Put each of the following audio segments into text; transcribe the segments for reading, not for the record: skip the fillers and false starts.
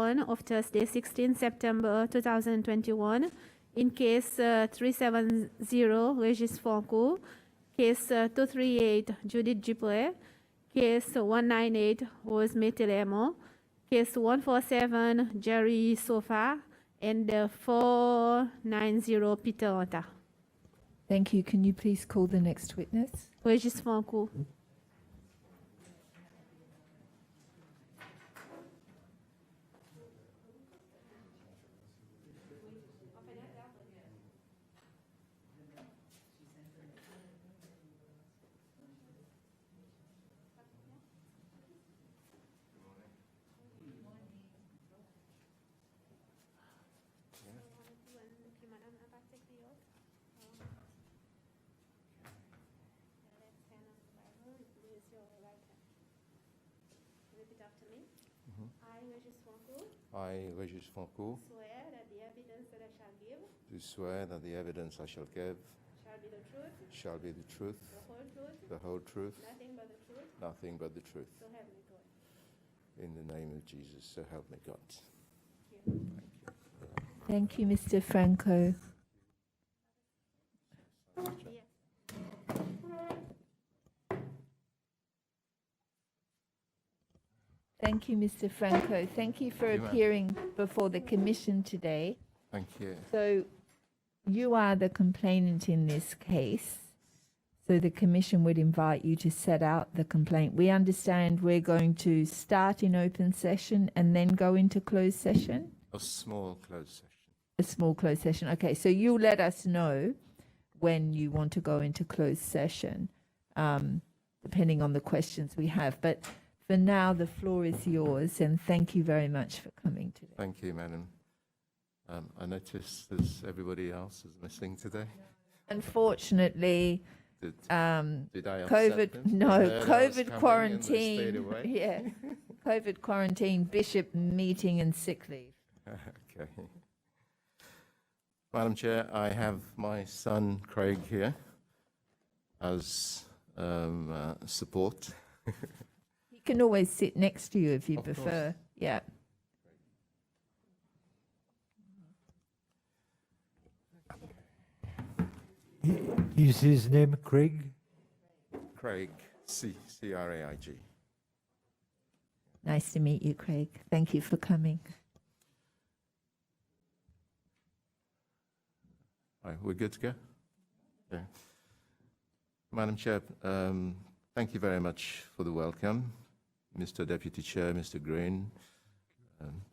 1 of Thursday, 16 September 2021, in case 370 Régis Franco, case 238 Judith Dupré, case 198 Rose Metelemo, case 147 Jerry Sofa, and 490 Peter Anta. Thank you. Can you please call the next witness? Régis Franco. I, Régis Franco, Swear that the evidence that I shall give do swear that the evidence I shall give shall be the truth, the whole truth, nothing but the truth, nothing but the truth. so help me God. In the name of Jesus, so help me God. Thank you, Mr. Franco. Thank you, Mr. Franco. Thank you for appearing before the Commission today. Thank you. So you are the complainant in this case. So the Commission would invite you to set out the complaint. We understand we're going to start in open session and then go into closed session? A small closed session. A small closed session. Okay, so you let us know when you want to go into closed session, depending on the questions we have. But for now, the floor is yours, and thank you very much for coming today. Thank you, Madam. I noticed there's everybody else is missing today. Unfortunately, Did I upset COVID, them? no, They heard I was COVID coming quarantine, and they stayed away? yeah, COVID quarantine, bishop meeting and sick leave. Okay. Madam Chair, I have my son Craig here as support. He can always sit next to you if you Of course. prefer. Yeah. Is his name Craig? Craig, C-R-A-I-G. Nice to meet you, Craig. Thank you for coming. Right, we're good to go? Okay. Madam Chair, thank you very much for the welcome. Mr. Deputy Chair, Mr. Green,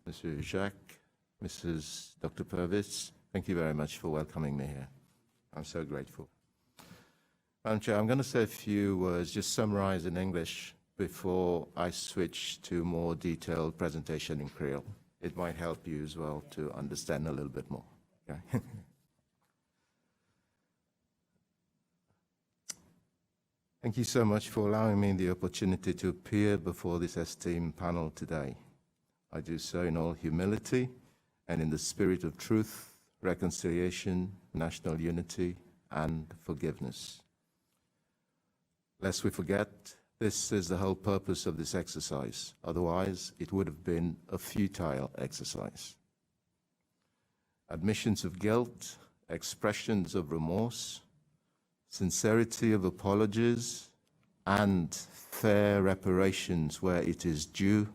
Mr. Jacques, Mrs. Dr. Purvis, thank you very much for welcoming me here. I'm so grateful. Madam Chair, I'm going to say a few words, just summarize in English before I switch to more detailed presentation in Creole. It might help you as well to understand a little bit more. Okay? Thank you so much for allowing me the opportunity to appear before this esteemed panel today. I do so in all humility and in the spirit of truth, reconciliation, national unity, and forgiveness. Lest we forget, this is the whole purpose of this exercise. Otherwise, it would have been a futile exercise. Admissions of guilt, expressions of remorse, sincerity of apologies, and fair reparations where it is due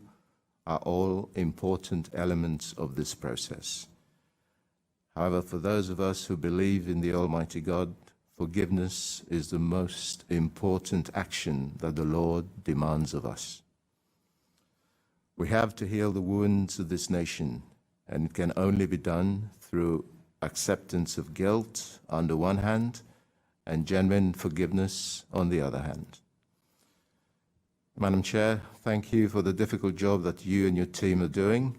are all important elements of this process. However, for those of us who believe in the Almighty God, forgiveness is the most important action that the Lord demands of us. We have to heal the wounds of this nation, and it can only be done through acceptance of guilt on the one hand, and genuine forgiveness on the other hand. Madam Chair, thank you for the difficult job that you and your team are doing.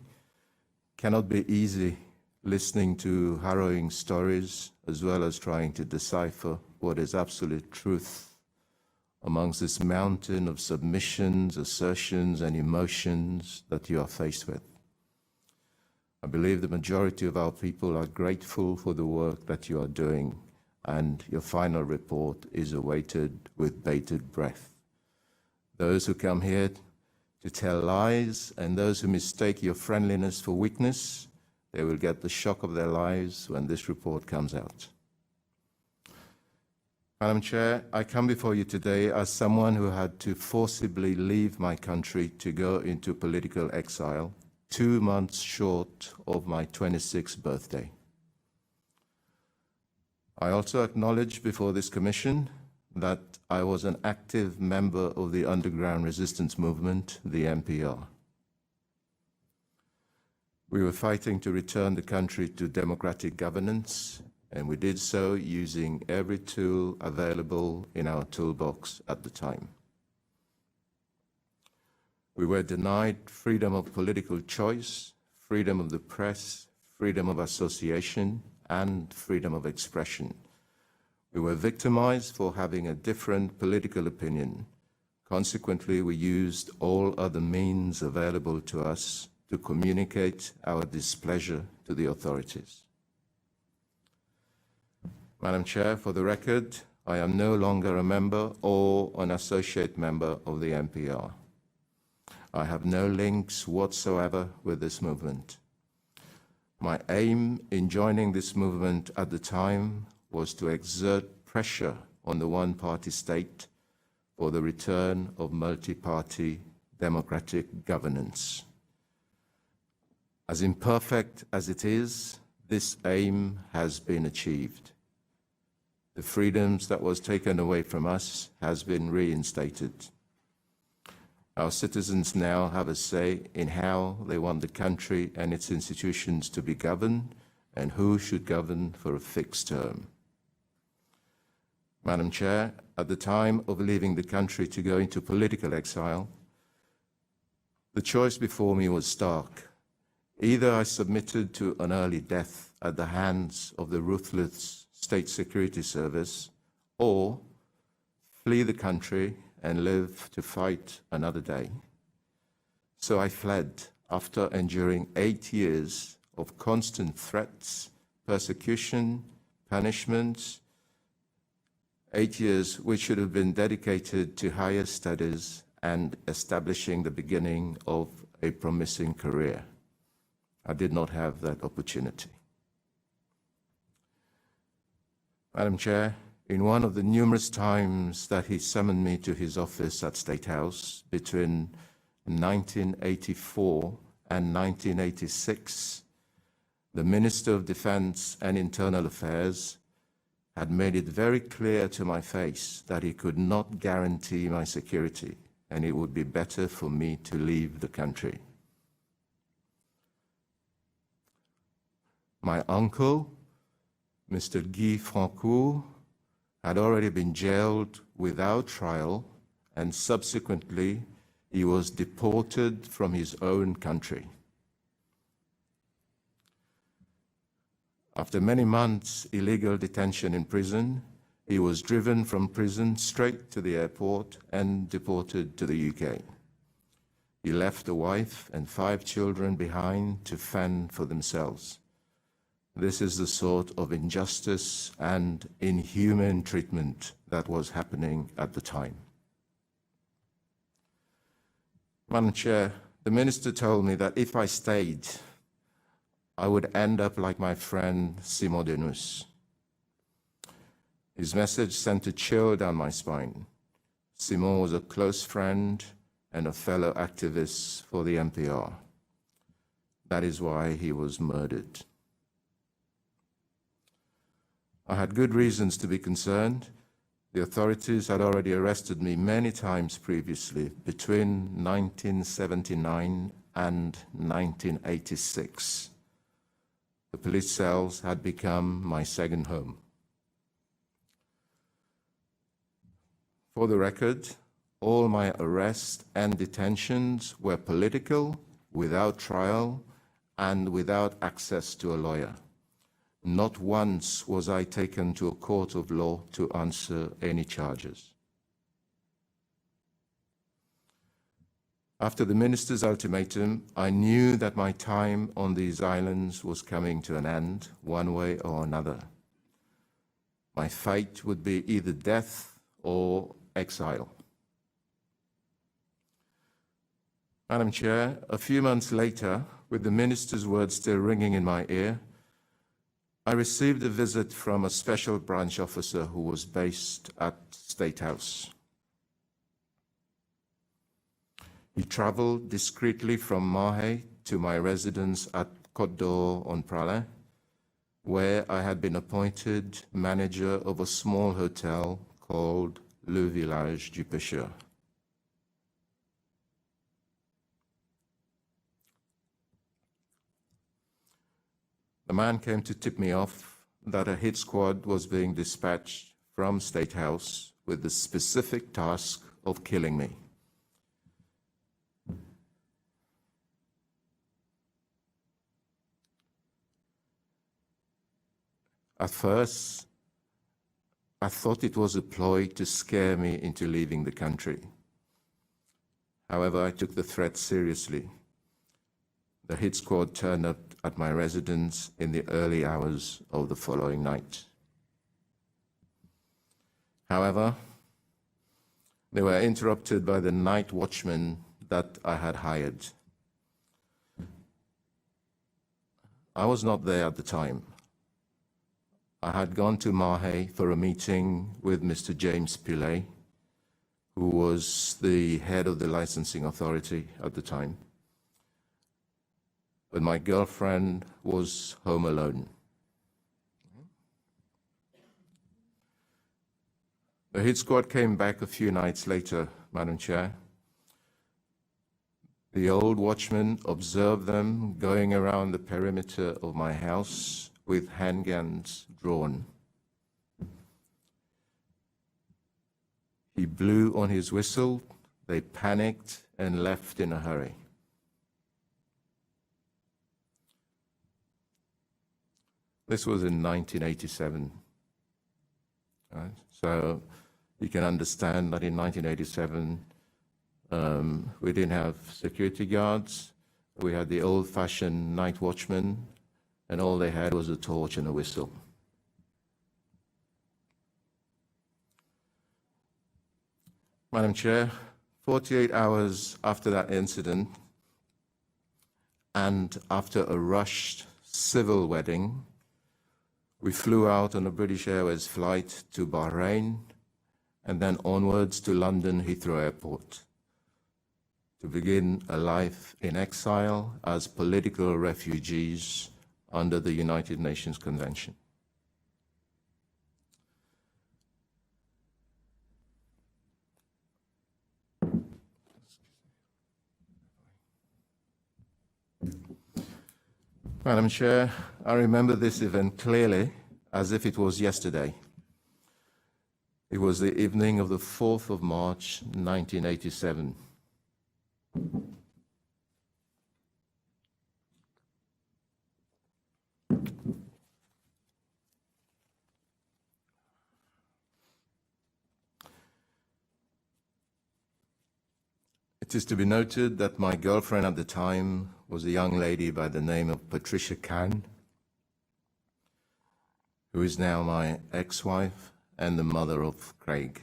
Cannot be easy listening to harrowing stories as well as trying to decipher what is absolute truth amongst this mountain of submissions, assertions, and emotions that you are faced with. I believe the majority of our people are grateful for the work that you are doing, and your final report is awaited with bated breath. Those who come here to tell lies, and those who mistake your friendliness for weakness, they will get the shock of their lives when this report comes out. Madam Chair, I come before you today as someone who had to forcibly leave my country to go into political exile 2 months short of my 26th birthday. I also acknowledge before this commission that I was an active member of the underground resistance movement, the NPR. We were fighting to return the country to democratic governance, and we did so using every tool available in our toolbox at the time. We were denied freedom of political choice, freedom of the press, freedom of association, and freedom of expression. We were victimized for having a different political opinion. Consequently, we used all other means available to us to communicate our displeasure to the authorities. Madam Chair, for the record, I am no longer a member or an associate member of the NPR. I have no links whatsoever with this movement. My aim in joining this movement at the time was to exert pressure on the one-party state for the return of multi-party democratic governance. As imperfect as it is, this aim has been achieved. The freedoms that was taken away from us has been reinstated. Our citizens now have a say in how they want the country and its institutions to be governed and who should govern for a fixed term. Madam Chair, at the time of leaving the country to go into political exile, the choice before me was stark. Either I submitted to an early death at the hands of the ruthless State Security Service, or flee the country and live to fight another day. So I fled after enduring 8 years of constant threats, persecution, punishments, 8 years which should have been dedicated to higher studies and establishing the beginning of a promising career. I did not have that opportunity. Madam Chair, in one of the numerous times that he summoned me to his office at State House between 1984 and 1986, the Minister of Defense and Internal Affairs had made it very clear to my face that he could not guarantee my security and it would be better for me to leave the country. My uncle, Mr. Guy Francourt, had already been jailed without trial, and subsequently he was deported from his own country. After many months' illegal detention in prison, he was driven from prison straight to the airport and deported to the UK. He left a wife and 5 children behind to fend for themselves. This is the sort of injustice and inhuman treatment that was happening at the time. Madam Chair, the Minister told me that if I stayed, I would end up like my friend Simon Denous. His message sent a chill down my spine. Simon was a close friend and a fellow activist for the NPR. That is why he was murdered. I had good reasons to be concerned. The authorities had already arrested me many times previously, between 1979 and 1986. The police cells had become my second home. For the record, all my arrests and detentions were political, without trial, and without access to a lawyer. Not once was I taken to a court of law to answer any charges. After the minister's ultimatum, I knew that my time on these islands was coming to an end, one way or another. My fate would be either death or exile. Madam Chair, a few months later, with the minister's words still ringing in my ear, I received a visit from a special branch officer who was based at State House. He traveled discreetly from Mahe to my residence at Côte d'Or on Praslin, where I had been appointed manager of a small hotel called Le Village du Pêcheur. The man came to tip me off that a hit squad was being dispatched from State House with the specific task of killing me. At first, I thought it was a ploy to scare me into leaving the country. However, I took the threat seriously. The hit squad turned up at my residence in the early hours of the following night. However, they were interrupted by the night watchman that I had hired. I was not there at the time. I had gone to Mahe for a meeting with Mr. James Pillay, who was the head of the licensing authority at the time. But my girlfriend was home alone. The hit squad came back a few nights later, Madam Chair. The old watchman observed them going around the perimeter of my house with handguns drawn. He blew on his whistle, they panicked and left in a hurry. This was in 1987. Right? So you can understand that in 1987, we didn't have security guards. We had the old-fashioned night watchman, and all they had was a torch and a whistle. Madam Chair, 48 hours after that incident, and after a rushed civil wedding, we flew out on a British Airways flight to Bahrain and then onwards to London Heathrow Airport to begin a life in exile as political refugees under the United Nations Convention. Madam Chair, I remember this event clearly as if it was yesterday. It was the evening of the 4th of March, 1987. It is to be noted that my girlfriend at the time was a young lady by the name of Patricia Khan, who is now my ex-wife and the mother of Craig.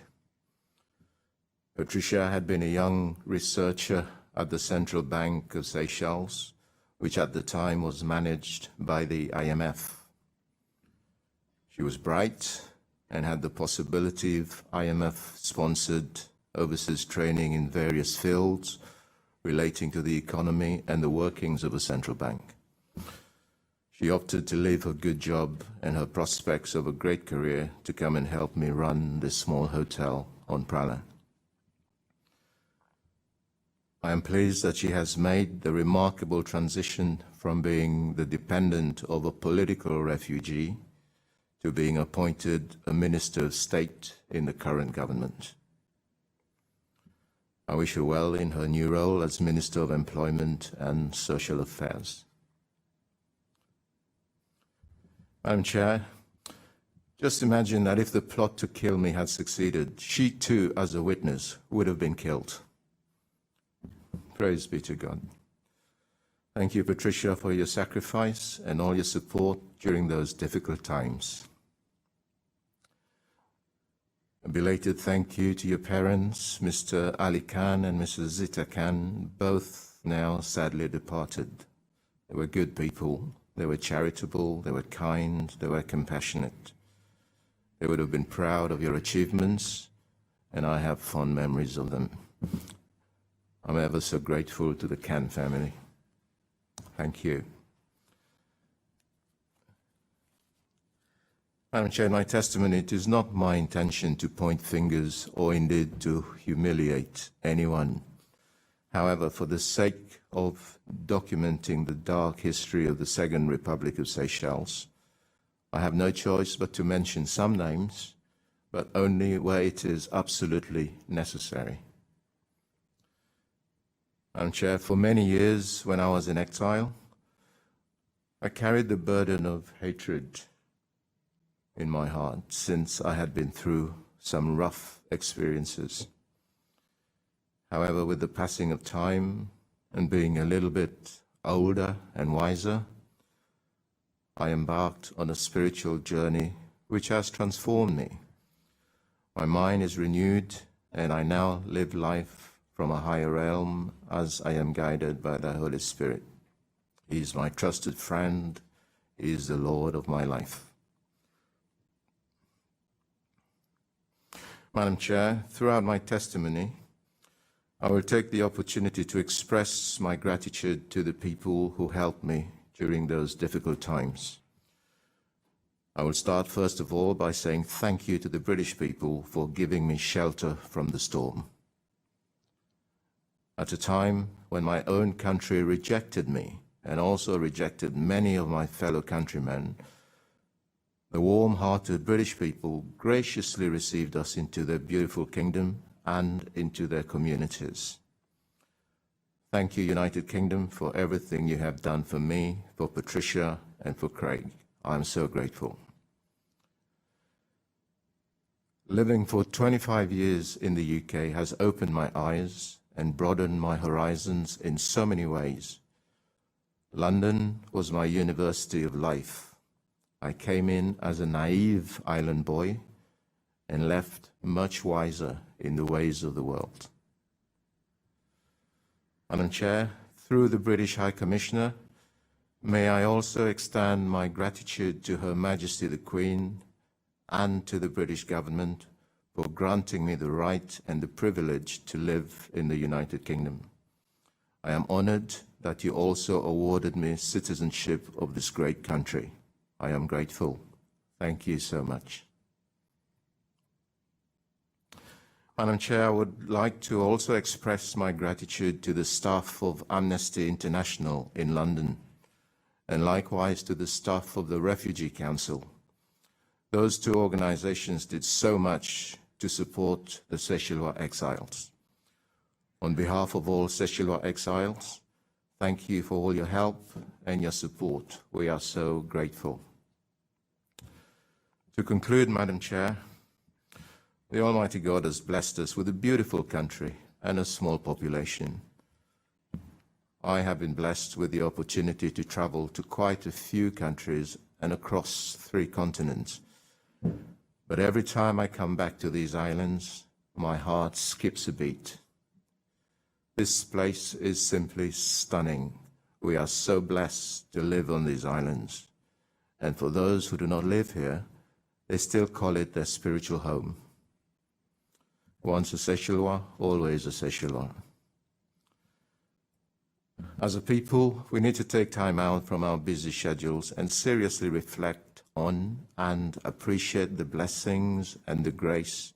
Patricia had been a young researcher at the Central Bank of Seychelles, which at the time was managed by the IMF. She was bright and had the possibility of IMF-sponsored overseas training in various fields relating to the economy and the workings of a central bank. She opted to leave her good job and her prospects of a great career to come and help me run this small hotel on Praslin. I am pleased that she has made the remarkable transition from being the dependent of a political refugee to being appointed a Minister of State in the current government. I wish her well in her new role as Minister of Employment and Social Affairs. Madam Chair, just imagine that if the plot to kill me had succeeded, she too, as a witness, would have been killed. Praise be to God. Thank you, Patricia, for your sacrifice and all your support during those difficult times. A belated thank you to your parents, Mr. Ali Khan and Mrs. Zita Khan, both now sadly departed. They were good people. They were charitable. They were kind. They were compassionate. They would have been proud of your achievements, and I have fond memories of them. I'm ever so grateful to the Can family. Thank you. Madam Chair, in my testimony, it is not my intention to point fingers or indeed to humiliate anyone. However, for the sake of documenting the dark history of the Second Republic of Seychelles, I have no choice but to mention some names, but only where it is absolutely necessary. Madam Chair, for many years when I was in exile, I carried the burden of hatred in my heart since I had been through some rough experiences. However, with the passing of time and being a little bit older and wiser, I embarked on a spiritual journey which has transformed me. My mind is renewed, and I now live life from a higher realm as I am guided by the Holy Spirit. He is my trusted friend. He is the Lord of my life. Madam Chair, throughout my testimony, I will take the opportunity to express my gratitude to the people who helped me during those difficult times. I will start first of all by saying thank you to the British people for giving me shelter from the storm. At a time when my own country rejected me and also rejected many of my fellow countrymen, the warm-hearted British people graciously received us into their beautiful kingdom and into their communities. Thank you, United Kingdom, for everything you have done for me, for Patricia, and for Craig. I'm so grateful. Living for 25 years in the UK has opened my eyes and broadened my horizons in so many ways. London was my university of life. I came in as a naive island boy and left much wiser in the ways of the world. Madam Chair, through the British High Commissioner, may I also extend my gratitude to Her Majesty the Queen and to the British government for granting me the right and the privilege to live in the United Kingdom. I am honored that you also awarded me citizenship of this great country. I am grateful. Thank you so much. Madam Chair, I would like to also express my gratitude to the staff of Amnesty International in London, and likewise to the staff of the Refugee Council. Those two organizations did so much to support the Seychellois exiles. On behalf of all Seychellois exiles, thank you for all your help and your support. We are so grateful. To conclude, Madam Chair, the Almighty God has blessed us with a beautiful country and a small population. I have been blessed with the opportunity to travel to quite a few countries and across 3 continents. But every time I come back to these islands, my heart skips a beat. This place is simply stunning. We are so blessed to live on these islands. And for those who do not live here, they still call it their spiritual home. Once a Seychellois, always a Seychellois. As a people, we need to take time out from our busy schedules and seriously reflect on and appreciate the blessings and the grace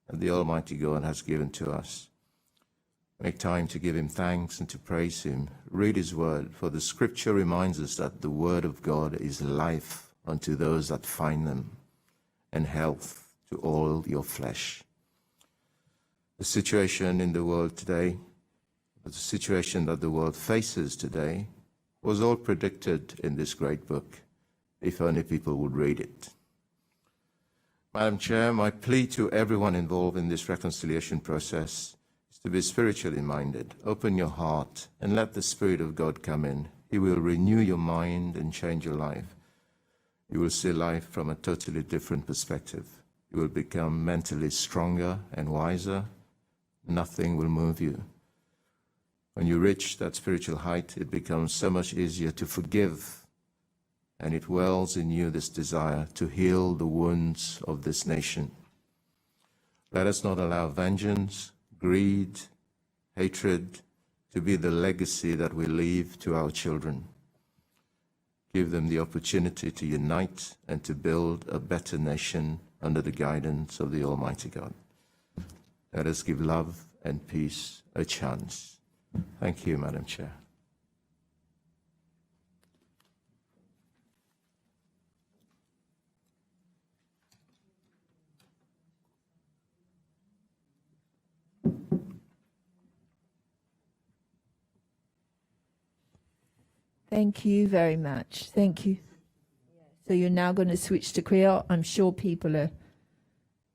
that the Almighty God has given to us. Make time to give Him thanks and to praise Him. Read His Word, for the Scripture reminds us that the Word of God is life unto those that find them, and health to all your flesh. The situation in the world today, the situation that the world faces today, was all predicted in this great book, if only people would read it. Madam Chair, my plea to everyone involved in this reconciliation process is to be spiritually minded. Open your heart and let the Spirit of God come in. He will renew your mind and change your life. You will see life from a totally different perspective. You will become mentally stronger and wiser. Nothing will move you. When you reach that spiritual height, it becomes so much easier to forgive, and it wells in you this desire to heal the wounds of this nation. Let us not allow vengeance, greed, hatred to be the legacy that we leave to our children. Give them the opportunity to unite and to build a better nation under the guidance of the Almighty God. Let us give love and peace a chance. Thank you, Madam Chair. Thank you very much. Thank you. So you're now going to switch to Creole. I'm sure people are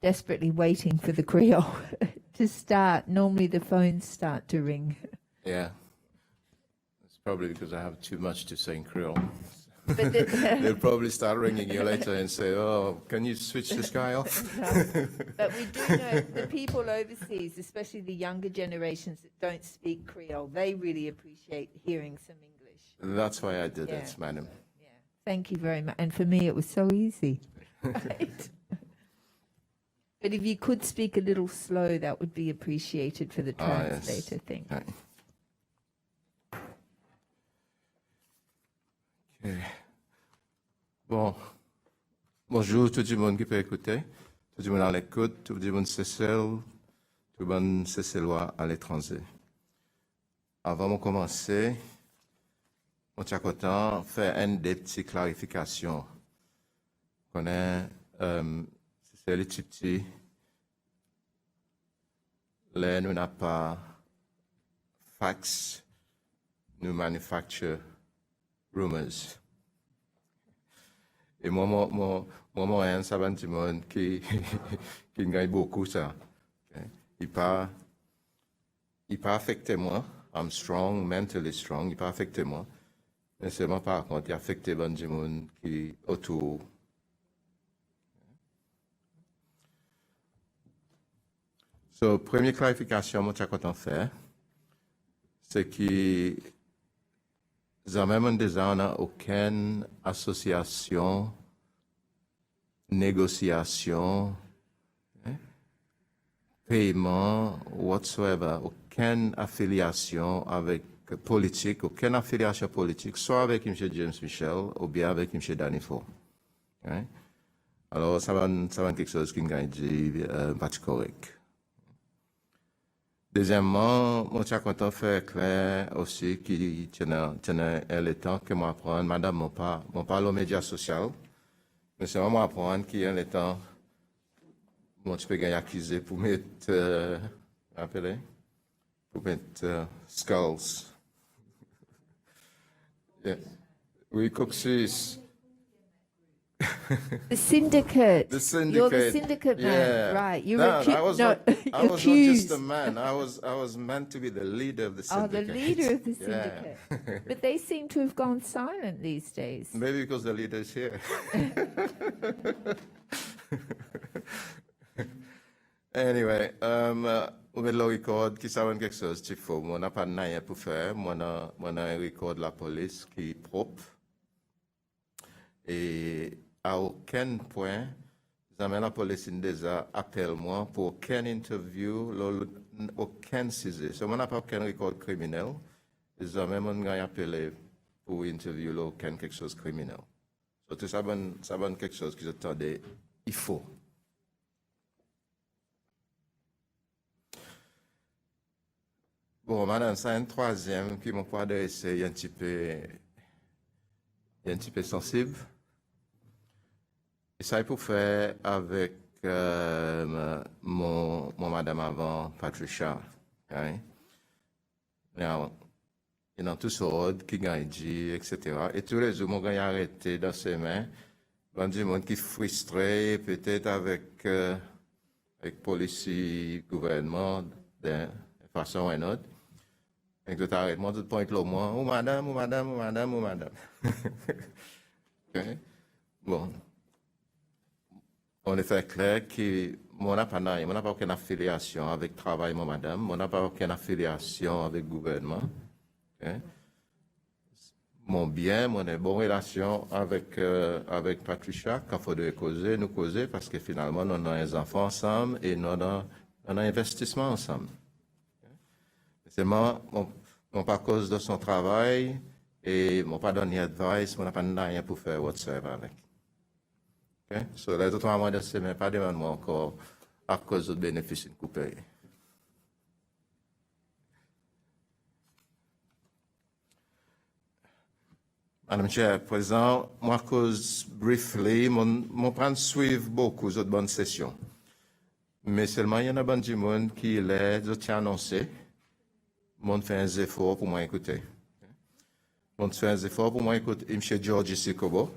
desperately waiting for the Creole to start. Normally the phones start to ring. Yeah. It's probably because I have too much to say in Creole. But They'll probably start ringing you later and say, oh, can you switch this guy off? No. But we do know the people overseas, especially the younger generations that don't speak Creole, they really appreciate hearing some English. That's why I did Yeah. it, madam. Yeah. Thank you very much. And for me, it was so easy. Right? But if you could speak a little slow, that would be appreciated for the Yes. translator thing. Ouais. Ok. Bon. Bonjour tout le monde qui peut écouter, tout le monde à l'écoute, tout le monde Cécile, tout le monde Cécilois à l'étranger. Avant de commencer, on est content de faire une des petites clarifications. On est, c'est le petit, là, nous n'avons pas facts, nous manufacture rumors. Et moi, ça va du monde qui gagne beaucoup ça. Okay? Il pas affecté moi. I'm strong, mentally strong. Il pas affecté moi. Mais seulement par contre, il a affecté ben du monde qui autour. So, première clarification, moi, je suis content de faire, c'est que on n'a aucune association, négociation, paiement, whatsoever, aucune affiliation avec politique, aucune affiliation politique, soit avec M. James Michel ou bien avec M. Danifo. Okay? Alors, ça va être quelque chose qui m'a dit pas correct. Deuxièmement, moi, je suis content de faire clair aussi qui tenait le temps que moi apprendre, madame, mon pas aux médias sociaux, mais c'est vraiment apprendre qui est le temps, moi, tu peux gagner accusé pour mettre, appeler, pour mettre skulls. Yeah. Oui, Coxis. The syndicate. The syndicate. You're the syndicate man, Yeah. right? You're No, I was not accused. just a man. I was meant to be the leader of the Oh, syndicate. the leader of the Yeah. syndicate. But they seem to have gone silent these days. Maybe because the leader is here. Anyway, on va le record qui savent quelque chose qu'il faut. On n'a pas de rien pour faire. On a un record de la police qui est propre. Et à aucun point, jamais la police déjà appelle moi pour aucune interview, aucun sujet. So, on n'a pas aucun record criminel. Jamais on a appelé pour interview aucun quelque chose criminel. So, tout ça, c'est quelque chose que j'attendais. Il faut. Bon, madame, c'est un troisième qui m'a pas adressé, un petit peu sensible. Et ça, il faut faire avec mon madame avant, Patricia. Okay? Now, il y a tout sorte qui gagne dit, etc. Et tous les jours, mon gars arrêté dans ses mains. Il y a du monde qui est frustré, peut-être avec policiers, gouvernement, de façon ou une autre. Et que tu arrêtes, moi, tu te pointes là, moi, ou madame, ou madame, ou madame, ou madame. Okay? Bon. On est fait clair que Moi, on n'a pas aucune affiliation avec travail, mon madame. On n'a pas aucune affiliation avec le gouvernement. Okay? Mon bien, mon bonne relation avec, avec Patricia. Quand il faudrait causer, nous causer, parce que finalement, nous avons des enfants ensemble et nous avons un investissement ensemble. Okay? C'est moi, pas à cause de son travail et mon pas donné advice, mon n'a pas rien pour faire whatsoever avec. Okay? So, les autres moments de semaine, pas demande-moi encore à cause de bénéfices que vous payez. Madame Chair, Président, moi, cause briefly, mon plan suivre beaucoup d'autres bonnes sessions. Mais seulement, il y en a beaucoup de monde qui les a annoncé. Mon fait un effort pour moi écouter. Mon fait un effort pour moi écouter M. George Sikobo.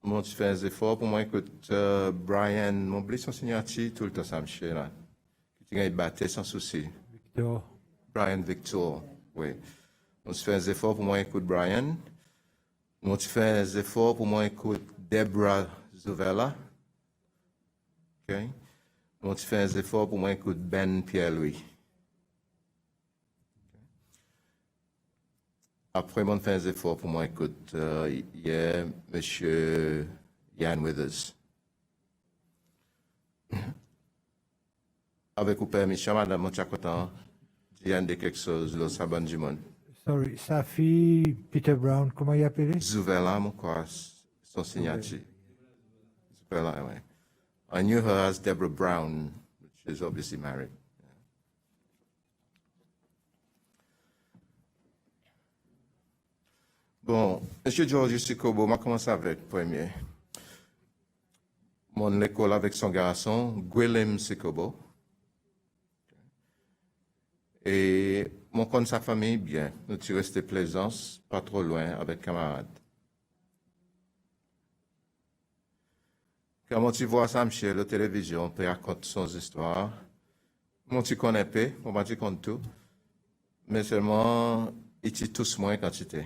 Mon fait un effort pour moi écouter Brian, mon blé son signature tout le temps, ça me chie là. Qui a battu sans souci. Victor. Brian Victor, oui. On se fait un effort pour moi écouter Brian. On se fait un effort pour moi écouter Deborah Zuvela. OK. On se fait un effort pour moi écouter Ben Pierre-Louis. Après, on fait un effort pour moi écouter hier M. Yann Withers. Avec vous permission, madame, mon content d'y de quelque chose, le sabon du monde. Sorry, Safi, Peter Brown, comment il appelé? Zuvela, mon quoi, son signature. Zuvela, oui. I knew her as Deborah Brown, which is obviously married. Bon, M. George Sikobo, on va commencer avec le premier. Mon école avec son garçon, Gwilym Sikobo. Et mon compte sa famille, bien. Nous sommes restés Plaisance, pas trop loin, avec camarades. Quand tu vois ça, monsieur, la télévision, on raconte son histoire. Moi, tu connais pas, on va dire compte tout. Mais seulement, il tue tous moins quantité.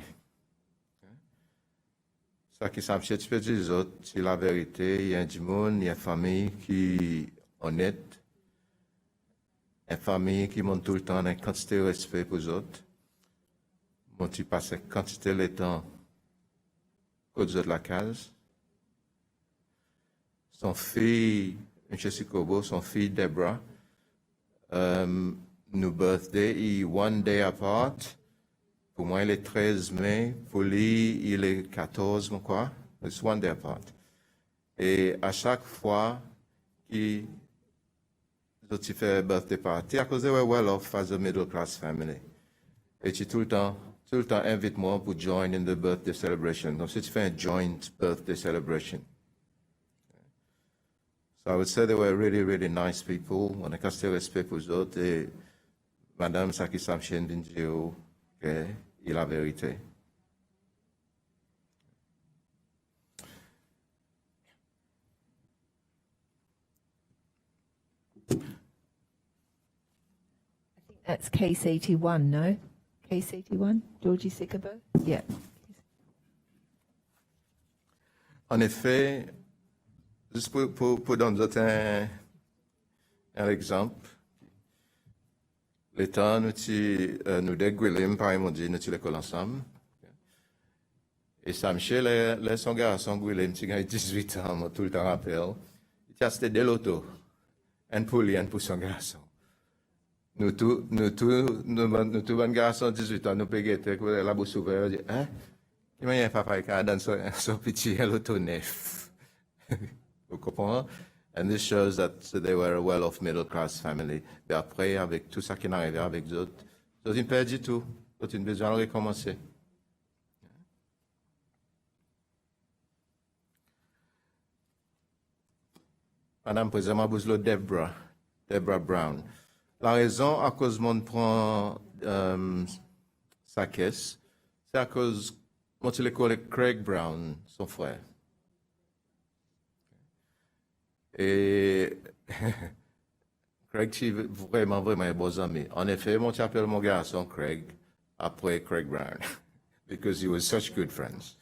Ça qui s'amchait, tu peux dire les autres, c'est la vérité. Il y a du monde, il y a une famille qui est honnête. Une famille qui montre tout le temps une quantité de respect pour les autres. Moi, tu passes quantité de temps aux autres de la case. Son fille, M. Sikobo, son fille Deborah, nos birthday est one day apart. Pour moi, il est 13 mai. Pour lui, il est 14, quoi. It's one day apart. Et à chaque fois qu'il fait birthday party, à cause de well off as a middle class family. Et tu tout le temps invite-moi pour join in the birthday celebration. Comme si tu fais un joint birthday celebration. So I would say they were really, really nice people. On a cassé respect pour eux autres. Et Madame Saki Samchen Dindio, okay, il a la vérité. That's case 81, no? Case 81, Georgie Sikobo? Yeah. En effet, juste pour donner un exemple, les temps, nous dégouillons, par exemple, nous sommes l'école ensemble. Et ça me son garçon, Guillaume, qui a 18 ans, moi, tout le temps rappelle, il a acheté de l'auto, un pour lui, un pour son garçon. Nous tous, bon garçon, 18 ans, nous payons la bouche ouverte, on dit, hein? Il y a un papa qui a dans son petit l'auto neuf. Vous comprenez? And this shows that they were a well-off middle-class family. Et après, avec tout ça qui est arrivé avec eux autres, ils ont perdu tout. Ils ont besoin de recommencer. Madame Président, je Deborah Brown. La raison à cause mon prend sa caisse, c'est à cause mon l'école Craig Brown, son frère. Et Craig, c'est vraiment un bon ami. En effet, moi, j'appelle mon garçon Craig après Craig Brown, because he was such good friends.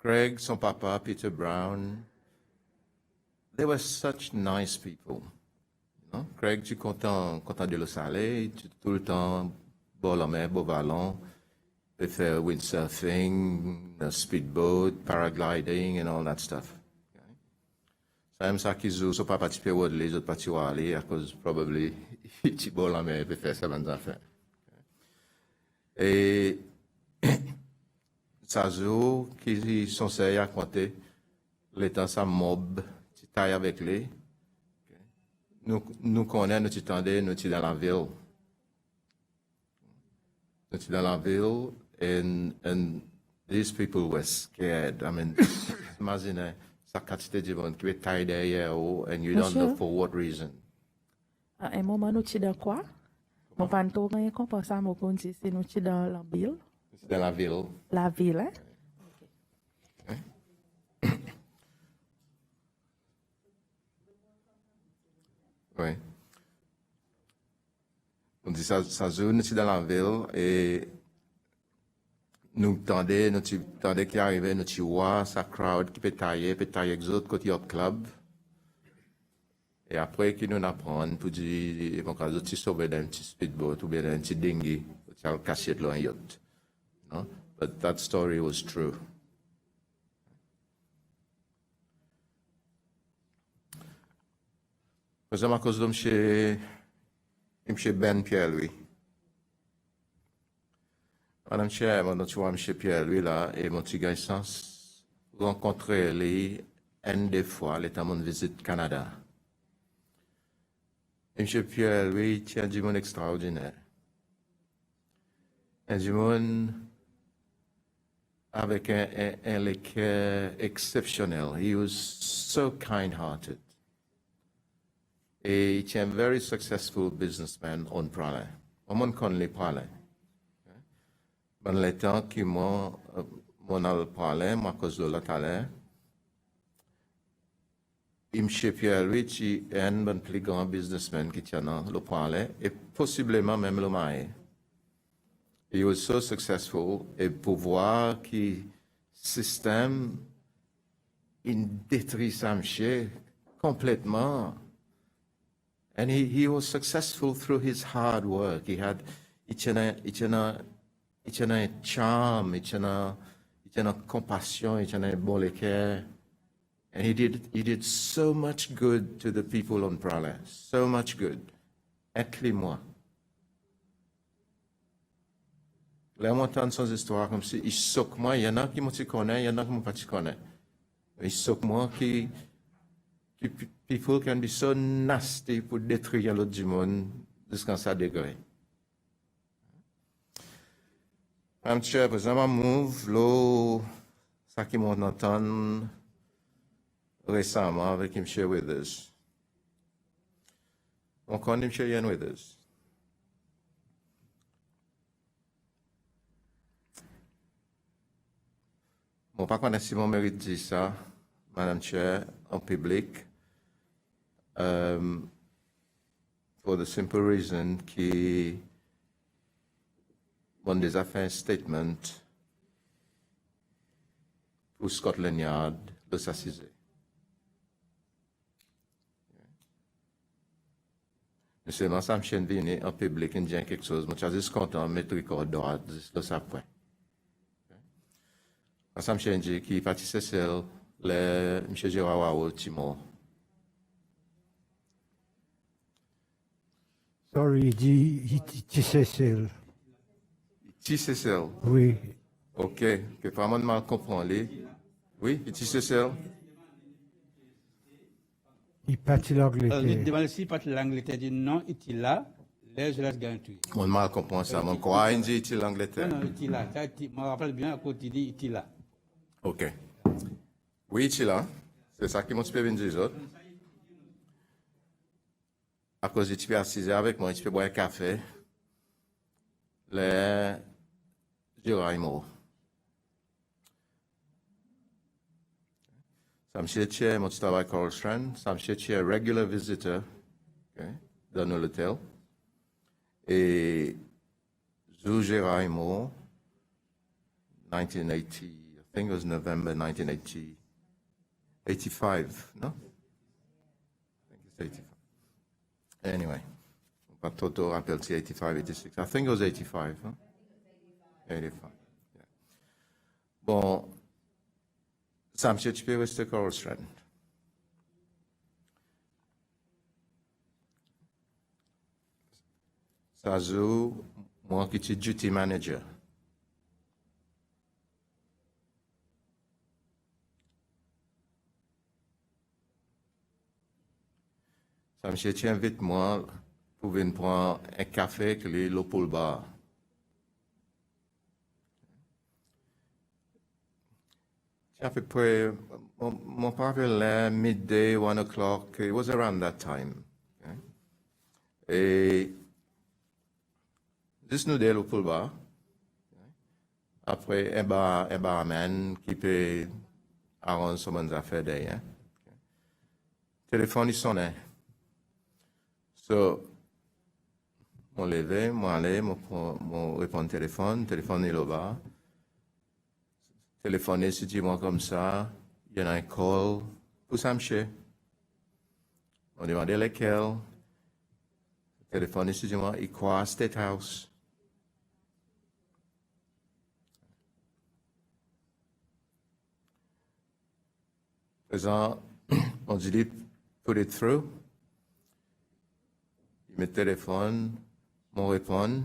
Craig, son papa, Peter Brown, they were such nice people. Non? Craig, tu es content de le saler, tu tout le temps, beau la mer, beau ballon, tu fais windsurfing, speedboat, paragliding, and all that stuff. Ça aime ça qu'ils ont, son papa, tu peux les autres partis aller, à cause, probably, tu beau la mer, tu fais ça dans affaires. Et, ça zo, qui sont sérieux à compter, les temps, ça mob, tu tailles avec les. Nous connaissons, nous t'entendons, nous sommes dans la ville. Nous sommes dans la ville, and these people were scared. I mean, imagine, ça quantité de monde qui est taillé derrière, and you don't know for what reason. À un moment, nous sommes dans quoi? Mon panto, quand on pense à mon point, c'est nous sommes dans la ville. C'est dans la ville. La ville, hein? Oui. On dit ça zone, nous dans la ville et nous tendait qui arrivait, nous vois sa crowd qui peut tailler les autres côté au club. Et après, qui nous apprend pour dire, bon, quand tu sauves d'un petit speedboat ou bien d'un petit dinghy, tu as caché de un yacht. No? But that story was true. Par exemple, à cause de M. Ben Pierre-Louis. Madame Chair, tu vois M. Pierre-Louis là, et mon petit garçon rencontrer lui une des fois, l'état mon visite Canada. M. Pierre-Louis tient du monde extraordinaire. Et du monde avec un cœur exceptionnel. He was so kind-hearted. Et il était un very successful businessman on parle. On m'en connaît parler. Dans le temps que moi, a parlé, moi, à cause de la talent, M. Pierre-Louis est un bon plus grand businessman qui tient le parler, et possiblement même le maïs. He was so successful, et pour voir que le système, il détruit sa marché complètement. And he was successful through his hard work. He had a charm, a compassion, a bon cœur. And he did so much good to the people on Prala. So much good. Inclus-moi. Là, on entend son histoire comme si il soque moi, il y en a qui m'ont connaît, il y en a qui m'ont pas connaît. Il soque moi qui people can be so nasty pour détruire l'autre du monde jusqu'à ce degré. I'm sure, par exemple, move, l'eau, ça qui m'ont entendu récemment avec M. Withers. On connaît M. Ian Withers. Bon, pas connaître si mon mérite dit ça, Madame Chair, en public. For the simple reason que on des affaires statement pour Scotland Yard de s'assiser. Mais seulement ça me chaîne venir en public et dire quelque chose. Moi, je suis juste content de mettre le record droit de ça point. Ça me chaîne dit qu'il participait celle le M. Gérard Timor. Sorry, Cécile. Cécile. Oui. Ok, que pas mal comprendre. Oui, Cécile. Il partit l'Angleterre. Il demande si parti l'Angleterre dit non, il est là, les je laisse garantir. Mon mal comprend ça. Mon croix, il dit il est l'Angleterre. Non, il est là. Je me rappelle bien à côté, il dit il est là. Ok. Oui, il est là. C'est ça qui m'a super bien dit les autres. À cause de tu peux assiser avec moi, tu peux boire un café. Le Giraimo. Ça me cherche, mon travail Coral Strand. Ça me cherche un regular visitor, okay, dans l'hôtel. Et Zou Giraimo, 1980, I think it was November 1985, no? I think it's 85. Anyway, pas Toto rappelle 85, 86. I think it was 85, huh? 85, yeah. Bon, Sam Shakespeare was the Coral Strand. Sazu, moi qui suis duty manager. Ça me cherche invite moi pour venir prendre un café avec les pour le bar. À peu près, mon père là, midday, 1 o'clock, it was around that time. Okay? Et juste nous deux pour le bar. Après, un barman qui peut arranger son affaire derrière. Okay? Téléphone, il sonnait. So, mon levé, mon aller, mon répondre téléphone est là-bas. Téléphoner, si tu moi comme ça, il y en a un call pour Samché. On demandait lesquels. Téléphoner, si tu moi, il croit à State House. Présent, on dit, put it through. Il me téléphone, m'en répond.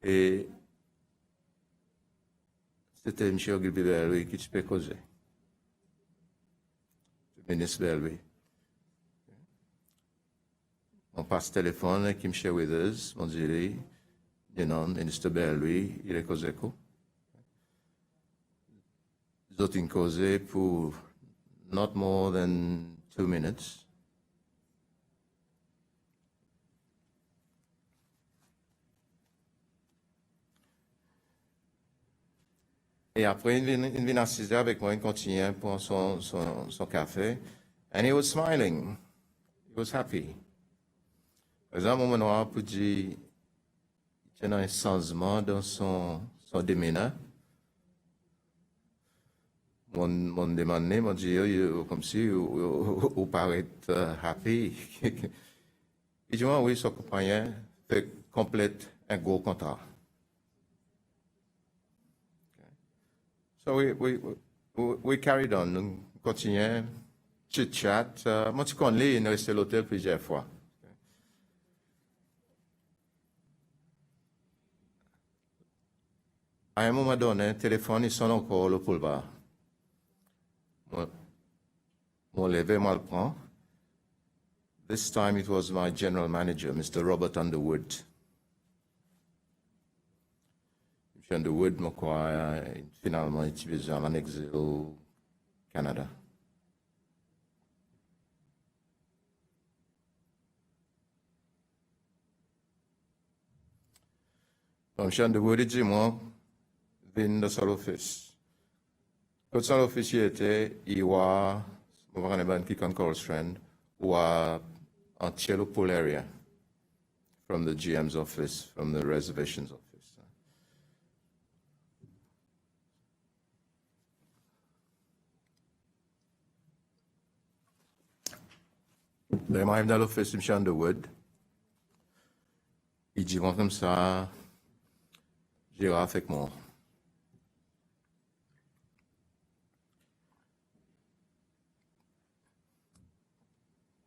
Et c'était M. Ogilvy Belwy qui se peut causer. Le ministre Belwy. On passe téléphone avec M. Withers, on dit, le ministre Belwy, il est causé quoi? Ils ont causé pour not more than 2 minutes. Et après, il vient assister avec moi, il continue pour son café. And he was smiling. He was happy. Par exemple, mon noir pour dire, il y a un changement dans son démeaneur. Mon demandé, m'a dit, comme si, vous paraît happy. Il dit, oui, son compagnon fait complète un gros contrat. So we carried on, nous continuons, chit-chat. Moi, tu connais, il est resté à l'hôtel plusieurs fois. À un moment donné, le téléphone, il sonne encore le boulevard. Mon levé, moi le prends. This time it was my general manager, Mr. Robert Underwood. Underwood, je crois, finalement, utilisé en Exile au Canada. Donc, M. Underwood dit, moi, viens dans l'office. Quand son office était, il y a, je ne sais pas qui est Coral Strand, ou un cello pool area from the GM's office, from the reservations office. Ben, moi, dans l'office de M. Underwood, il dit, bon, comme ça, j'irai avec moi.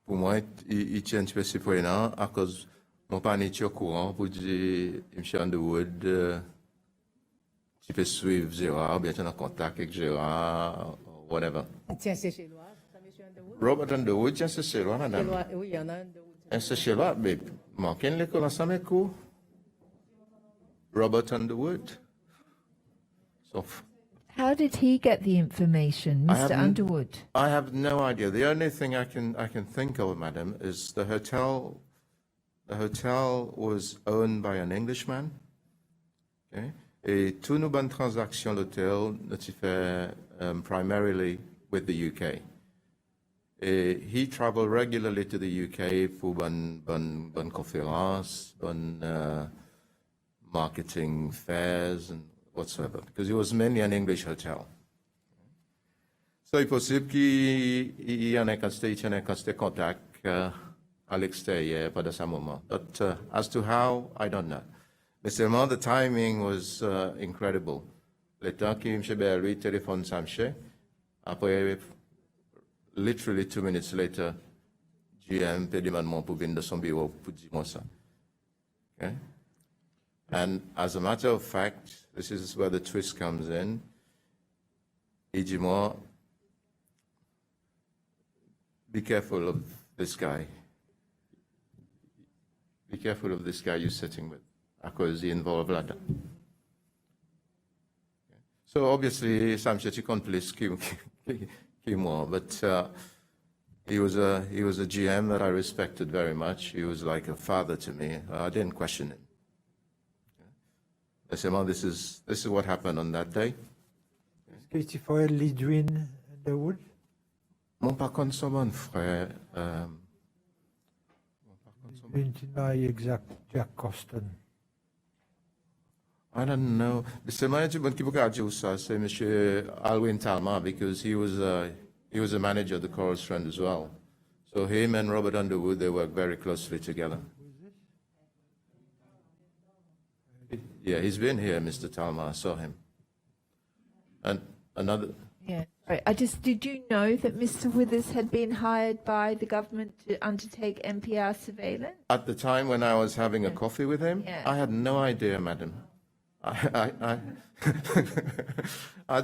Pour moi, il tient un petit peu surprenant à cause mon père n'est au courant pour dire, M. Underwood, tu peux suivre Gérard, bien tu es en contact avec Gérard, whatever. Tiens, c'est chez moi, ça, M. Underwood. Robert Underwood, tiens, c'est chez moi, madame. Oui, il y en a un Underwood. C'est chez moi, mais manquez l'école ensemble avec vous. Robert Underwood. So, How did he get the information, Mr. Underwood? I have no idea. The only thing I can think of, madam, is the hotel. The hotel was owned by an Englishman. Okay? Et toutes nos bonnes transactions l'hôtel nous fait primarily with the UK. Et he traveled regularly to the UK for bonnes conférences, bonnes marketing fairs, and whatsoever, because it was mainly an English hotel. So il est possible qu'il y en ait consté contact à l'extérieur pendant ce moment. But as to how, I don't know. Mais seulement the timing was incredible. Le temps que M. Berry téléphone Samché, après, literally 2 minutes later, GM peut demander pour venir de son bureau pour dire moi ça. Okay? And as a matter of fact, this is where the twist comes in. Il dit moi, be careful of this guy. Be careful of this guy you're sitting with, because he involved like that. So obviously, Sam Chetty complice qui moi, but he was a GM that I respected very much. He was like a father to me. I didn't question him. I said, well, this is what happened on that day. Est-ce que tu fais Lidwin Underwood? Mon par contre, son frère. Lidwin, tu n'as exact Jack Coston. I don't know. The management c'est Monsieur Alwyn Talma, because he was a manager of the Chorus Friend as well. So him and Robert Underwood, they work very closely together. Yeah, he's been here, Mr. Talma. I saw him. And another. Yeah. Sorry, did you know that Mr. Withers had been hired by the government to undertake MPR surveillance? At the time when I was having a coffee with him, Yeah. I had no idea, madam. I'd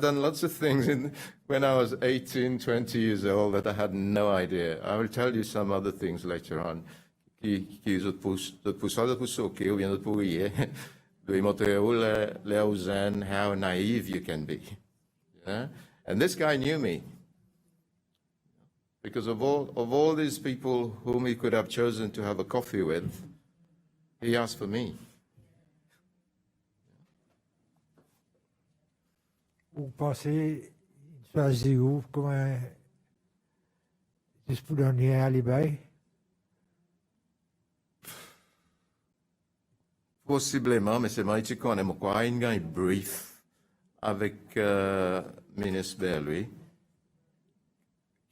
done lots of things when I was 18, 20 years old that I had no idea. I will tell you some other things later on. How naive you can be. Yeah? And this guy knew me. Because of all these people whom he could have chosen to have a coffee with, he asked for me. Vous pensez, choisi où, comment, juste pour donner un alibi? Possiblement, mais c'est moi qui connais quoi, il y a un brief avec ministre Berlui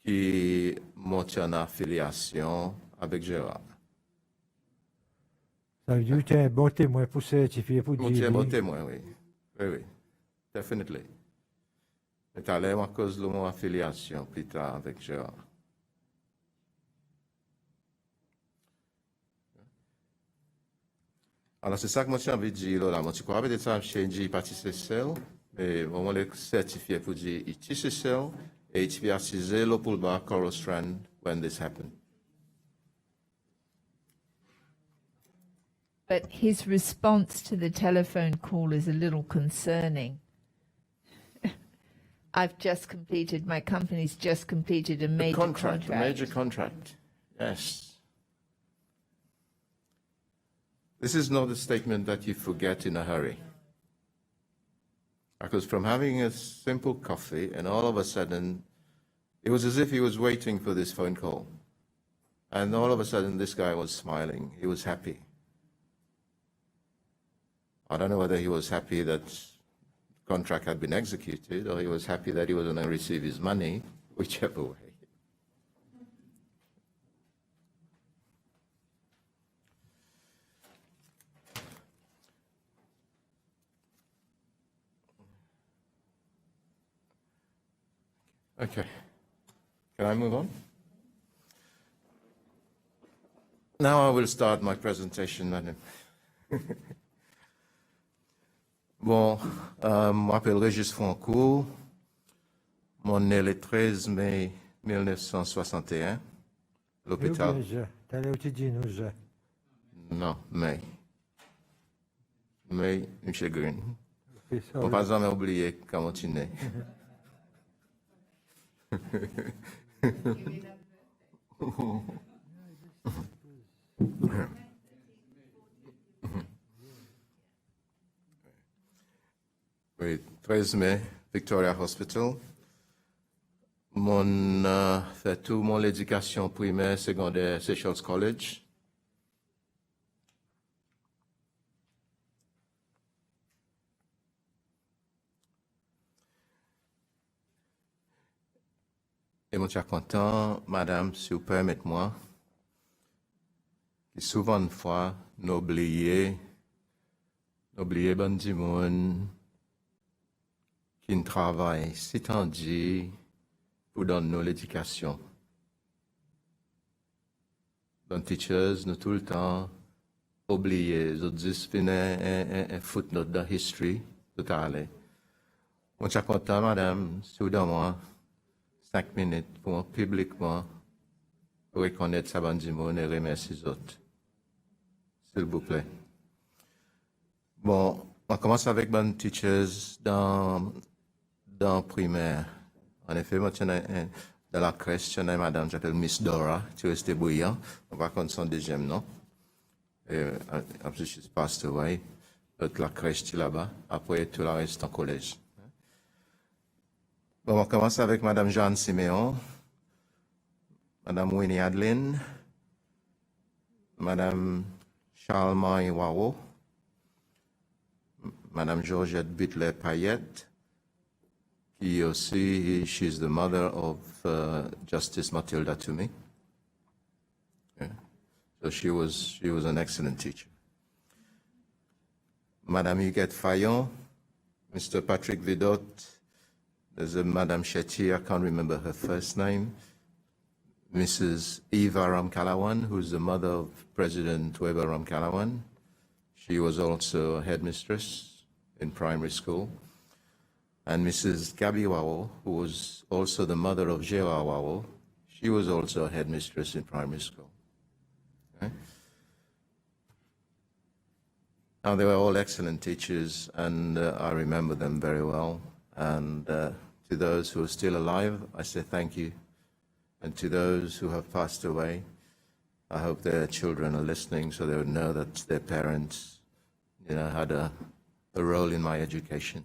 qui monte en affiliation avec Gérard. Ça veut dire que tu es un bon témoin pour certifier, pour Mon dire. bon témoin, oui. Oui, oui. Definitely. C'est allé à cause de mon affiliation plus tard avec Gérard. Alors, c'est ça que moi, j'ai envie de dire, là. Moi, tu crois peut-être ça, j'ai dit, partie celle, mais on le certifié pour dire, il tisse celle, et il tisse assisé, le pour le bar, Coral Strand, when this happened. But his response to the telephone call is a little concerning. My company's just completed a major contract. A major contract, yes. This is not a statement that you forget in a hurry. Because from having a simple coffee, and all of a sudden, it was as if he was waiting for this phone call. And all of a sudden, this guy was smiling. He was happy. I don't know whether he was happy that the contract had been executed, or he was happy that he was going to receive his money, whichever way. Okay. Can I move on? Now I will start my presentation, madam. Bon, je m'appelle Régis Francourt. Mon né le 13 mai 1961. L'hôpital. Tu allais au nous. Non, mai. Mai, M. Green. Okay, On sorry. ne pas jamais oublier comment tu nais. Oui, 13 mai, Victoria Hospital. Mon fait tout mon éducation primaire, secondaire, Seychelles College. Et moi, je suis content, madame, si vous permettez-moi, que souvent de fois, n'oubliez bon du monde qui ne travaille si tendu pour donner nous l'éducation. Bon teachers, nous tout le temps, oublier, nous disent, un footnote dans history, tout à l'heure. Moi, je suis content, madame, si vous donnez moi 5 minutes pour publiquement reconnaître sa bande du monde et remercier les autres. S'il vous plaît. Bon, on commence avec bonne teachers dans primaire. En effet, moi, dans la crèche, il y a une madame qui s'appelle Miss Dora, qui restait brillant. On va connaître son deuxième nom. Et après, she's passed away. La crèche, est là-bas. Après, tout le reste en collège. Bon, on commence avec madame Jeanne Siméon, madame Winnie Adeline, madame Charles-Marie Waro, madame Georgette Butler-Payette, qui aussi, she's the mother of Justice Matilda Toomey. Yeah. So she was an excellent teacher. Madame Huguette Fayon, Mr. Patrick Vidot, there's a Madame Shetty, I can't remember her first name, Mrs. Eva Ramkalawan, who's the mother of President Weber Ramkalawan. She was also a headmistress in primary school. And Mrs. Gabi Wao, who was also the mother of Jewa Wao, she was also a headmistress in primary school. Okay? Now, they were all excellent teachers, and I remember them very well. And to those who are still alive, I say thank you. And to those who have passed away, I hope their children are listening so they would know that their parents, had a role in my education.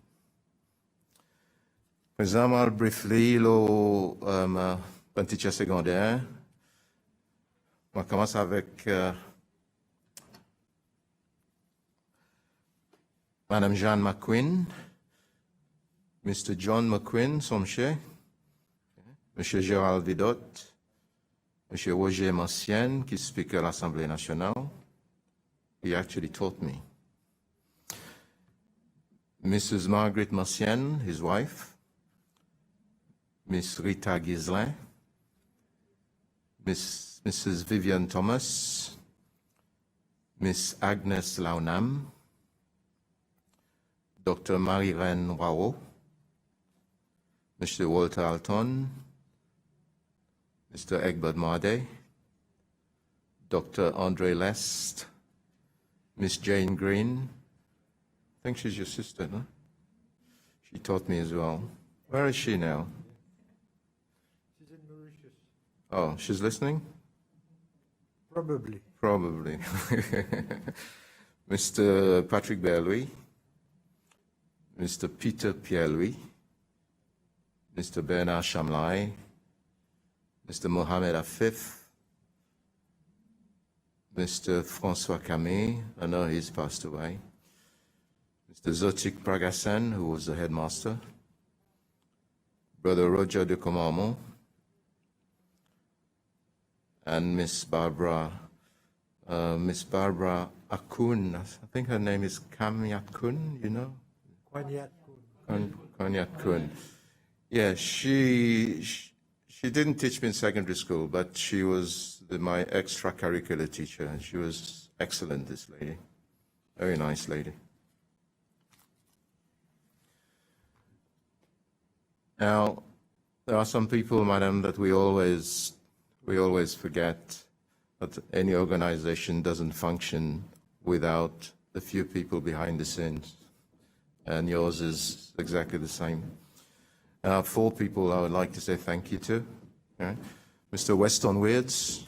For example, briefly, un teacher secondaire. On commence avec Madame Jeanne McQueen, Mr. John McQueen, Somché, Monsieur Gérald Vidot, Monsieur Roger Mancienne, qui speak à l'Assemblée nationale. He actually taught me. Mrs. Margaret Mancienne, his wife, Miss Rita Gislin, Mrs. Vivian Thomas, Miss Agnes Launam, Dr. Marie-Reine Wao, Mr. Walter Alton, Mr. Egbert Marday, Dr. Andre Lest, Miss Jane Green. I think she's your sister, no? She taught me as well. Where is she now? She's in Mauritius. Oh, she's listening? Probably. Probably. Mr. Patrick Berlouis, Mr. Peter Pierre-Louis, Mr. Bernard Chamlai, Mr. Mohamed Afif, Mr. François Camille, I know he's passed away, Mr. Zotik Pragasen, who was the headmaster, Brother Roger de Comamo, and Miss Barbara Akun. I think her name is Kamyat Kun, Kanyat Kun. Yeah, she didn't teach me in secondary school, but she was my extracurricular teacher, and she was excellent, this lady. Very nice lady. Now, there are some people, madam, that we always forget that any organization doesn't function without the few people behind the scenes. And yours is exactly the same. 4 people I would like to say thank you to. Okay? Mr. Weston Weirds,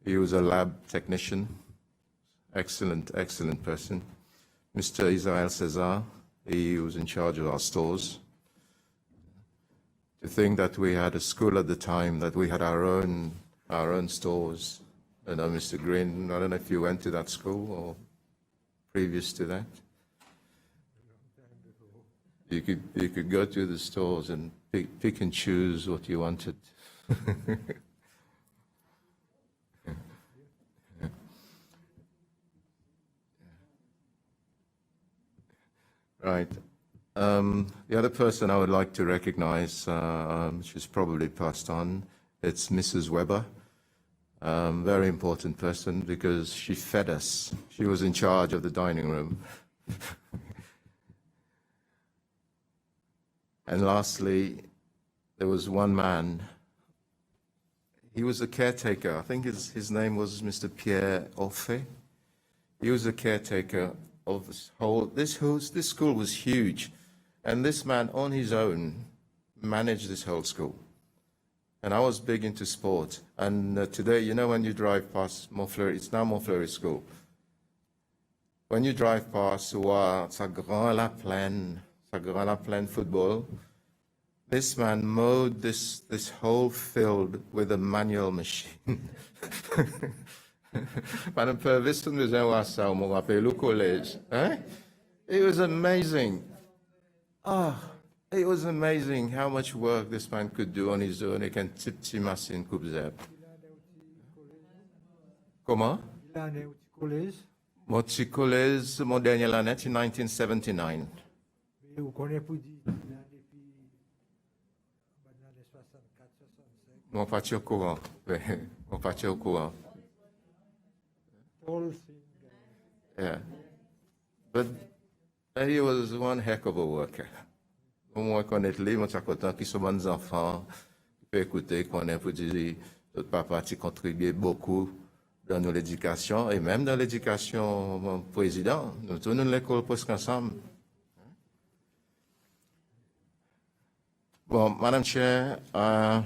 he was a lab technician, excellent person. Mr. Israel Cesar, he was in charge of our stores. To think that we had a school at the time, that we had our own stores. And Mr. Green, I don't know if you went to that school or previous to that. You could go to the stores and pick and choose what you wanted. Right. The other person I would like to recognize, she's probably passed on, it's Mrs. Weber. Very important person because she fed us. She was in charge of the dining room. And lastly, there was one man. He was a caretaker. I think his name was Mr. Pierre Orfe. He was a caretaker of this school was huge. And this man on his own managed this whole school. And I was big into sport. And today, you know, when you drive past Montfleury, it's now Montfleury School. When you drive past sa grand la plaine football, this man mowed this whole field with a manual machine. Madame Purvis, nous avons ça, on me rappelle au collège. It was amazing. It was amazing how much work this man could do on his own. He can tip timas in Coupe Zeb. Comment? Il a un collège. Mon petit collège, mon dernier année, in 1979. Mais vous connaissez pour dire, il a depuis maintenant les 64, 65. Mon parti au courant. Oui, mon parti au courant. Paul Singer. Yeah. But he was one heck of a worker. Au moins connaître lui, moi, je suis content qu'ils soient bons enfants, qui peuvent écouter, qu'on ait pour dire, notre papa a contribué beaucoup dans l'éducation, et même dans l'éducation président. Nous tournons l'école presque ensemble. Well, Madam Chair, I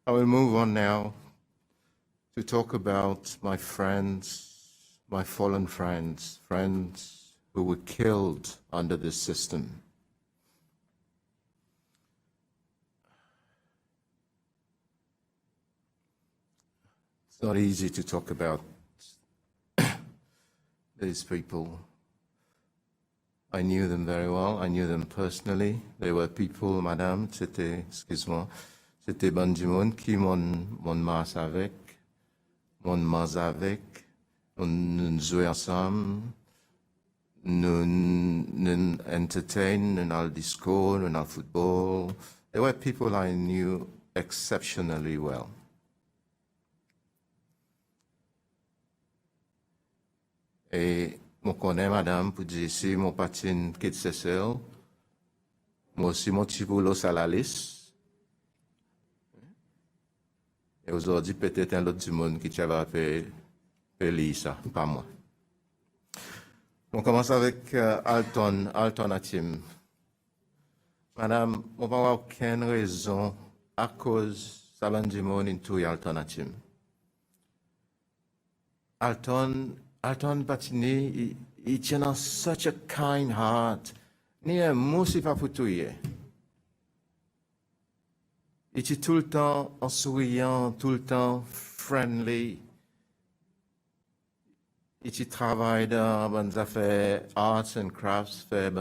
will move on now to talk about my friends, my fallen friends, friends who were killed under this system. It's not easy to talk about these people. I knew them very well. I knew them personally. They were people, madame, c'était, excuse-moi, c'était bon du monde qui m'ont masse avec, m'ont masse avec, nous jouons ensemble, nous entertain, nous allons disco, nous allons football. They were people I knew exceptionally well. Et je connais madame pour dire si mon patine quitte ses sœurs, moi aussi mon petit boulot à la liste. Et aujourd'hui, peut-être un autre du monde qui va faire ça, pas moi. On commence avec Alton Atim. Madame, on n'a pas aucune raison à cause de ça du monde into Alton Atim. Alton Patini, il tient such a kind heart. Ni un mot si pas pour tout. Il est tout le temps en souriant, tout le temps friendly. Il travaille dans bonnes affaires, arts and crafts, fait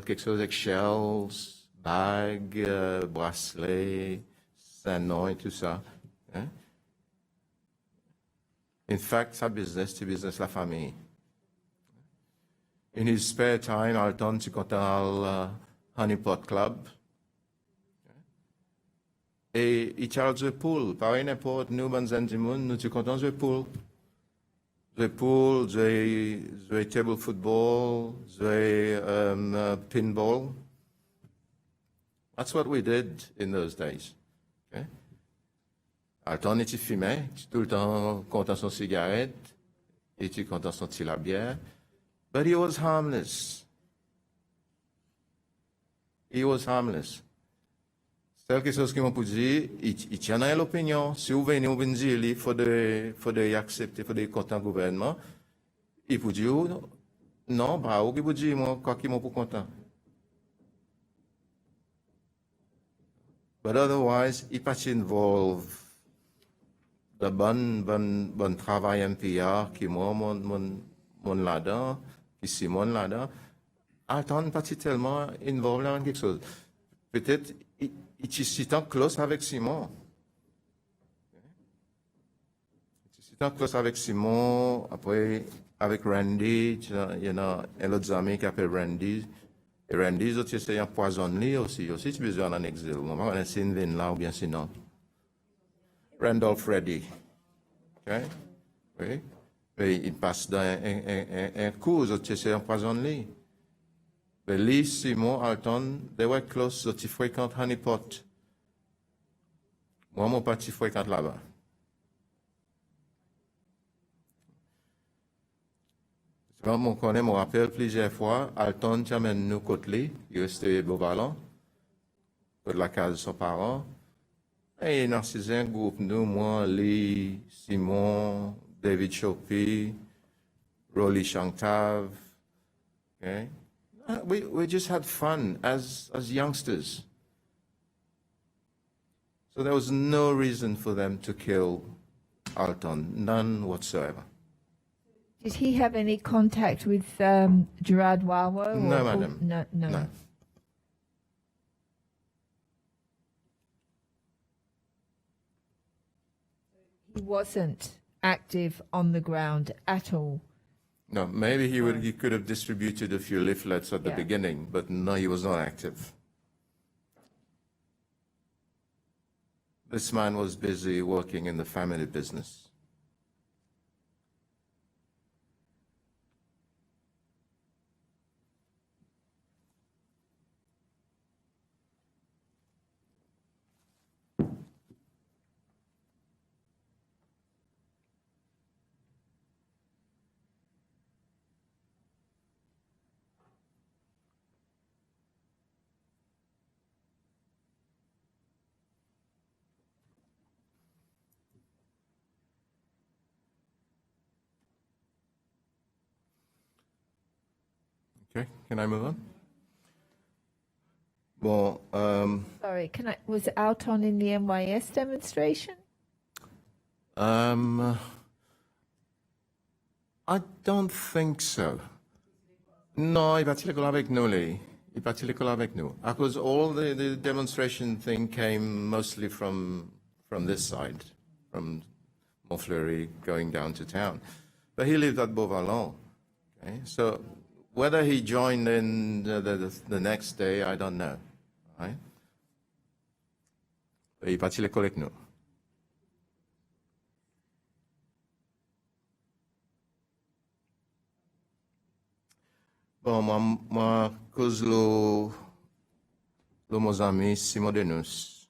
quelque chose avec shells, bagues, bracelets, saints et tout ça. Hein? In fact, sa business, c'est business la famille. In his spare time, Alton, tu comptes al Honeypot Club. Et il charge jouer pool. Pareil, n'importe, nous, bonnes du monde, nous, tu comptes jouer pool. Jouer pool, jouer table football, jouer pinball. That's what we did in those days. Okay? Alton était fumé, tout le temps content son cigarette, et tu content son petit la bière. But he was harmless. He was harmless. C'est quelque chose qui m'a dit, il tient à l'opinion. Si vous venez, vous dire, il faut de accepter, il faut de content gouvernement. Il vous dit, non, bah, ou qui vous dit, moi, quoi qui m'a pour content. But otherwise, il pas involved. Le bon travail MPR qui moi mon là-dedans, qui Simon là-dedans, Alton pas tellement involved dans quelque chose. Peut-être il était en close avec Simon. Il était en close avec Simon, après avec Randy, il y a un autre ami qui s'appelle Randy. Et Randy, ils ont essayé d'empoisonner aussi. Aussi, tu as besoin d'un exil. Moi, je sais une veine là ou bien sinon. Randolph Reddy. Okay? Oui. Et il passe dans un coup, ils ont essayé d'empoisonner. Mais Lee, Simon, Alton, they were close, ils fréquentent Honeypot. Moi, mon parti fréquente là-bas. Mon connaît, me rappelle plusieurs fois, Alton, tu amènes nous côté, il restait Beauvalon, de la case de son parent. Et dans ces groupe, nous, moi, Lee, Simon, David Chopi, Rolly Shangtav, okay? We just had fun as youngsters. So there was no reason for them to kill Alton, none whatsoever. Did he have any contact with Gerard Wawo? No, madam. No. He wasn't active on the ground at all. No, maybe he could have distributed a few leaflets at the beginning, but no, he was not active. This man was busy working in the family business. Okay, can I move on? Well, Sorry, was Alton in the NYS demonstration? I don't think so. No, il partit l'école avec nous, lui. Il partit l'école avec nous. Because all the demonstration thing came mostly from this side, from Montfleury going down to town. But he lived at Beauvalon. Okay? So whether he joined in the next day, I don't know. Right? Il partit l'école avec nous. Bon, moi, cause le mon ami Simon Denus.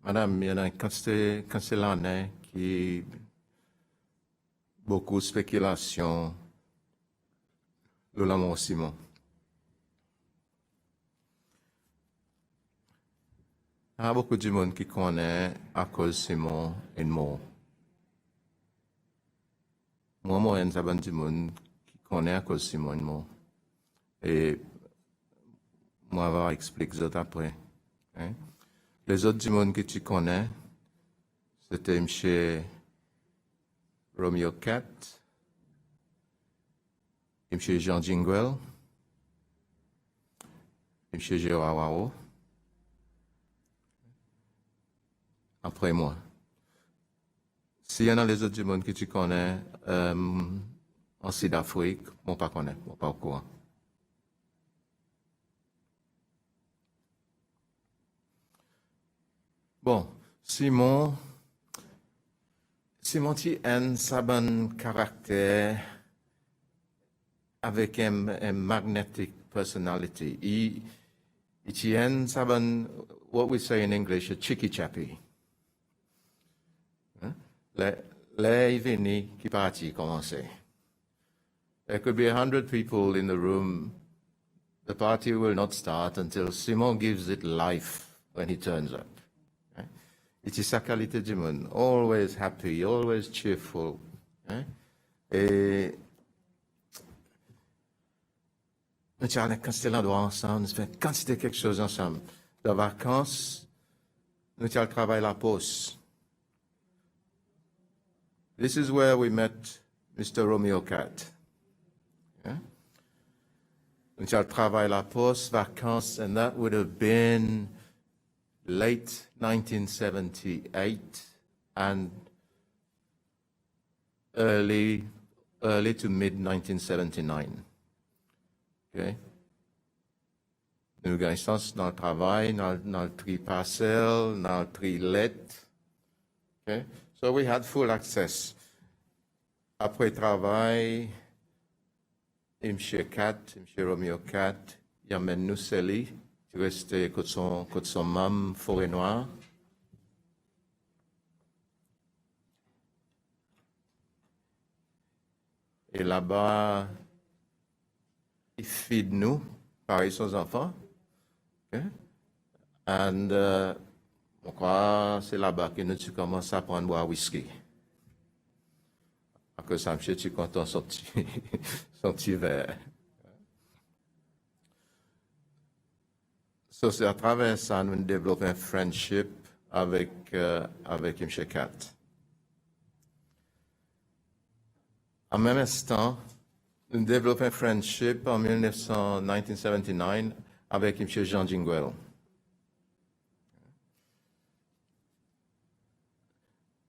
Madame, il y a quand c'est l'année qui beaucoup de spéculation le l'amour Simon. Il y a beaucoup de monde qui connaît à cause Simon est mort. Moi, il y a du monde qui connaît à cause Simon est mort. Et moi, je vais expliquer ça après. Hein? Les autres du monde que tu connais, c'était M. Romeo Cat, M. Jean Jinguel, M. Gérard après moi. S'il y en a les autres du monde que tu connais, en Sud-Afrique, on pas connaît, on pas au courant. Bon, Simon tu as un sabon caractère avec un magnetic personality. Il a un sabon, what we say in English, a chicky chappy. Les vini qui parti commencer. There could be 100 people in the room. The party will not start until Simon gives it life when he turns up. It is sa qualité du monde. Always happy, always cheerful. Et nous allons quand c'était l'endroit ensemble, nous faisons quantité quelque chose ensemble. De vacances, nous allons travailler la pause. This is where we met Mr. Romeo Cat. Yeah? Nous avons travaillé la poste, vacances, and that would have been late 1978 and early to mid 1979. Okay. Nous avons sens dans le travail, dans le tri parcelle, dans le tri lettre. Okay. So we had full access. Après travail, M. 4, M. Romeo 4, il amène nous Célie, qui restait côté son mam Forêt Noire. Et là-bas, il feed nous, pareil ses enfants. Okay? And je crois que c'est là-bas que nous commençons à prendre boire whisky. Parce que ça me fait, tu content son petit verre. So, c'est à travers ça que nous développons un friendship avec M. Kat. En même instant, nous développons un friendship en 1979 avec M. Jean Jinguel.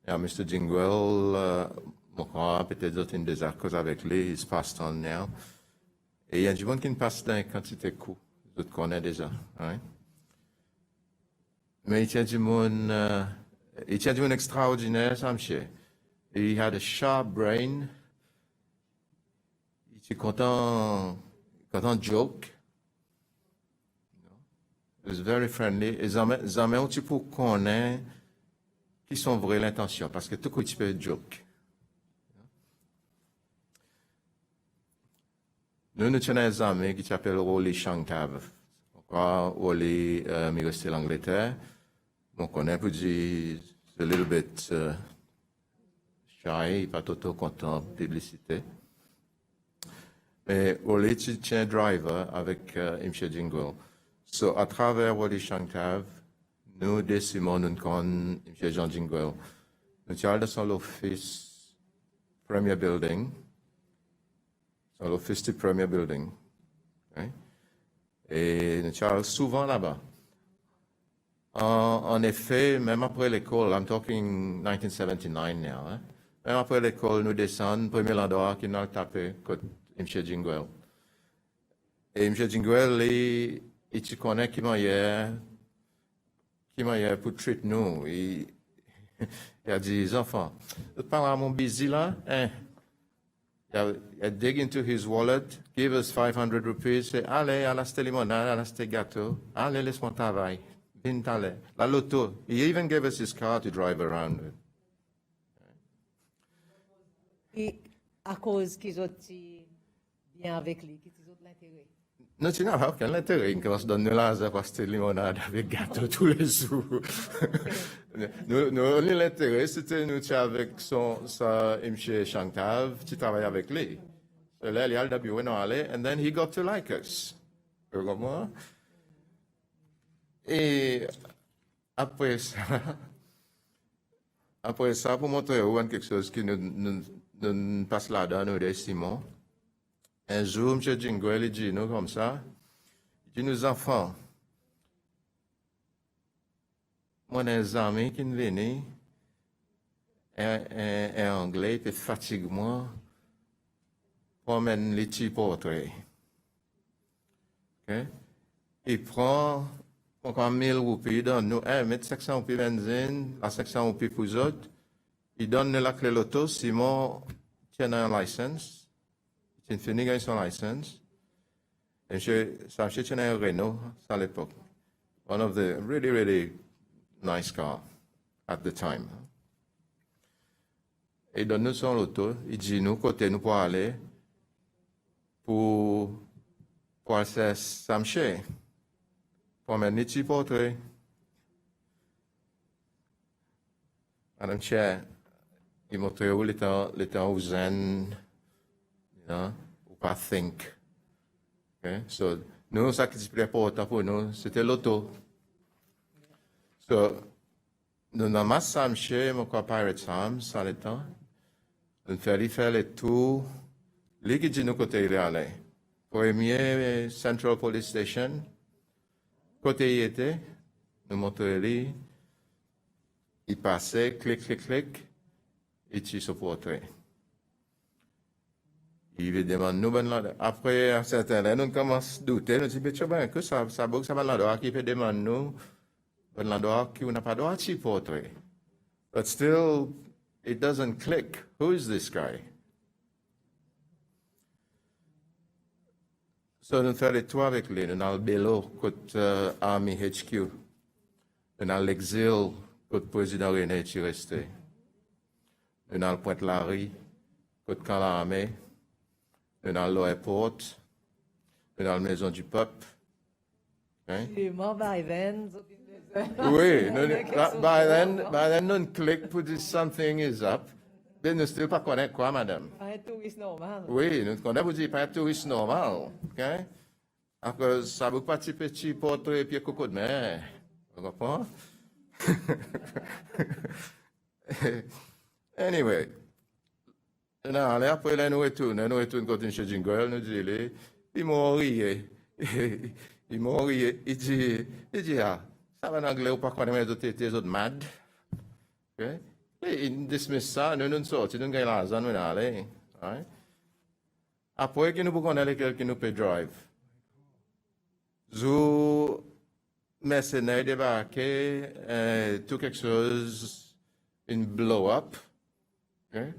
Et Mr. Jinguel, je crois peut-être une des causes avec lui, il se passe on now. Et il y a du monde qui ne passe dans une quantité de coups, je te connais déjà. Hein? Mais il y a du monde extraordinaire, ça me fait. He had a sharp brain. Il était content joke. He was very friendly. Et jamais on peut connaître qui sont vraies l'intention, parce que tout coup tu peux joke. Nous avons un ami qui s'appelle Wally Shankav. Wally est resté en Angleterre. Donc on est pour dire a little bit shy, pas tout content de publicité. Mais Wally est un driver avec M. Jingle. So à travers Wally Shankav, nous décidons de connaître M. Jean Jingle. Nous allons dans l'office Premier Building. Dans l'office du Premier Building. Okay? Et nous allons souvent là-bas. En effet, même après l'école, I'm talking 1979 now, hein? Même après l'école, nous descendons, premier endroit qui nous a tapé, côté M. Jingle. Et M. Jingle, il te connaît qui m'a pour traiter nous. Il a dit, enfants, tu parles à mon busy là, hein? I dig into his wallet, give us 500 rupees, say, allez, à la limonade, à la gâteau, allez, laisse-moi travailler, viens t'aller. La loto. He even gave us his car to drive around with. Et à cause qu'ils ont bien avec lui, qu'ils ont l'intérêt. Non, tu n'as aucun intérêt. Il commence à donner l'argent pour acheter limonade avec gâteau tous les jours. Nous, l'intérêt, c'était nous, avec sa M. Shankav, tu travailles avec lui. So là, il a le bureau, and then he got to like us. Tu comprends? Et après ça, pour montrer quelque chose qui nous passe là-dedans, nous, des Simon. Un jour, M. Jingle, il dit nous comme ça, il dit nous enfants, moi, un ami qui est venu, un anglais, il fatigue moi, pour amener les petits portraits. Okay? Il prend encore 1000 roupies, il donne nous, mettre 500 roupies benzine, la 500 roupies pour les autres, il donne la clé l'auto, Simon tient un licence. Il finit avec son licence. Et ça acheté un Renault à l'époque. One of the really, really nice cars at the time. Et il donne nous son auto. Il dit nous, côté nous pour aller pour aller Samché. Pour amener des petits portraits. Madame Cher, il m'a montré où il était au zen. Ou pas think. Okay? So, nous, ça qui est plus important pour nous, c'était l'auto. So, nous n'avons pas samché, mon quoi Pirate Sam, ça le temps. Nous faisons faire les tours. Lui qui dit nous côté il est allé. Premier Central Police Station. Côté il était, nous montrons lui, il passait, clic, et tu se portrait. Il veut demander nous, ben là, après un certain temps, nous commençons à douter, nous disons, mais tu vois, que ça va là, qui peut demander nous, ben là, qui n'a pas droit de portrait. But still, it doesn't click. Who is this guy? So, nous faisons les trois avec lui. Nous avons le Bello, côté Army HQ. Nous avons l'Exile, côté président René qui est resté. Nous avons le Pointe-Larry, côté camp l'armée. Nous avons l'aéroport. Nous avons la Maison du Peuple. Hein? Oui, by then, nous click pour dire something is up. Mais nous ne sommes pas connaître quoi, madame? Un touriste normal. Oui, nous connaissons pour dire pas un touriste normal. OK? Alors, ça vous pas petit portrait et puis coco de mer. Vous comprenez? Anyway. Non, après, là, nous retournons quand chez Jingle, nous disons, il m'a rié. Il dit, ah, ça va en anglais ou pas quand les autres mad. OK? Il dismiss ça, nous sortons, nous gagnons l'argent, nous allons. Après, nous pouvons aller quelqu'un qui nous peut drive. Zou mercenaires débarqué, tout quelque chose, une blow-up. Okay?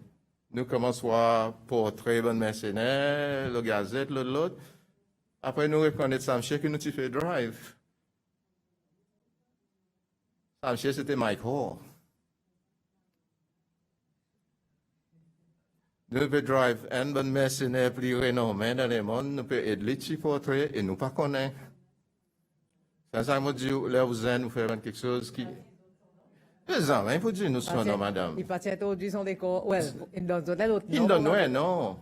Nous commençons à portrait bon mercenaire, le gazette, l'autre. Après, nous reconnaissons Samché qui nous fait drive. Samché, c'était Mike Hall. Nous pouvons drive un bon mercenaire plus renommé dans le monde, nous pouvons aider les portraits et nous ne connaissons pas. Ça me dit, là, vous allez nous faire quelque chose qui. Les hommes, il faut dire nous sommes, madame. Il partit introduire son décor. Ouais, il donne l'autre. Il donne ouais, non.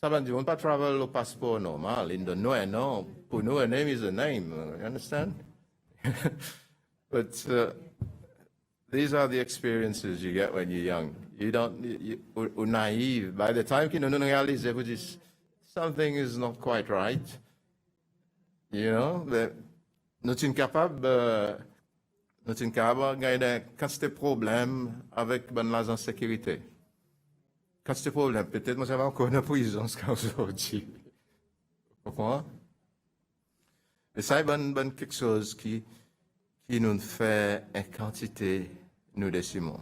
Ça veut dire, on ne peut pas travel au passeport normal. Il donne ouais, non. Pour nous, a name is a name. You understand? But these are the experiences you get when you're young. You're naive. By the time you know, realize something is not quite right. You know, nous sommes capables de gagner quand c'est problème avec l'agence de sécurité. Quand c'est problème, peut-être que ça va encore en prison aujourd'hui. Vous comprenez? Mais ça est quelque chose qui nous fait une quantité, nous décimons.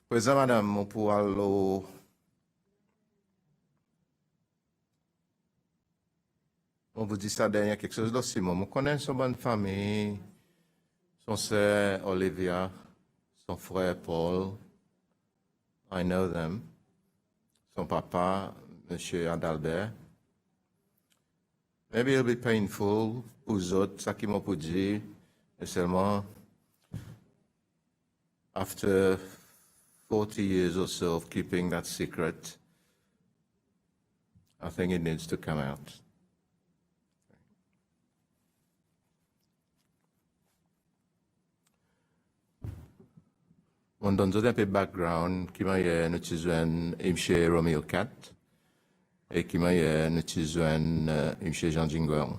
Président, madame, on pourra aller. On vous dit ça dernière quelque chose là, Simon. On connaît son bonne famille, son sœur Olivia, son frère Paul. I know them. Son papa, Monsieur Adalbert. Maybe it'll be painful pour vous autres, ça qui m'a pour dire, mais seulement after 40 years or so of keeping that secret, I think it needs to come out. On donne un peu de background qui m'a nous utilisons M. Romeo 4 et qui m'a nous utilisons M. Jean Jingle.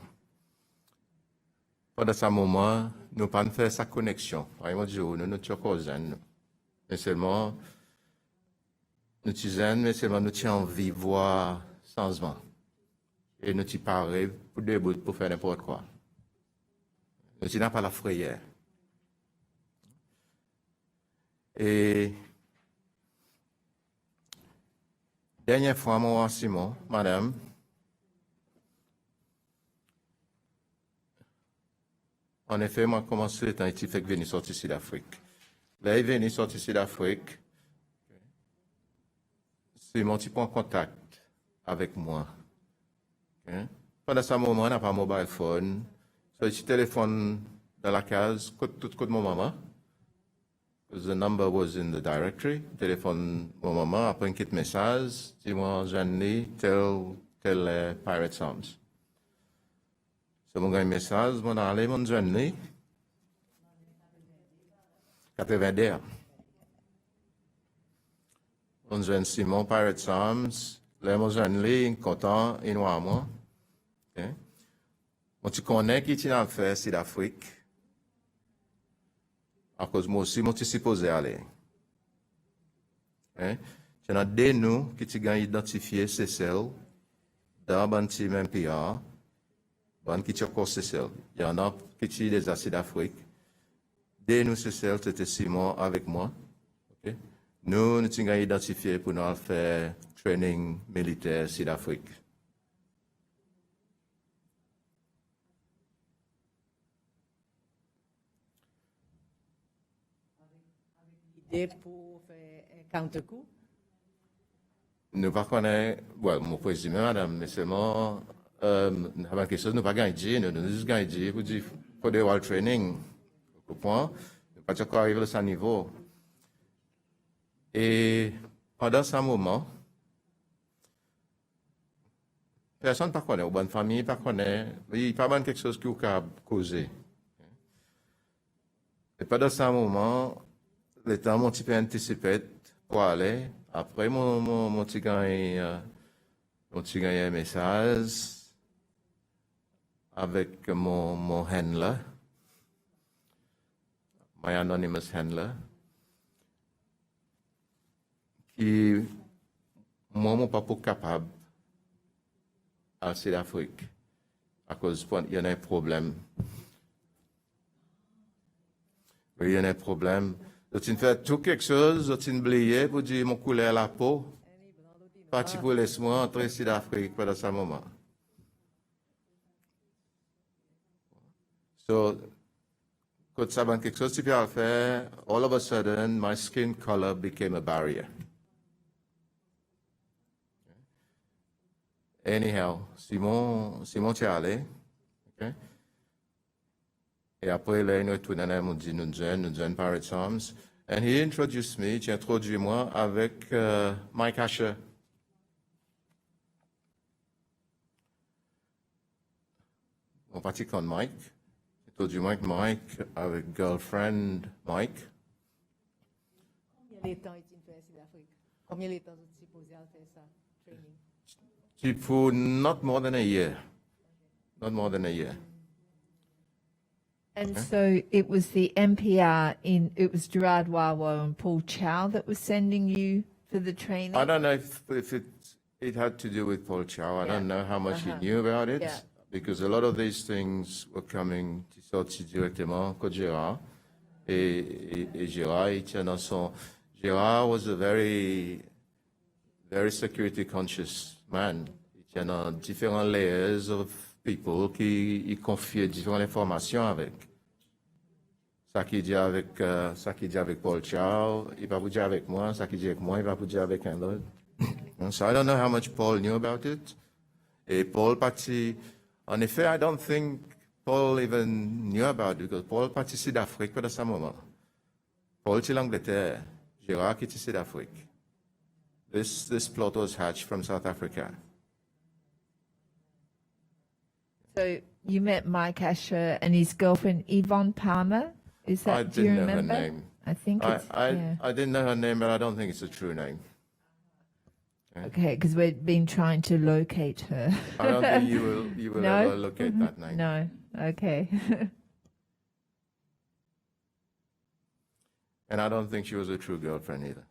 Pendant ce moment, nous pas fait sa connexion. Nous sommes cousins. Mais seulement, nous utilisons, mais seulement nous avons envie de voir changement. Et nous sommes parés pour debout pour faire n'importe quoi. Nous n'avons pas la frayeur. Et dernière fois, moi, Simon, madame, en effet, moi, commencé le temps, il fait que venir sortir ici d'Afrique. Là, il est venu sortir ici d'Afrique. Simon, tu prends contact avec moi. Okay? Pendant ce moment, on n'a pas de mobile phone. So, tu téléphones dans la case, tout de mon maman. The number was in the directory. Téléphone mon maman, après un petit message, dis-moi, Jeanne, tel Pirate Songs. So, mon gars, message, mon allé, mon Jeanne, 80 Mon Jeanne Simon, Pirate Songs, les gens sont contents, ils sont à moi. Tu connais qui tu as fait, c'est l'Afrique. À cause moi aussi, je suis supposé aller. Il y en a des nous qui ont identifié ces celles dans le team MPR, qui ont ces celles. Il y en a qui ont des acides d'Afrique. Des nous, ces celles, c'était Simon avec moi. Nous avons identifié pour nous faire training militaire Sud-Afrique. L'idée pour faire un counter-coup. Nous ne connaissons pas, mon président, madame, mais seulement, nous avons quelque chose, nous ne gagnons pas, nous juste gagnons pour dire, pour des wall training. Au point, nous ne pas encore arriver à ce niveau. Et pendant ce moment, personne ne connaît, ou bonne famille ne connaît, il n'y a pas quelque chose qui a causé. Et pendant ce moment, le temps, mon petit peu anticipé pour aller. Après, mon petit gagné un message avec mon handler, my anonymous handler, qui, moi, mon pas capable à Sud-Afrique à cause il y en a un problème. Il y en a un problème. Tu fais tout quelque chose, tu oublié pour dire mon couleur la peau. Pas pour laisse-moi entrer Sud-Afrique pendant ce moment. So, quand ça va quelque chose, tu peux faire, all of a sudden, my skin color became a barrier. Anyhow, Simon t'est allé. Okay? Et après, là, il nous retourne, nous dit, nous jeunes par Times. And he introduced me, tu introduis moi avec Mike Asher. Mon parti contre Mike. Introduis Mike avec girlfriend Mike. Combien de temps est-il fait Sud-Afrique? Combien de temps est-il supposé faire ça, training? For not more than a year. Not more than a year. And so it was the NPR it was Gerard Wawo and Paul Chow that was sending you for the training? I don't know if it had to do with Paul Chow. I don't know how much he knew about it, because a lot of these things were coming sorti directement de Gérard. Et Gérard, il tient dans son... Gérard was a very security conscious man. Il tient dans différents layers of people qui confiaient différentes informations avec. Ça qui dit avec Paul Chow, il va vous dire avec moi. Ça qui dit avec moi, il va vous dire avec un autre. So I don't know how much Paul knew about it. Et Paul parti, en effet, I don't think Paul even knew about it, because Paul parti d'Afrique pendant ce moment. Paul est l'Angleterre, Gérard qui est d'Afrique. This plot was hatched from South Africa. So you met Mike Asher and his girlfriend Yvonne Palmer. Is that? I Do you didn't know her remember? name. I think it's. I didn't know her name, but I don't think it's a true name. Okay, because we've been trying to locate her. I don't think you will No? ever locate that name. No. Okay. And I don't think she was a true girlfriend either.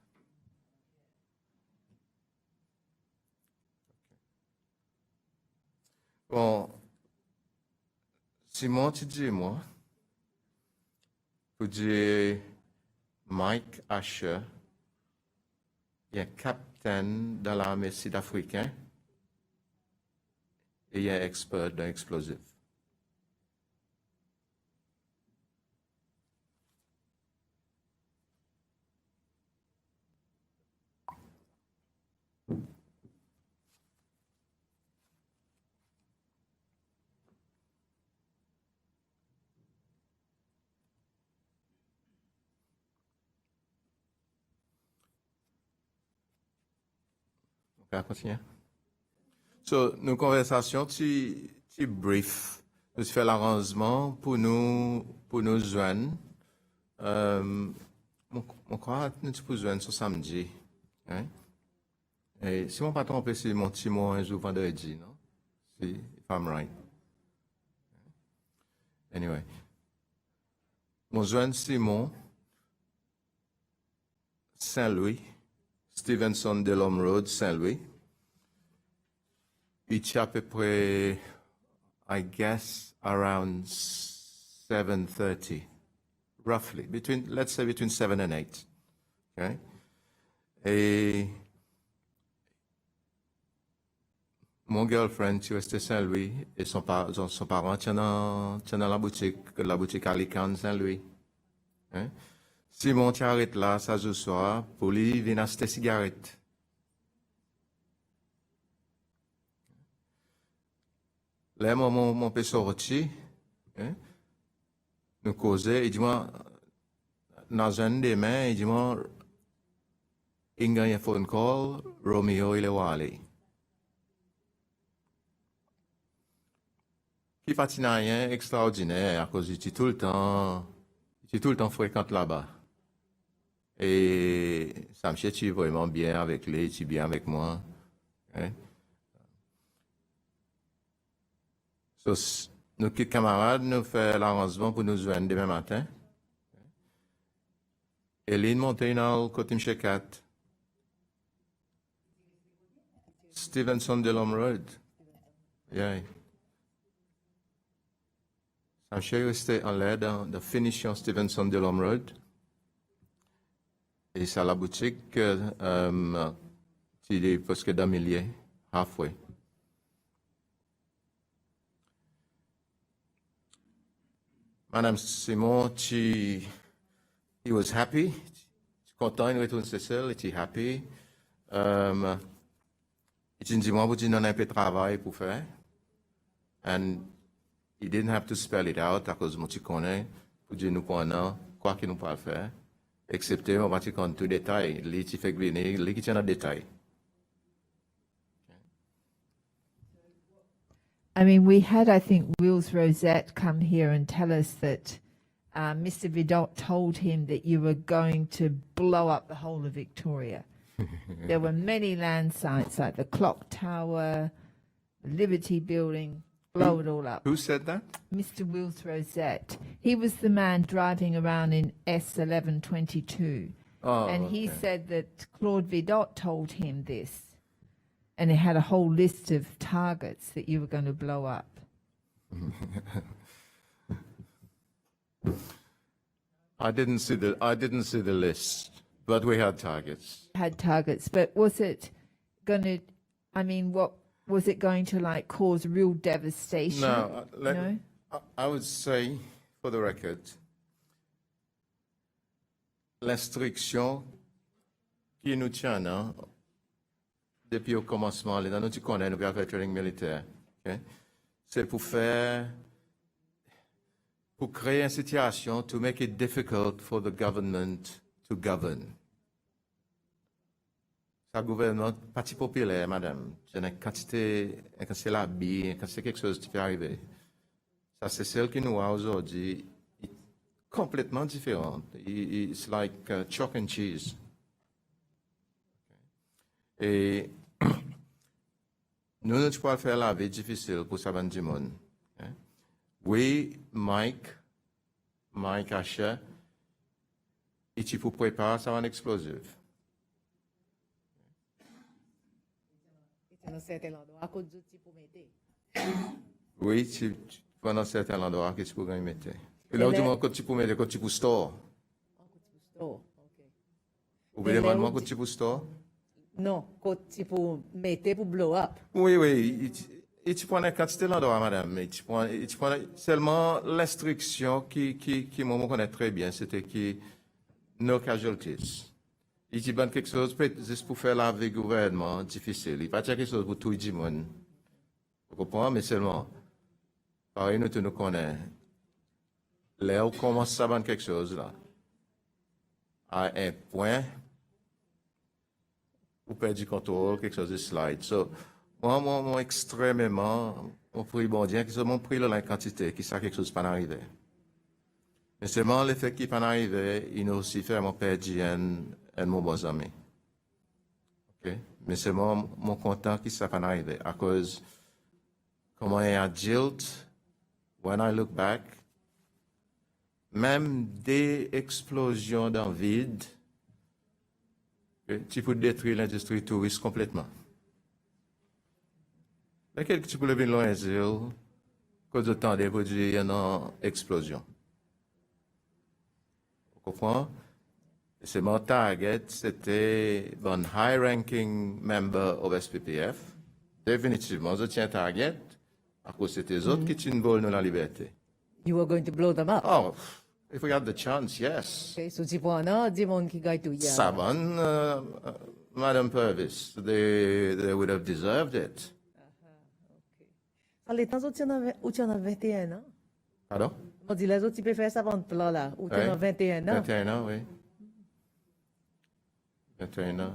Bon, Simon, tu dis moi, pour dire Mike Asher, il est capitaine dans l'armée sud-africaine et il est expert dans l'explosif. On continue. So, nos conversations, tu brief, nous fait l'arrangement pour nous joindre. Mon crois, nous pour joindre ce samedi. Hein? Et si mon patron peut c'est mon petit mot un jour vendredi, non? Si, if I'm right. Anyway. Mon jeune Simon, Saint-Louis, Stevenson Delhomme Road, Saint-Louis. It's à peu près, I guess, around 7:30, roughly, let's say between 7 and 8. Okay? Et mon girlfriend, qui restait Saint-Louis, et son parent tient dans la boutique à Lican, Saint-Louis. Hein? Simon t'arrête là, ça joue soir, pour lui, il vient acheter cigarette. Là, mon père sorti, hein? Nous causons, il dit moi, dans un des mains, il dit moi, il y a un phone call, Romeo, il est où aller? Qui fait rien extraordinaire, à cause il est tout le temps fréquente là-bas. Et ça me chie vraiment bien avec lui, il est bien avec moi. Hein? So, nos camarades nous font l'arrangement pour nous joindre demain matin. Et l'île monte dans le côté M4. Stevenson Delhomme Road. Yeah. Ça me resté en l'air de finition Stevenson Delhomme Road. Et c'est à la boutique qui est presque d'un millier, halfway. Madame Simon, he was happy. Content, il retourne chez elle, il était happy. Il dit, moi, vous dites, on a un peu de travail pour faire. And he didn't have to spell it out, à cause de mon petit connaît, pour dire, nous prenons, quoi qu'il nous peut faire. Excepté, on va dire, qu'on tout détail. Lui, il fait gagner, lui, qui tient dans le détail. I mean, we had, I think, Wills Rosette come here and tell us that Mr. Vidot told him that you were going to blow up the whole of Victoria. There were many land sites like the Clock Tower, the Liberty Building, blow it all up. Who said that? Mr. Wills Rosette. He was the man driving around in S1122. Oh, and he okay. said that Claude Vidot told him this. And it had a whole list of targets that you were going to blow up. I didn't see the list, but we had targets. Had targets, but was it going to, I mean, what was it going to like cause real devastation? No, No? I would say, for the record, l'instruction qui nous tient, hein, depuis au commencement, les nous connaissons, nous avons fait training militaire. Okay? C'est pour créer une situation to make it difficult for the government to govern. Ça gouvernement parti populaire, madame. Quand c'est la bille, quand c'est quelque chose qui peut arriver. Ça, c'est celle qui nous a aujourd'hui complètement différente. It's like chalk and cheese. Et nous ne pouvons pas faire la vie difficile pour ça, du monde. Oui, Mike Asher, et tu peux préparer ça en explosif. Dans certains endroits, à cause du type pour mettre. Oui, tu vas dans certains endroits que tu peux y mettre. Et là, tu peux tu peux mettre, quand tu peux store. Ok. Ou bien, demande-moi quand tu peux store. Non, quand tu peux mettre pour blow up. Oui. Et tu prends la quantité d'endroits, madame. Et tu prends seulement l'instruction qui moi, connaît très bien, c'était qui, no casualties. Il dit, quelque chose, juste pour faire la vie gouvernement difficile. Il pas dire quelque chose pour tout le monde. Vous comprenez, mais seulement, pareil, nous connaissons. Là, on commence à vendre quelque chose, là. À un point, vous perdez du contrôle, quelque chose de slide. So, moi, extrêmement, on prie bon Dieu, qu'ils ont pris la quantité, qui ça quelque chose pas arrivé. Mais seulement l'effet qui pas arrivé, il nous aussi fait mon père Diane et mon bon ami. OK? Mais c'est mon content qui ça pas arrivé. À cause, comment il y a guilt, when I look back, même des explosions dans le vide, tu peux détruire l'industrie touriste complètement. Mais quelque tu peux lever l'Exile, cause de temps de produire une explosion. Vous comprenez? C'est mon target, c'était un high-ranking member of SPPF. Définitivement, je tiens target, à cause c'était eux autres qui tiennent vol dans la liberté. You were going to blow them up. Oh, if we had the chance, yes. Okay, so tipo ano, di mon ki gay to ya. Saban, Madam Purvis, they would have deserved it. Sa les temps ou tu en as 21 ans. Pardon? On dit les autres tu peux faire ça pendant plan là, ou tu en as 21 ans. 21 ans, oui. 21 ans.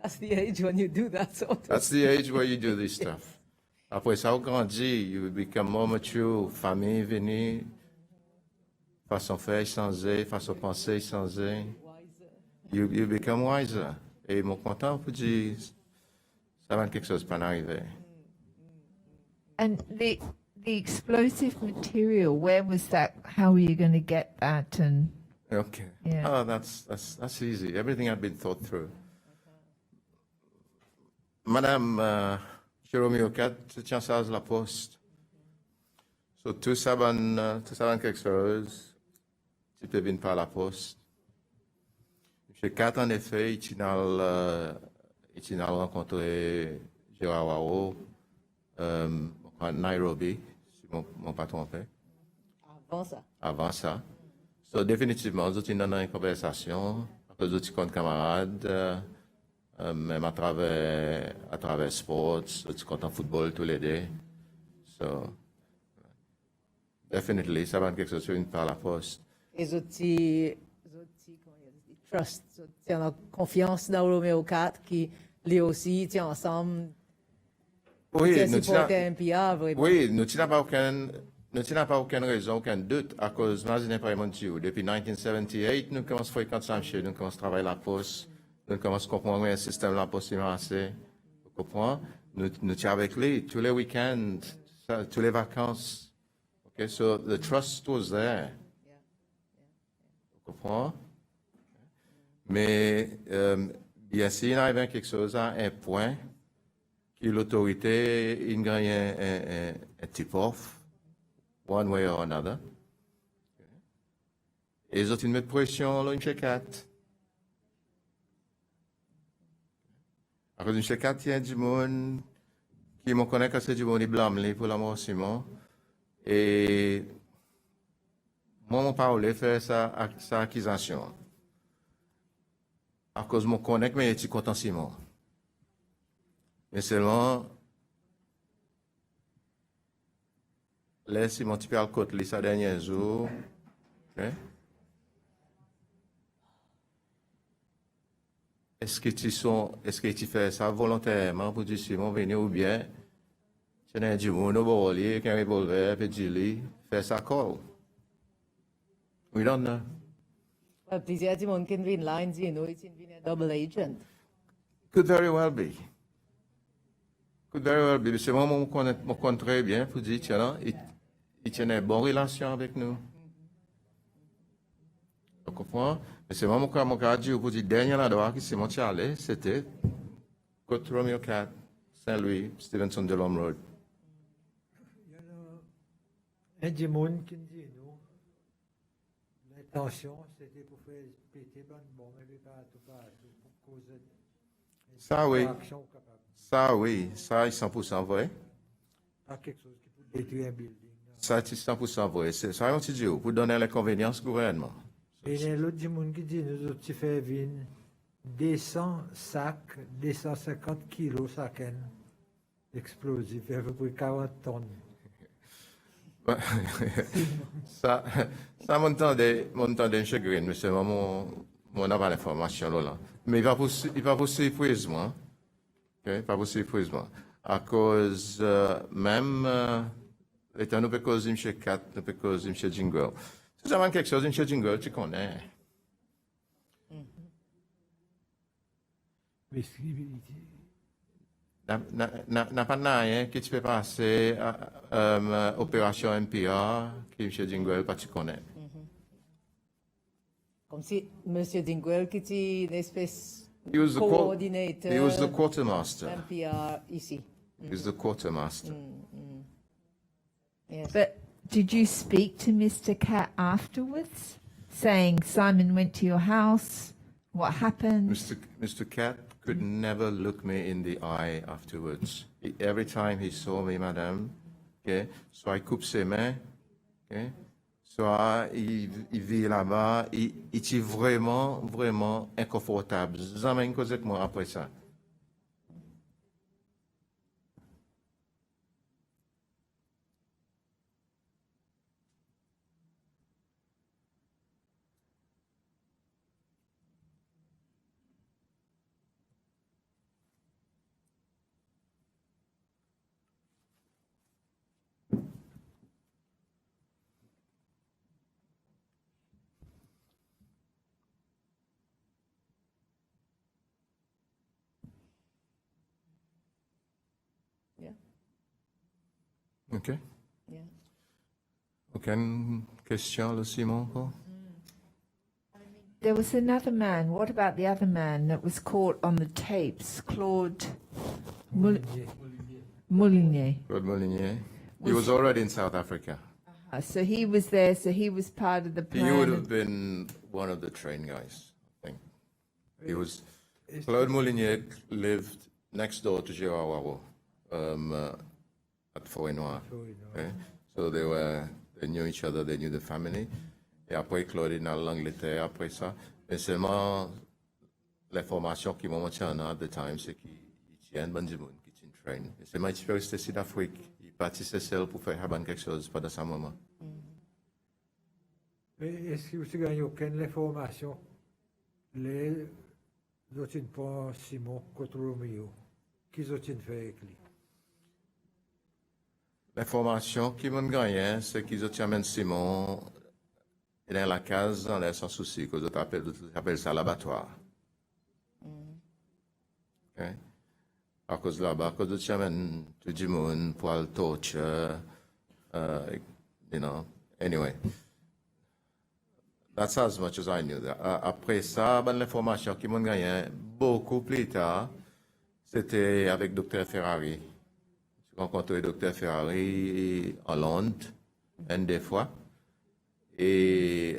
That's the age when you do that sort of. That's the age where you do this stuff. Après ça, on grandit, you become more mature, famille venue, façon faire changer, façon penser changer. You become wiser. Et mon content pour dire, ça va quelque chose pas arriver. And the explosive material, where was that? How were you going to get that? And Okay. Yeah. Oh, that's easy. Everything had been thought through. Madame Jérôme Yocat, tiens ça à la poste. So, tout ça van quelque chose, tu peux venir par la poste. J'ai 4 en effet, il a rencontré Gérard Wao, à Nairobi, si mon patron fait. Avant ça. So, définitivement, nous avons dans une conversation, nous avons des camarades, même à travers sports, nous avons en football tous les deux. So, definitely, ça va être quelque chose par la poste. Les outils, trust, tu as confiance dans Romeo 4 qui lui aussi, tu ensemble. Oui, nous n'avons pas aucune raison, aucun doute, à cause de depuis 1978, nous commençons à fréquenter ça chez nous, commençons à travailler la poste, nous commençons à comprendre le système de la poste financière. Vous comprenez? Nous sommes avec lui tous les week-ends, tous les vacances. Okay, so the trust was there. Vous comprenez? Mais, bien sûr, il y avait quelque chose à un point que l'autorité, il gagne un tip-off. One way or another. Et ils ont une pression là, une chécate. À cause d'une chécate, il y a du monde qui me connaît que c'est du monde qui blâme pour la mort Simon. Et moi, mon parole fait sa accusation. À cause de mon connaît que je suis content Simon. Mais seulement, laisse mon petit peu à côté sa dernier jour. Okay? Est-ce que tu fais ça volontairement pour dire Simon venir ou bien tu n'as du monde au bord qui a un revolver et du lit fait ça call? We don't know. Plusieurs du monde qui viennent là, ils disent, it's un double agent. Could very well be. Could very well be. C'est moi, mon connaît très bien pour dire, tiens, il tient une bonne relation avec nous. Vous comprenez? Mais c'est moi, mon cas dit, pour dire, dernier là qui c'est mon Charlie, c'était Côte Romeo 4, Saint-Louis, Stevenson de Lom Road. Un du monde qui dit, nous, l'intention, c'était pour faire péter bonne bombe, mais pas pour causer Ça, oui. action capable. Ça, oui. Ça, est 100% vrai. Pas quelque chose qui peut détruire un building. Ça, c'est 100% vrai. C'est ça, on dit, pour donner l'inconvénience au gouvernement. Et l'autre du monde qui dit, nous autres, tu fais venir 200 sacs, 250 kilos sacs explosifs, à peu près 40 tonnes. ça m'entendait un chagrin, mais c'est vraiment mon avant l'information là. Mais il va vous surprendre, moi. Okay? Pas vous surprendre, moi. À cause, même, étant nous, cause M. Kat, nous, cause M. Jingle. Si ça quelque chose, M. Jingle, tu connais. Mais N'a pas rien qui tu peux passer à opération MPR qui M. Dingwell pas tu connais. Comme si Monsieur Dingwell qui est une espèce He was the coordinator. he was the quartermaster. MPR ici. He was the quartermaster. Yes. But did you speak to Mr. Cat afterwards, saying Simon went to your house? What happened? Mr. Cat could never look me in the eye afterwards. Every time he saw me, madame, okay, soit il coupe ses mains, okay, soit il vit là-bas, il est vraiment, vraiment inconfortable. Jamais cause avec moi après ça. Yeah. OK. Yeah. Aucune question, le Simon? Paul? There was another man. What about the other man that was caught on the tapes? Claude Moulinier. Claude Molinier. He was already in South Africa. So he was there. So he was part of the He plan. would have been one of the train guys, I think. He was. Claude Molinier lived next door to Gérard Waro, at Forêt-Noire. Okay? So they knew each other, they knew the family. Et après, Claude est dans l'Angleterre après ça. Mais seulement, l'information qui m'a montré en at the time, c'est qu'il y a un bon du monde qui est une train. Et c'est moi qui suis resté ici d'Afrique. Il partit seul pour faire quelque chose pendant ce moment. Mais est-ce que vous gagnez aucune information? Les autres pas Simon contre Romeo. Qu'ils ont fait avec lui? L'information qui m'a gagné, c'est qu'ils ont amené Simon dans la case, dans l'air sans souci, qu'ils appellent ça l'abattoir. Okay? À cause de là-bas, à cause de amené tout le monde pour le torture, you know, anyway. That's as much as I knew. Après ça, l'information qui m'a gagné beaucoup plus tard, c'était avec Dr. Ferrari. J'ai rencontré Dr. Ferrari en Londres, des fois. Et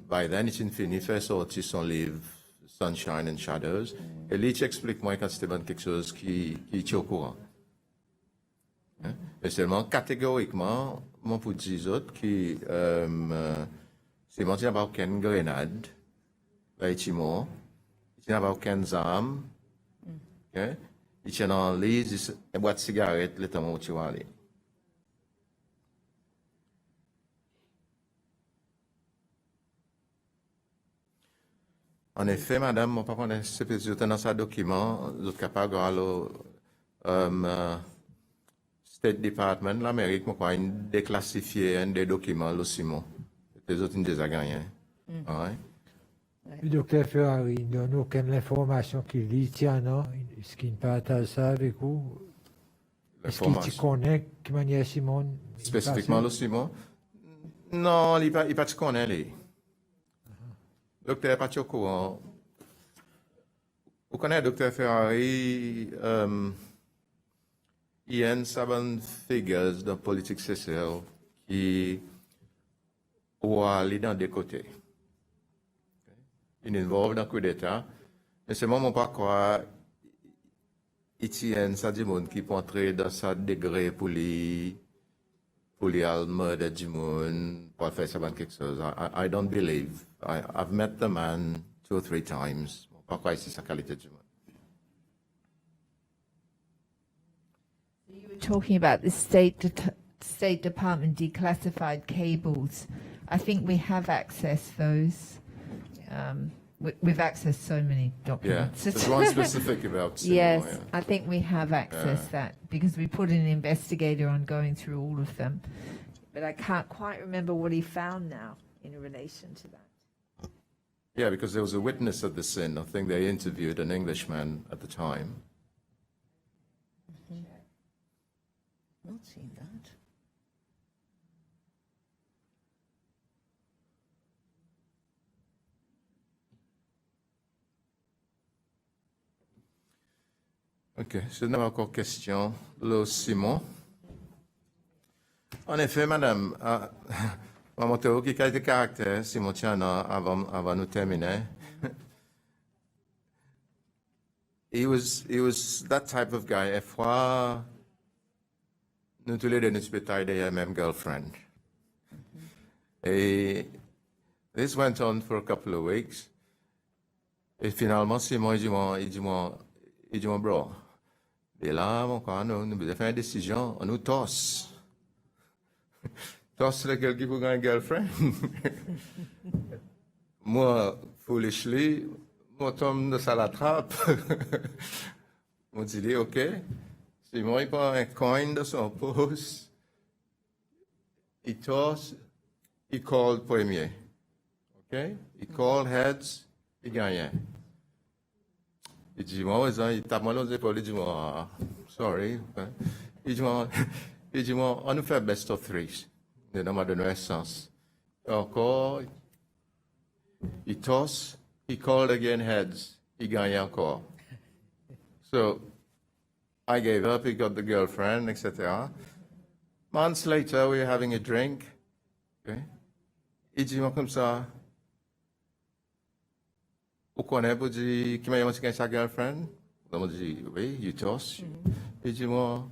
by then, il finit de faire sortir son livre Sunshine and Shadows. Et lui, il explique moi quand c'était quelque chose qui est au courant. Hein? Et seulement catégoriquement, mon pour dire aux autres qui c'est bon, il n'y a pas aucune grenade, là, il est mort, il n'y a pas aucune arme, okay? Il tient dans l'île, il boit de cigarette, le temps où tu vas aller. En effet, madame, mon papa, c'est dans ce document, vous êtes capable de State Department, l'Amérique, moi, quoi, déclassifier un des documents, le Simon. Les autres, ils ne les ont gagnés. Le docteur Ferrari ne donne aucune information qu'il lit, tiens, non? Est-ce qu'il partage ça avec vous? Est-ce qu'il te connaît, qui manière Simon? Spécifiquement, le Simon? Non, il ne pas te connaît, lui. Le docteur n'est pas au courant. Vous connaissez le docteur Ferrari, il y a une certaine figure dans la politique sociale qui ou aller dans des côtés. Il est involvé dans le coup d'État, mais c'est moi pas quoi il tient ça du monde qui peut entrer dans ce degré pour lui murder du monde, pour faire ça quelque chose. I don't believe. I've met the man 2 or 3 times. Pas quoi c'est sa qualité du monde. You were talking about the State Department declassified cables. I think we have accessed those. We've accessed so many Yeah, documents. there's one specific about Simon, Yes, yeah. I think we have accessed that because we put an investigator on going through all of them. But I can't quite remember what he found now in relation to that. Yeah, because there was a witness at the sin. I think they interviewed an Englishman at the time. Not seen that. OK. Je n'ai pas encore question. Le Simon. En effet, madame, on va montrer qui a été caractère, Simon Tiana, avant nous terminer. He was that type of guy. Et fois, nous tous les deux, nous sommes la même girlfriend. Et this went on for a couple of weeks. Et finalement, Simon, il dit moi, bro, et là, mon quand nous devons faire une décision, on nous tosse. Tosse lequel qui pour une girlfriend. Moi, foolishly, moi, tombe de ça la trappe. On dit, OK, Simon, il prend un coin de son poste, il tosse, il call premier. OK? Il call heads, il gagne. Il dit, moi, il tape moi dans les épaules, il dit, moi, sorry. Il dit, moi, on nous fait best of three. Il m'a donné un sens. Encore, il tosse, he called again heads, il gagne encore. So, I gave up, he got the girlfriend, etc. Months later, we were having a drink. Okay? Il dit, moi, comme ça, vous connaissez, vous dites, qui m'a dit sa girlfriend? On dit, oui, you toss. Il dit, moi,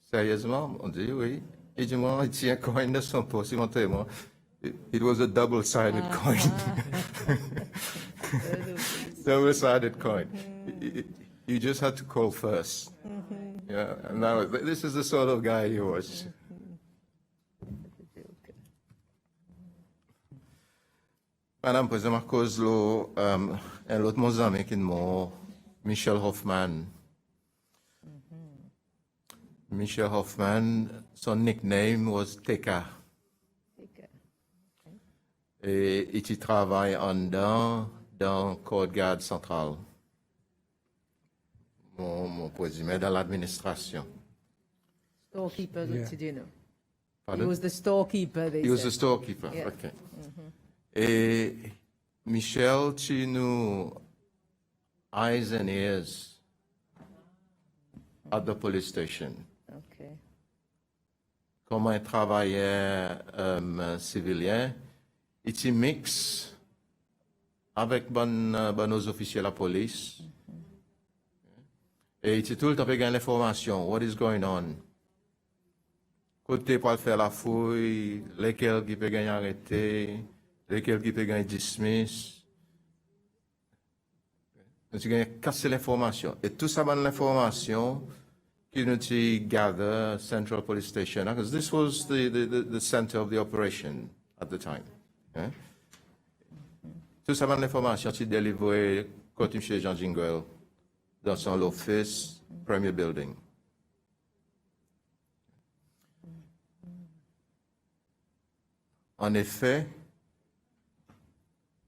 sérieusement? On dit, oui. Il dit, moi, il tient un coin de son poste, il m'a dit, moi, it was a double-sided coin. Double-sided coin. You just had to call first. Yeah, and now, this is the sort of guy he was. Madame, président cause un autre mon ami qui est mort, Michel Hoffman. Michel Hoffman, son nickname was Teka. Et il travaille dans le Corps de garde central. Mon président dans l'administration. Storekeeper, did you know? Pardon? He was the storekeeper, they He was said. the storekeeper, Yeah. okay. Et Michel, tu nous eyes and ears at the police station. Okay. Comme un travailleur civilien, et tu mixes avec nos officiers de la police. Et tu tout le temps gagnes l'information. What is going on? Côté pour faire la fouille, lesquels qui peut gagner arrêté, lesquels qui peut gagner dismiss. Tu gagnes casser l'information. Et tout ça, l'information qui nous gather Central Police Station, because this was the center of the operation at the time. Okay? Tout ça, l'information qui délivrée côté chez Jean Jingle dans son office, premier building. En effet,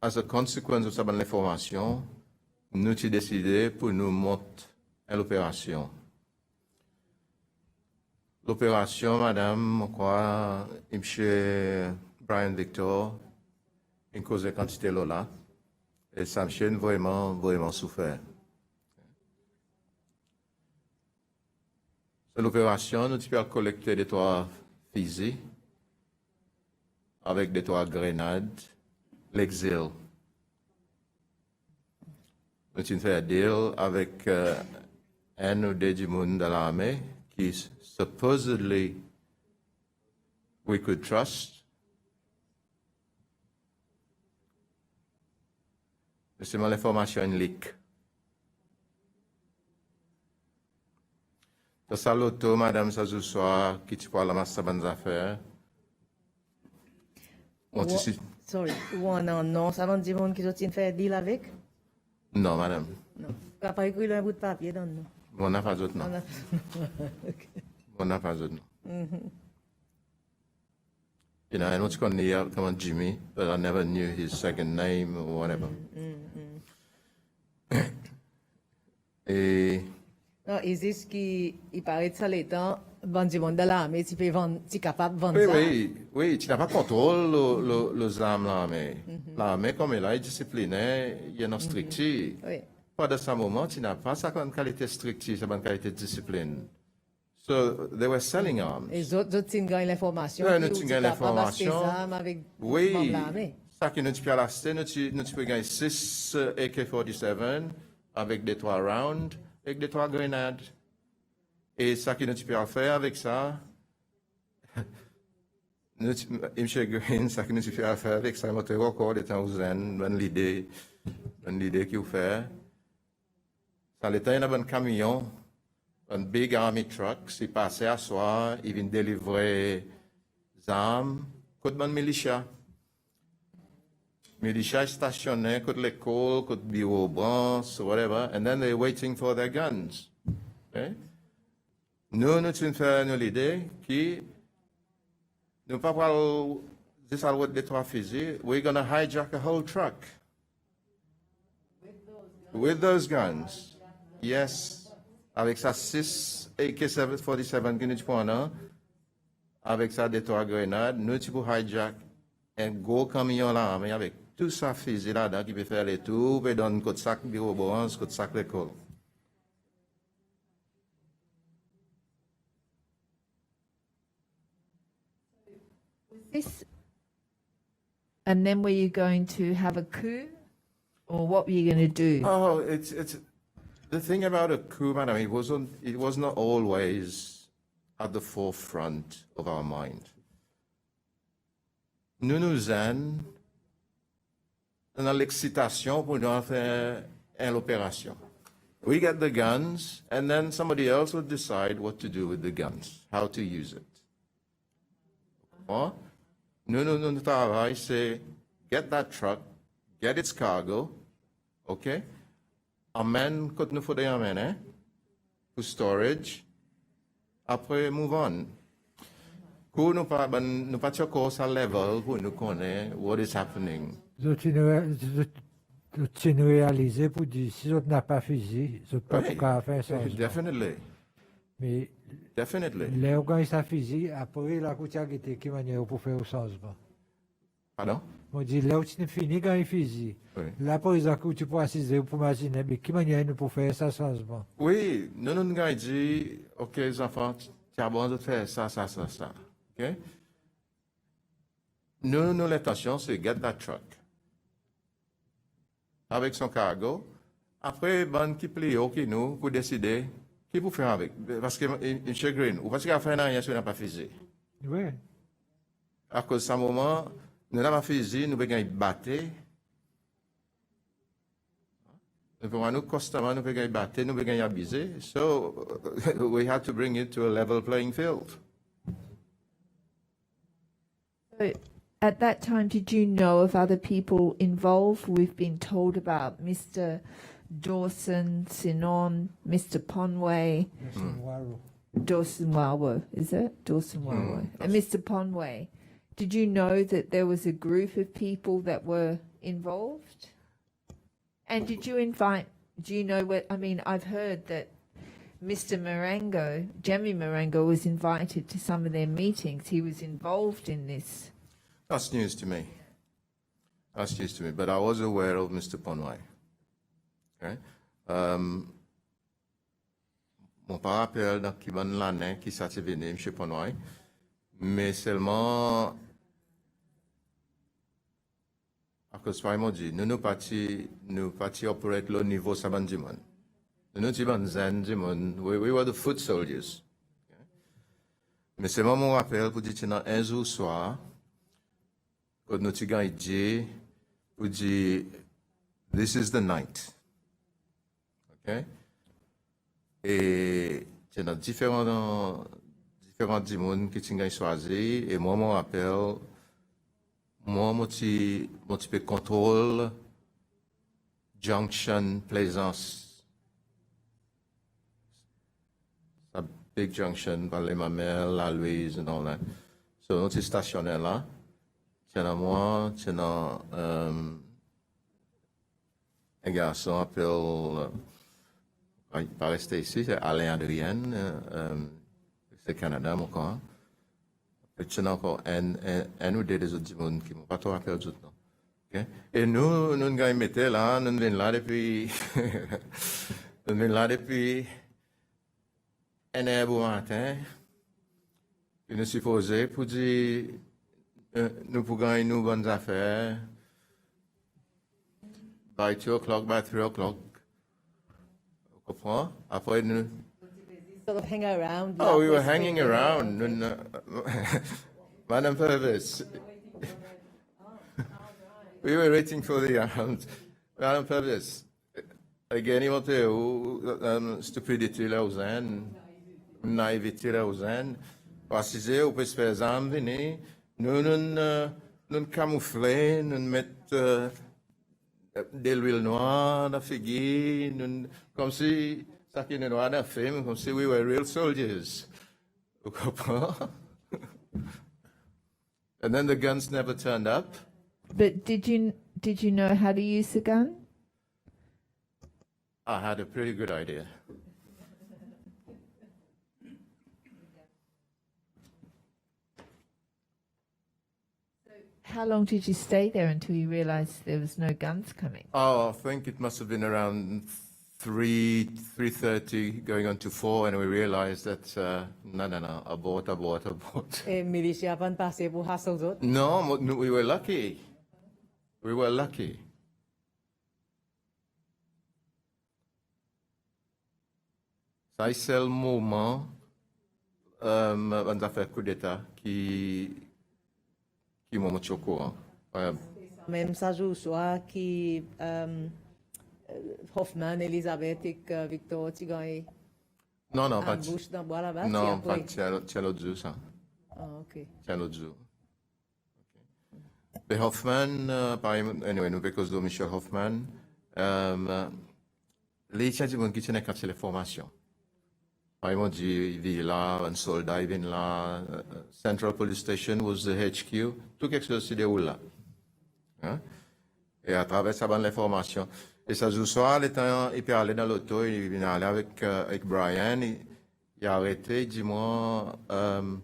as a consequence de cette information, nous avons décidé pour nous monter à l'opération. L'opération, madame, je crois, M. Brian Victor, une cause de quantité là, et ça m'a vraiment souffert. C'est l'opération, nous avons collecté des toits fusils avec des toits grenades, l'Exile. Nous avons fait un deal avec un ou deux du monde de l'armée qui supposedly we could trust. C'est l'information leak. Ça, c'est l'auto, madame, ça ce soir, qui tu parles à ma bonnes affaires. Sorry, non, ça veut dire qu'ils ont fait un deal avec? Non, madame. Non. Tu n'as pas écrit un bout de papier dans nous? On n'a pas d'autre, non. On n'a pas d'autre, non. You know, I know it's called come on Jimmy, but I never knew his second name or whatever. Et Non, Isis qui, il paraît que ça l'étant, vendre du monde dans l'armée, tu peux vendre, tu es capable de vendre oui, ça. oui, tu n'as pas contrôle les armes l'armée. L'armée, comme elle est disciplinée, il y a une stricte. Oui. Pas de ce moment, tu n'as pas sa qualité stricte, sa qualité de discipline. So, they were selling arms. Les autres, tu gagnes l'information. Oui, puis nous tu gagnons es capable d'acheter l'information. des armes avec Oui, membres de l'armée. ça qui nous peux l'acheter, nous peux gagner 6 AK-47 avec des 3 rounds, avec des 3 grenades. Et ça qui nous peut faire avec ça, M. Green, ça qui nous peut faire avec ça, notre record est en Ouzen, l'idée qu'il vous fait. Ça l'était un camion, un big army truck, s'il passait à soir, il vient délivrer des armes, côté de militia. Militia stationné, côté l'école, côté bureau, branche, whatever, and then they're waiting for their guns. Okay? Nous avons fait l'idée que nous ne pouvons pas dire ça avec des 3 fusils. We're going to hijack a whole truck. With those guns. Yes. Avec ça 6 AK-47 que nous prenons, avec ça des 3 grenades, nous pouvons hijack un gros camion là, mais avec tout ça fusil là-dedans qui peut faire les tours, peut donner un coup de sac bureau branche, coup de sac l'école. This, and then were you going to have a coup, or what were you going to do? Oh, it's the thing about a coup, madam. It was not always at the forefront of our mind. Nous en dans l'excitation pour nous faire l'opération. We get the guns, and then somebody else will decide what to do with the guns, how to use it. Nous travail, c'est get that truck, get its cargo, okay? Amène, quand nous faudrait amener, pour storage, après move on. Pour nous pas encore à level pour nous connaître what is happening. Tu nous réaliser pour dire, si on n'a pas fusil, on ne peut pas faire ça. Definitely. Mais Definitely. les organismes fusil, après la couture qui était qui manière pour faire au changement. Pardon? On dit, là où tu finis quand il fusil. Oui. Là, par exemple, tu peux assister pour imaginer, mais qui manière nous pour faire ça changement. Oui, nous avons dit, OK, les enfants, tu as besoin de faire ça. OK? Nous, l'intention, c'est get that truck. Avec son cargo. Après, ben, qui plie, OK, nous, pour décider, qui pour faire avec? Parce que, M. Green, ou parce qu'il a fait rien, il n'a pas fait. Oui. À cause de ce moment, nous n'avons pas fait, nous avons battu. Nous avons constamment, nous avons battu, nous avons abusé. So, we had to bring it to a level playing field. So at that time, did you know of other people involved? We've been told about Mr. Dawson, Sinon, Mr. Ponway, Dawson Wawo, is it? Dawson Wawo. And Mr. Ponway. Did you know that there was a group of people that were involved? And did you invite, do you know what, I mean, I've heard that Mr. Marengo, Jemmy Marengo, was invited to some of their meetings. He was involved in this. That's news to me. That's news to me. But I was aware of Mr. Ponway. Okay? Mon pas rappel dans qui bonne l'année qui s'est venu, M. Ponway. Mais seulement, à cause de moi, nous partis opérer le niveau saban du monde. Nous sommes zen du monde. We were the foot soldiers. Okay? Mais seulement mon rappel pour dire que un jour soir, quand nous avons dit, pour dire, this is the night. Okay? Et il y a différents dimons qui ont choisi, et moi, mon rappel, moi, je peux contrôler Junction Plaisance. Big Junction, par les Mamelles, la Louise, and all that. So, nous sommes stationnés là. tiens moi, tiens un garçon appelle, il n'est pas resté ici, c'est Alain Adrien, c'est Canada, mon camp. Et tiens encore un ou deux autres monde qui m'ont pas trop rappelé d'autres noms. Okay? Et nous, gars, mettons là, nous venons là depuis, nous venons là depuis un beau matin. Et nous supposons pour dire, nous pouvons gagner nos bonnes affaires. By 2 o'clock, by 3 o'clock. Vous comprenez? Après, nous. Sort of hang around. Oh, we were hanging around. Madam Purvis. We were waiting for the Madam Purvis. Again, il y a stupidité là aux ânes, naïveté là aux ânes. Parce que au peut se faire zam venir, nous camoufler, nous mettre de l'huile noire dans figuier, comme si ça qui est noir dans le film, comme si we were real soldiers. Vous comprenez? And then the guns never turned up. But did you know how to use the gun? I had a pretty good idea. How long did you stay there until you realized there was no guns coming? Oh, I think it must have been around 3:30 going on to 4, and we realized that, no, abort. Et militia van passer pour hassle d'autres. No, we were lucky. We were lucky. Ça, c'est le moment, on a fait coup d'État qui m'a mis au courant. Même ça joue soit qui Hoffman, Elisabeth et Victor, tu gagnes Non, en pas bouche dans bois là-bas. non, pas tiens l'autre jour, ça. Ah, ok. Tiens l'autre jour. The Hoffman, par exemple, anyway, nous because de Michel Hoffman, les gens qui tiennent quand c'est les formations. Par exemple, il vit là, un soldat, il vient là, Central Police Station was the HQ, tout quelque chose se déroule là. Hein? Et à travers ça, les formations. Et ça joue soir, il peut aller dans l'auto, il vient aller avec Brian, il a arrêté, il dit moi, un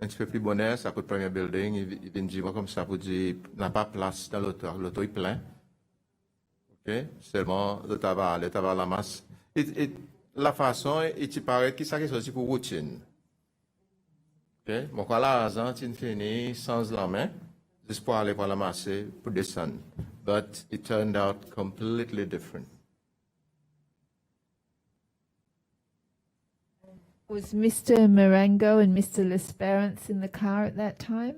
petit peu plus bonheur, ça coûte premier building, il vient dire moi comme ça pour dire, n'a pas place dans l'auto est plein. Ok? Seulement, l'auto va la masse. Et la façon, il te paraît que ça c'est pour routine. Ok? Bon, quand l'argent, tu finis sans la main, juste pour aller pour la masse, pour descendre. But it turned out completely different. Was Mr. Marengo and Mr. Lesperance in the car at that time?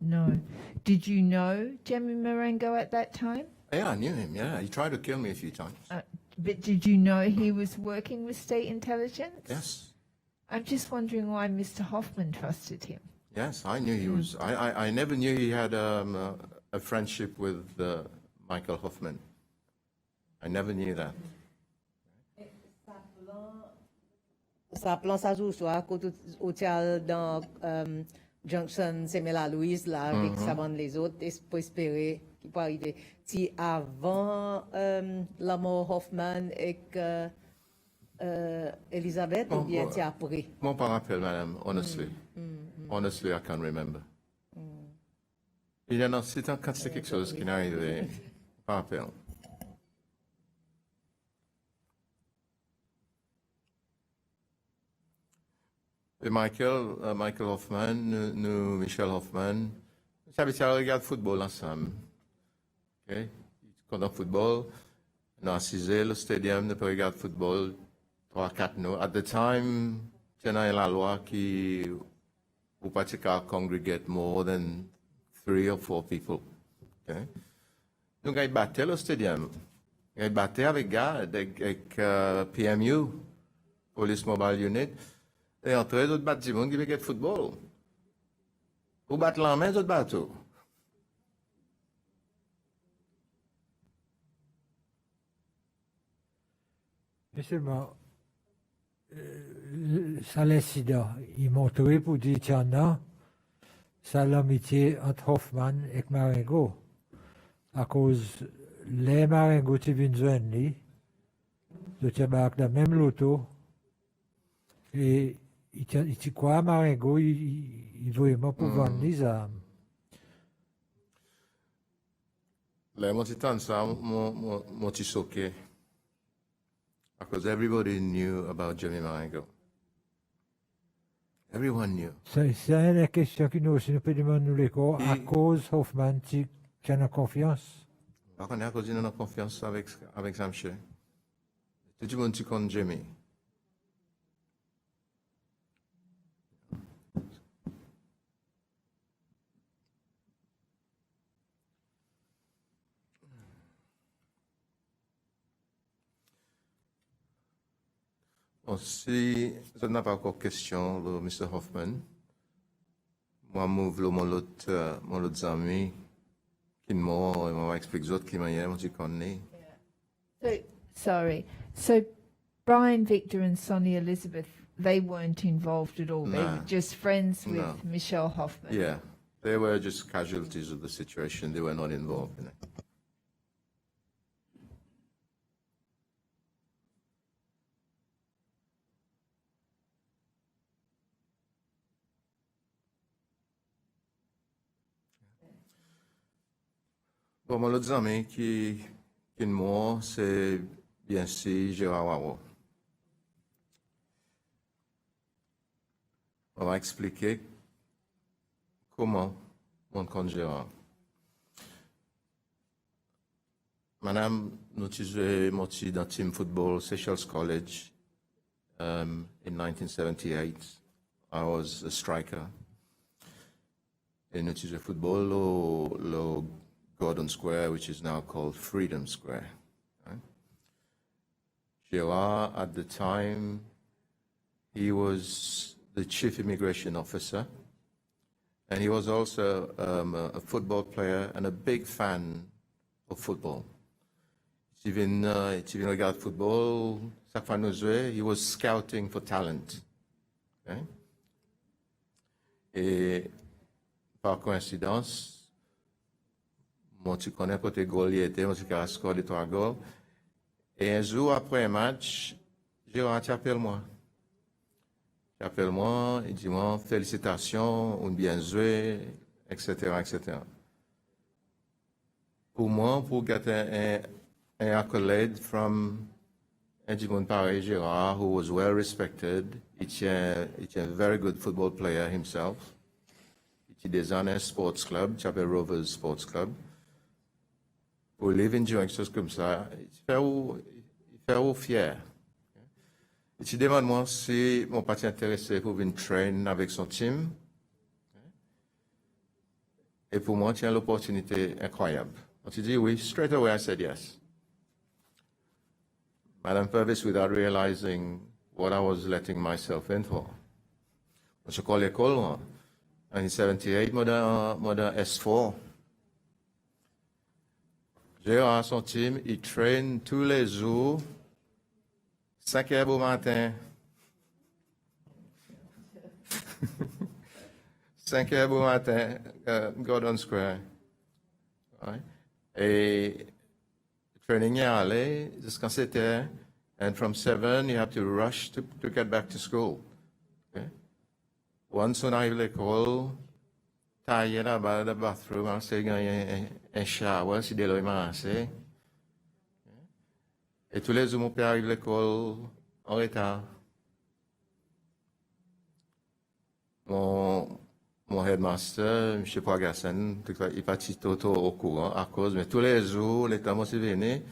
No. Did you know Jimmy Marengo at that time? Yeah, I knew him, yeah. He tried to kill me a few times. But did you know he was working with state intelligence? Yes. I'm just wondering why Mr. Hoffman trusted him. Yes, I knew he was. I never knew he had a friendship with Michael Hoffman. I never knew that. Ça plan ça joue soit côté hôtel dans Junction Semela Louise là avec ça bande les autres pour espérer qu'il peut arriver. Si avant la mort Hoffman et Elisabeth ou bien si après? Mon pas rappelle, madame, honestly. Honestly, I can't remember. Il y a quand c'est quelque chose qui n'est arrivé, pas rappelle. Et Michael Hoffman, nous, Michel Hoffman, nous habituons à regarder le football ensemble. Okay? Quand on football, nous assisons le stadium, nous pouvons regarder le football 3-4 nous. At the time, il y a la loi qui ou pas congregate more than 3 or 4 people. Okay? Nous avons battu le stadium. Nous avons battu avec PMU, Police Mobile Unit. Et entre eux, d'autres battent du monde qui veut faire football. Ou battre la main, d'autres battent tout. Mais seulement, ça l'incident, il montre pour dire, tiens, non, ça l'amitié entre Hoffman et Marengo. À cause les Marengo qui viennent joindre, de Tchabac la même loto, et il croit Marengo, il vraiment pour vendre les armes. Là, mon titan, ça, mon petit choqué. Because everybody knew about Jimmy Marengo. Everyone knew. C'est une question qui nous aussi nous peut demander nous les corps, à cause Hoffman qui a confiance. Par contre, à cause de notre confiance avec Samche. Tout le monde qui connaît Jimmy. Bon, si je n'ai pas encore de question, le Mr. Hoffman, moi, mon autre ami, qui m'a expliqué autres qui m'ont dit qu'on est. So Brian, Victor, and Sonia Elizabeth, they weren't involved at all. They No. were just friends with No. Michelle Hoffman. Yeah, they were just casualties of the situation. They were not involved in it. Bon, mon autre ami qui est mort, c'est bien sûr Gérard Waro. On va expliquer comment on compte Gérard. Madame, nous avons joué dans team football Seychelles College in 1978. I was a striker. Et nous avons joué football au Gordon Square, which is now called Freedom Square. Right? Gérard, at the time, he was the chief immigration officer, and he was also a football player and a big fan of football. Even regard football, chaque fois nous jouait, he was scouting for talent. Okay? Et par coïncidence, moi, tu connais côté goal, il était, moi, tu as scoré 3 goals. Et un jour après un match, Gérard, tu appelles moi. Tu appelles moi, il dit moi, félicitations, on bien joué, etc., etc. Pour moi, pour gagner un accolade from un du monde pareil, Gérard, who was well respected, il était a very good football player himself. Il était des années sports club, tu appelles Rovers Sports Club. Pour vivre une chose comme ça, il fait fier. Et tu demandes moi si mon parti intéressé pour venir train avec son team. Et pour moi, tu as l'opportunité incroyable. Donc tu dis oui, straight away I said yes. Madame Purvis, without realizing what I was letting myself in for. Je connais l'école, en 1978, modern S4. Gérard, son team, il traîne tous les jours, 5 heures au matin. 5 heures au matin, Gordon Square. Ouais. Et training est allé jusqu'à 7 heures. And from 7, you have to rush to get back to school. Okay? Once on arrive à l'école, taillé là-bas dans le bathroom, c'est un shower, c'est des logements assez. Et tous les jours, mon père arrive à l'école en retard. Mon headmaster, M. Poigasson, il partit au courant à cause, mais tous les jours, l'état m'a venu,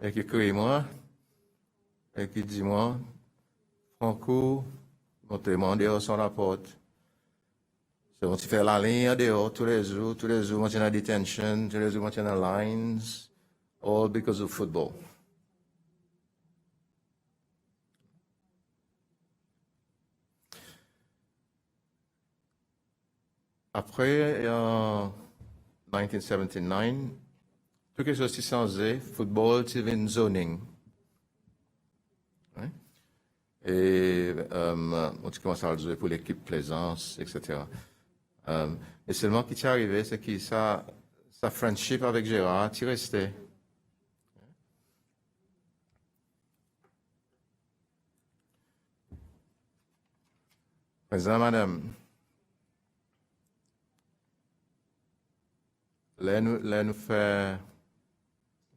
et qui crie moi, et qui dit moi, Franco, montez-moi dehors sur la porte. On se fait la ligne dehors tous les jours, on tient la detention, tous les jours, on tient la lines, all because of football. Après, en 1979, tout quelque chose s'est changé, football, c'est une zoning. Ouais. Et on commence à jouer pour l'équipe Plaisance, etc. Et seulement qui t'est arrivé, c'est que sa friendship avec Gérard, tu restais. Président, madame, là nous fait,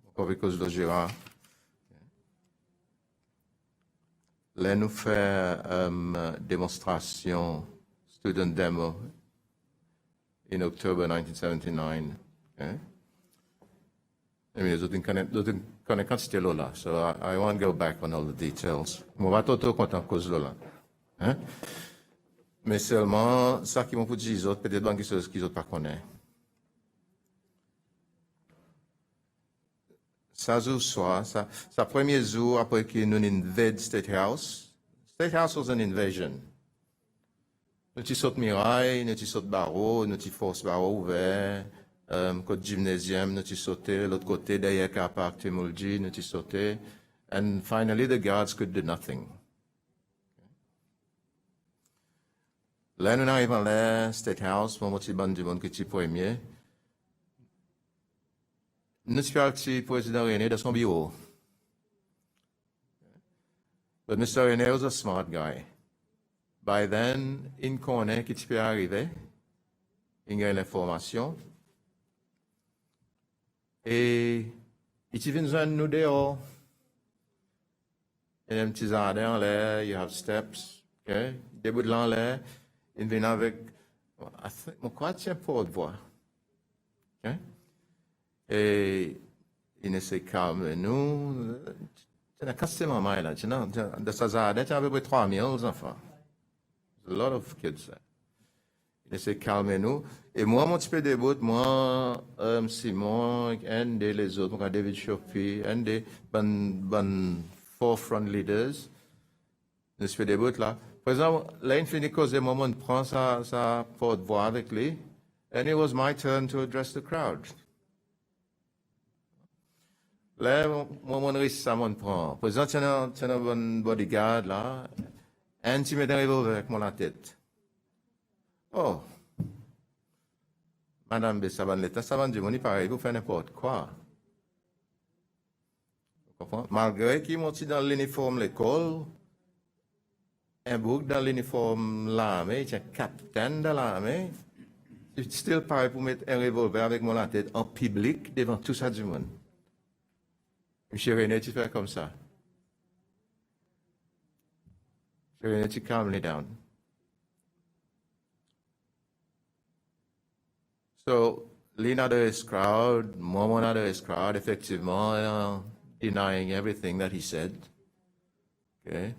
encore avec cause de Gérard, là nous fait démonstration, student demo, in October 1979. Okay? I mean, d'autres connaissent quantité là, so I won't go back on all the details. On va tout content cause là. Hein? Mais seulement, ça qui m'ont dit les autres, peut-être quelque chose qu'ils n'ont pas connaissent. Ça joue soit, ça premier jour après que nous invadons State House. State House was an invasion. Nous avons sauté miraille, nous avons sauté barreau, nous avons force barreau ouvert, côté gymnasium, nous avons sauté, l'autre côté derrière car park Timulji, nous avons sauté. And finally, the guards could do nothing. Là, nous arrivons là, State House, mon petit bande du monde qui est premier. Nous sommes le président René dans son bureau. But Mr. René was a smart guy. By then, il connaît qui peut arriver. Il a l'information. Et il vient de nous dehors. Il y a un petit jardin en l'air, you have steps. Okay? Début de l'an l'air. Il vient avec, je crois que c'est un porte-voix. Okay? Et il essaie de calmer nous. C'est un casse-tellement mal là. Dans ce jardin, il y a à peu près 3000 enfants. A lot of kids there. Il essaie de calmer nous. Et moi, mon petit peu debout, moi, Simon, un des autres, moi, David Chopi, un des bonnes forefront leaders, nous sommes debout là. Par exemple, là, il finit cause de moment, prend sa porte-voix avec lui, and it was my turn to address the crowd. Là, mon risque, ça m'en prend. Par exemple, tu as un bon bodyguard là, et tu mets un revolver avec moi la tête. Oh! Madame Bessaban, l'État, ça va dire, pareil, vous faites n'importe quoi. Vous comprenez? Malgré qu'ils m'ont dit dans l'uniforme l'école, un bouc dans l'uniforme l'armée, il y a un capitaine de l'armée, c'est still pareil pour mettre un revolver avec moi la tête en public devant tout ça du monde. Monsieur René, tu fais comme ça. Monsieur René, tu calm me down. So, Lina de his crowd, Momona de his crowd, effectivement, denying everything that he said. Okay?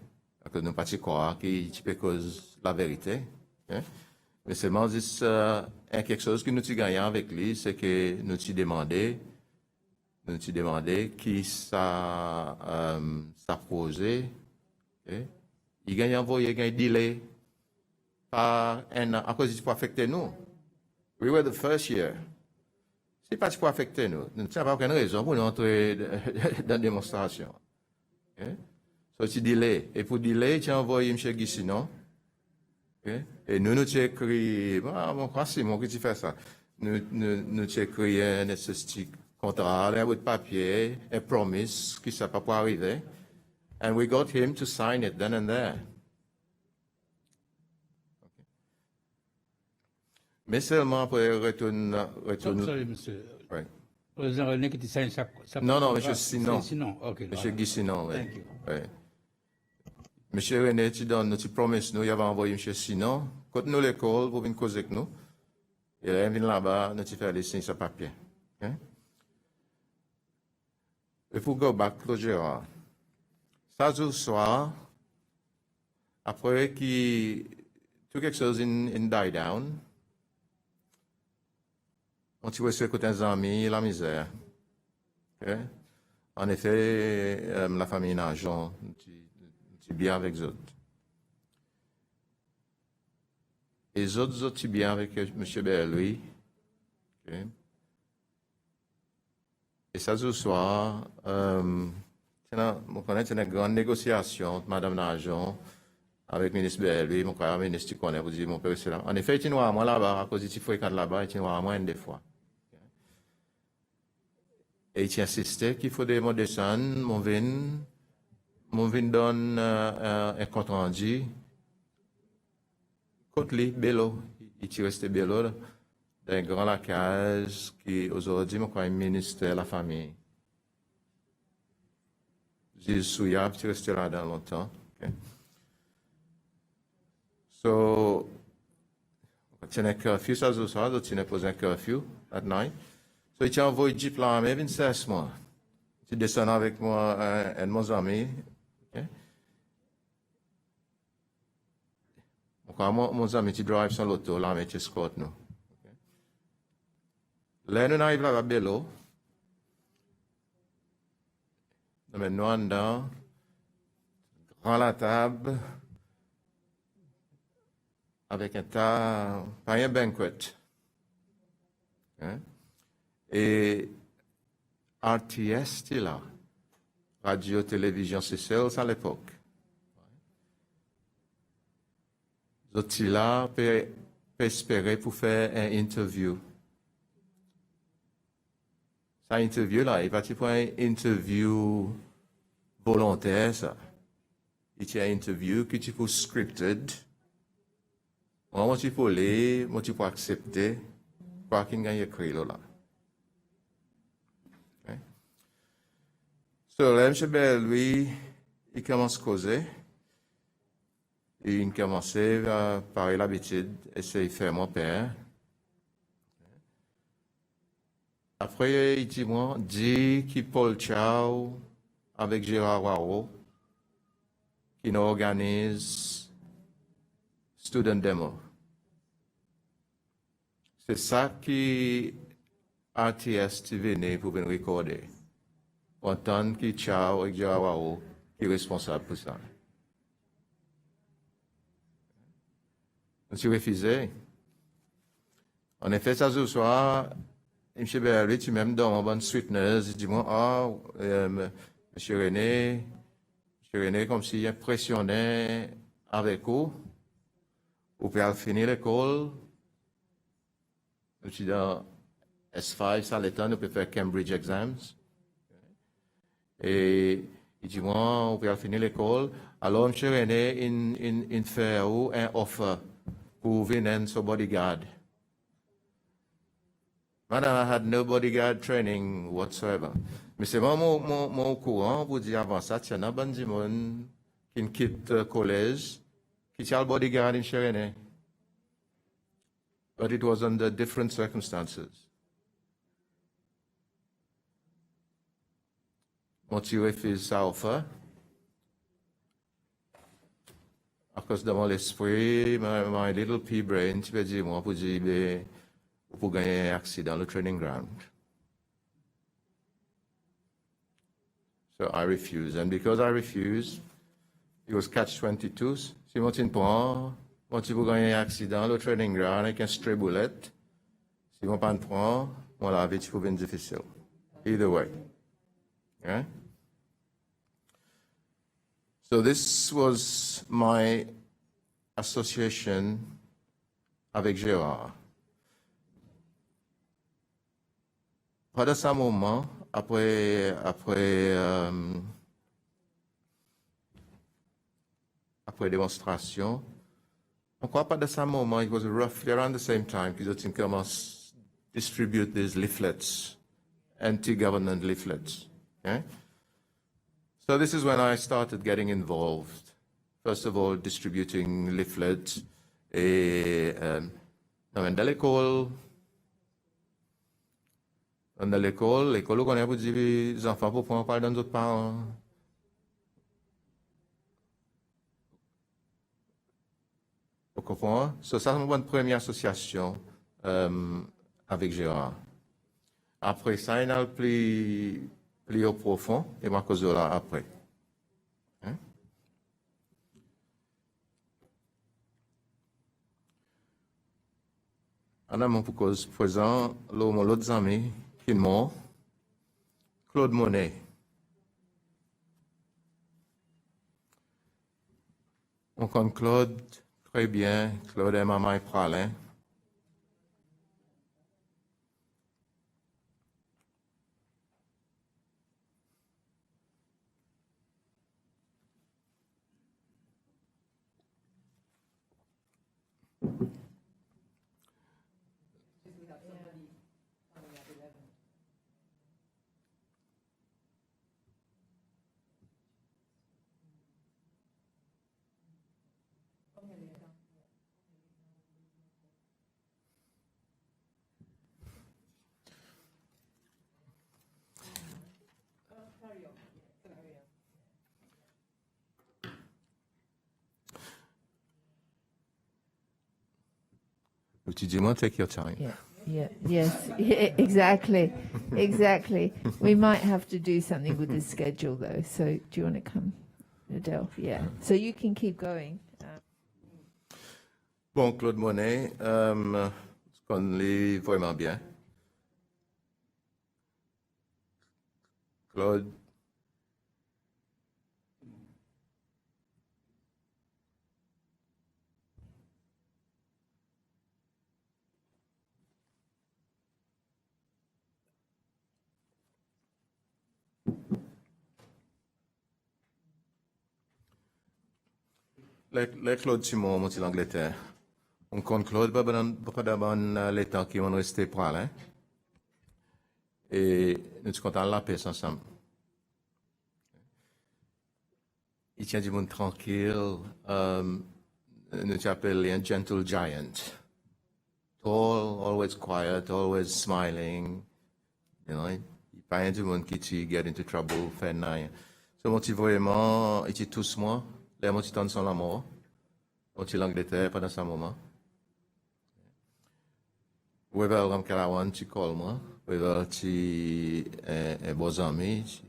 Que nous ne pas croire qu'il peut cause la vérité. Okay? Mais seulement, quelque chose que nous avons gagné avec lui, c'est que nous avons demandé qui ça posé. Okay? Il gagne envoyé, il gagne delay par un an, à cause du pour affecter nous. We were the first year. C'est pas pour affecter nous. Nous n'avons pas aucune raison pour nous entrer dans la démonstration. Okay? So, tu delay. Et pour delay, tu as envoyé M. Guissinon. Okay? Et nous tu écrit, mon crois c'est moi qui tu fais ça. Nous tu écrit un contrat, un bout de papier, un promise qui ça pas pour arriver. And we got him to sign it then and there. Okay. Mais seulement après retourne. Sorry, monsieur. Oui. Président René qui signe ça. Non, monsieur Sinon. Sinon, ok. Monsieur Guy Sinon, oui. Thank you. Oui. Monsieur René, tu promettes nous, il avait envoyé monsieur Sinon. Quand nous l'école, pour venir causer avec nous. Et là, il vient là-bas, nous tu fais les signes sur papier. Okay? Il faut go back to Gérard. Ça, ce soir, après tout quelque chose in die down, on tire sur côté des amis, la misère. Okay? En effet, la famille Najon, c'est bien avec les autres. Et les autres, c'est bien avec M. Berlouis. Okay? Et ça, ce soir, on connaît une grande négociation entre Mme Najon avec le ministre Belvi, mon frère, le ministre qui connaît, vous dites, mon père, c'est là. En effet, il y a moi là-bas, à cause du fréquent là-bas, il y a moi des fois. Et il insisté qu'il faut des mots descendre, mon vin donne un compte rendu. Côte li, Bello, il est resté Bello, dans un grand lacage qui aujourd'hui, mon frère, ministère de la famille. J'ai souillé, il est resté là dans longtemps. Okay. So, tu n'as curfew, ça se voit, tu n'as posé un curfew at night. So, il t'a envoyé Jeep là, mais 26 mois. Tu descends avec moi, un de mes amis. Okay. Donc, mon ami, tu drives son auto, là, mais tu escortes nous. Okay. Là, nous arrivons là à Bello. Nous mettons nous dedans, grand la table, avec un tas, pas un banquet. Hein? Et RTS, c'était là. Radio, télévision, c'est ça à l'époque. D'autres là peut espérer pour faire une interview. Cette interview là, il va te faire une interview volontaire, ça. Il y a une interview qui est pour scripted. Moi, tu peux lire, moi, tu peux accepter. Quoi qu'il y ait écrit là. Okay. So, là, M. Bell, lui, il commence à causer. Il commence à parler l'habitude, essayer de faire mon père. Après, il dit, moi, dit qu'il Paul Chow avec Gérard Waro, qui nous organise Student Demo. C'est ça qui RTS venu pour venir recorder. En tant que Chow avec Gérard Waro qui est responsable pour ça. Je suis refusé. En effet, ça ce soir, M. Berry, tu m'aimes dans mon bonne sweetness. Il dit, moi, M. René, comme s'il impressionnait avec vous. Vous pouvez finir l'école. Je suis dans S5, ça l'état, nous pouvons faire Cambridge Exams. Et il dit, moi, vous pouvez finir l'école. Alors, M. René, il fait un offer pour venir sur bodyguard. Madame, I had no bodyguard training whatsoever. Mais c'est moi, mon courant, pour dire avant ça, il y a un bon monde qui quitte le collège, qui a le bodyguard in Cherené. But it was under different circumstances. Mon tu refuses sa offre. À cause de mon esprit, my little pea brain, tu peux dire, moi, pour dire, pour gagner un accident dans le training ground. So I refuse. And because I refuse, it was catch-22. Si moi, tu ne prends, moi, tu peux gagner un accident dans le training ground avec un stray bullet. Si moi, pas ne prends, moi, la vie, tu peux venir difficile. Either way. Okay? So this was my association avec Gérard. Pendant ce moment, après démonstration, on croit pas de ce moment, it was roughly around the same time qu'ils ont commencé à distribute these leaflets, anti-government leaflets. Okay? So this is when I started getting involved. First of all, distributing leaflets dans l'école. Dans l'école, on connaît pour dire les enfants pour prendre part dans d'autres parents. Vous comprenez? So, ça, c'est une première association avec Gérard. Après ça, il y a plus au profond, et ma cause de là après. Hein? En amont pour cause présent, l'autre ami qui est mort, Claude Monet. On compte Claude, très bien. Claude et maman pralin. Dis-moi, take your time. Yes, yeah, exactly, exactly. We might have to do something with the schedule though. So do you want to come, Adele? Yeah. So you can keep going. Bon, Claude Monet, ce qu'on lit vraiment bien. Claude. Les Claude Simon, mon l'Angleterre. On compte Claude, pas d'abord les temps qui vont rester pour aller. Et nous sommes contents de la paix ensemble. Il tient du monde tranquille. Nous appelons un gentle giant. Tall, always quiet, always smiling. You know, il pas un du monde qui get into trouble, fait rien. So, mon vraiment, il est tous moi. Les mots sont la mort. On est l'Angleterre pendant ce moment. Wevel ram kalawan tu call moi. Wevel tu est beaux amis.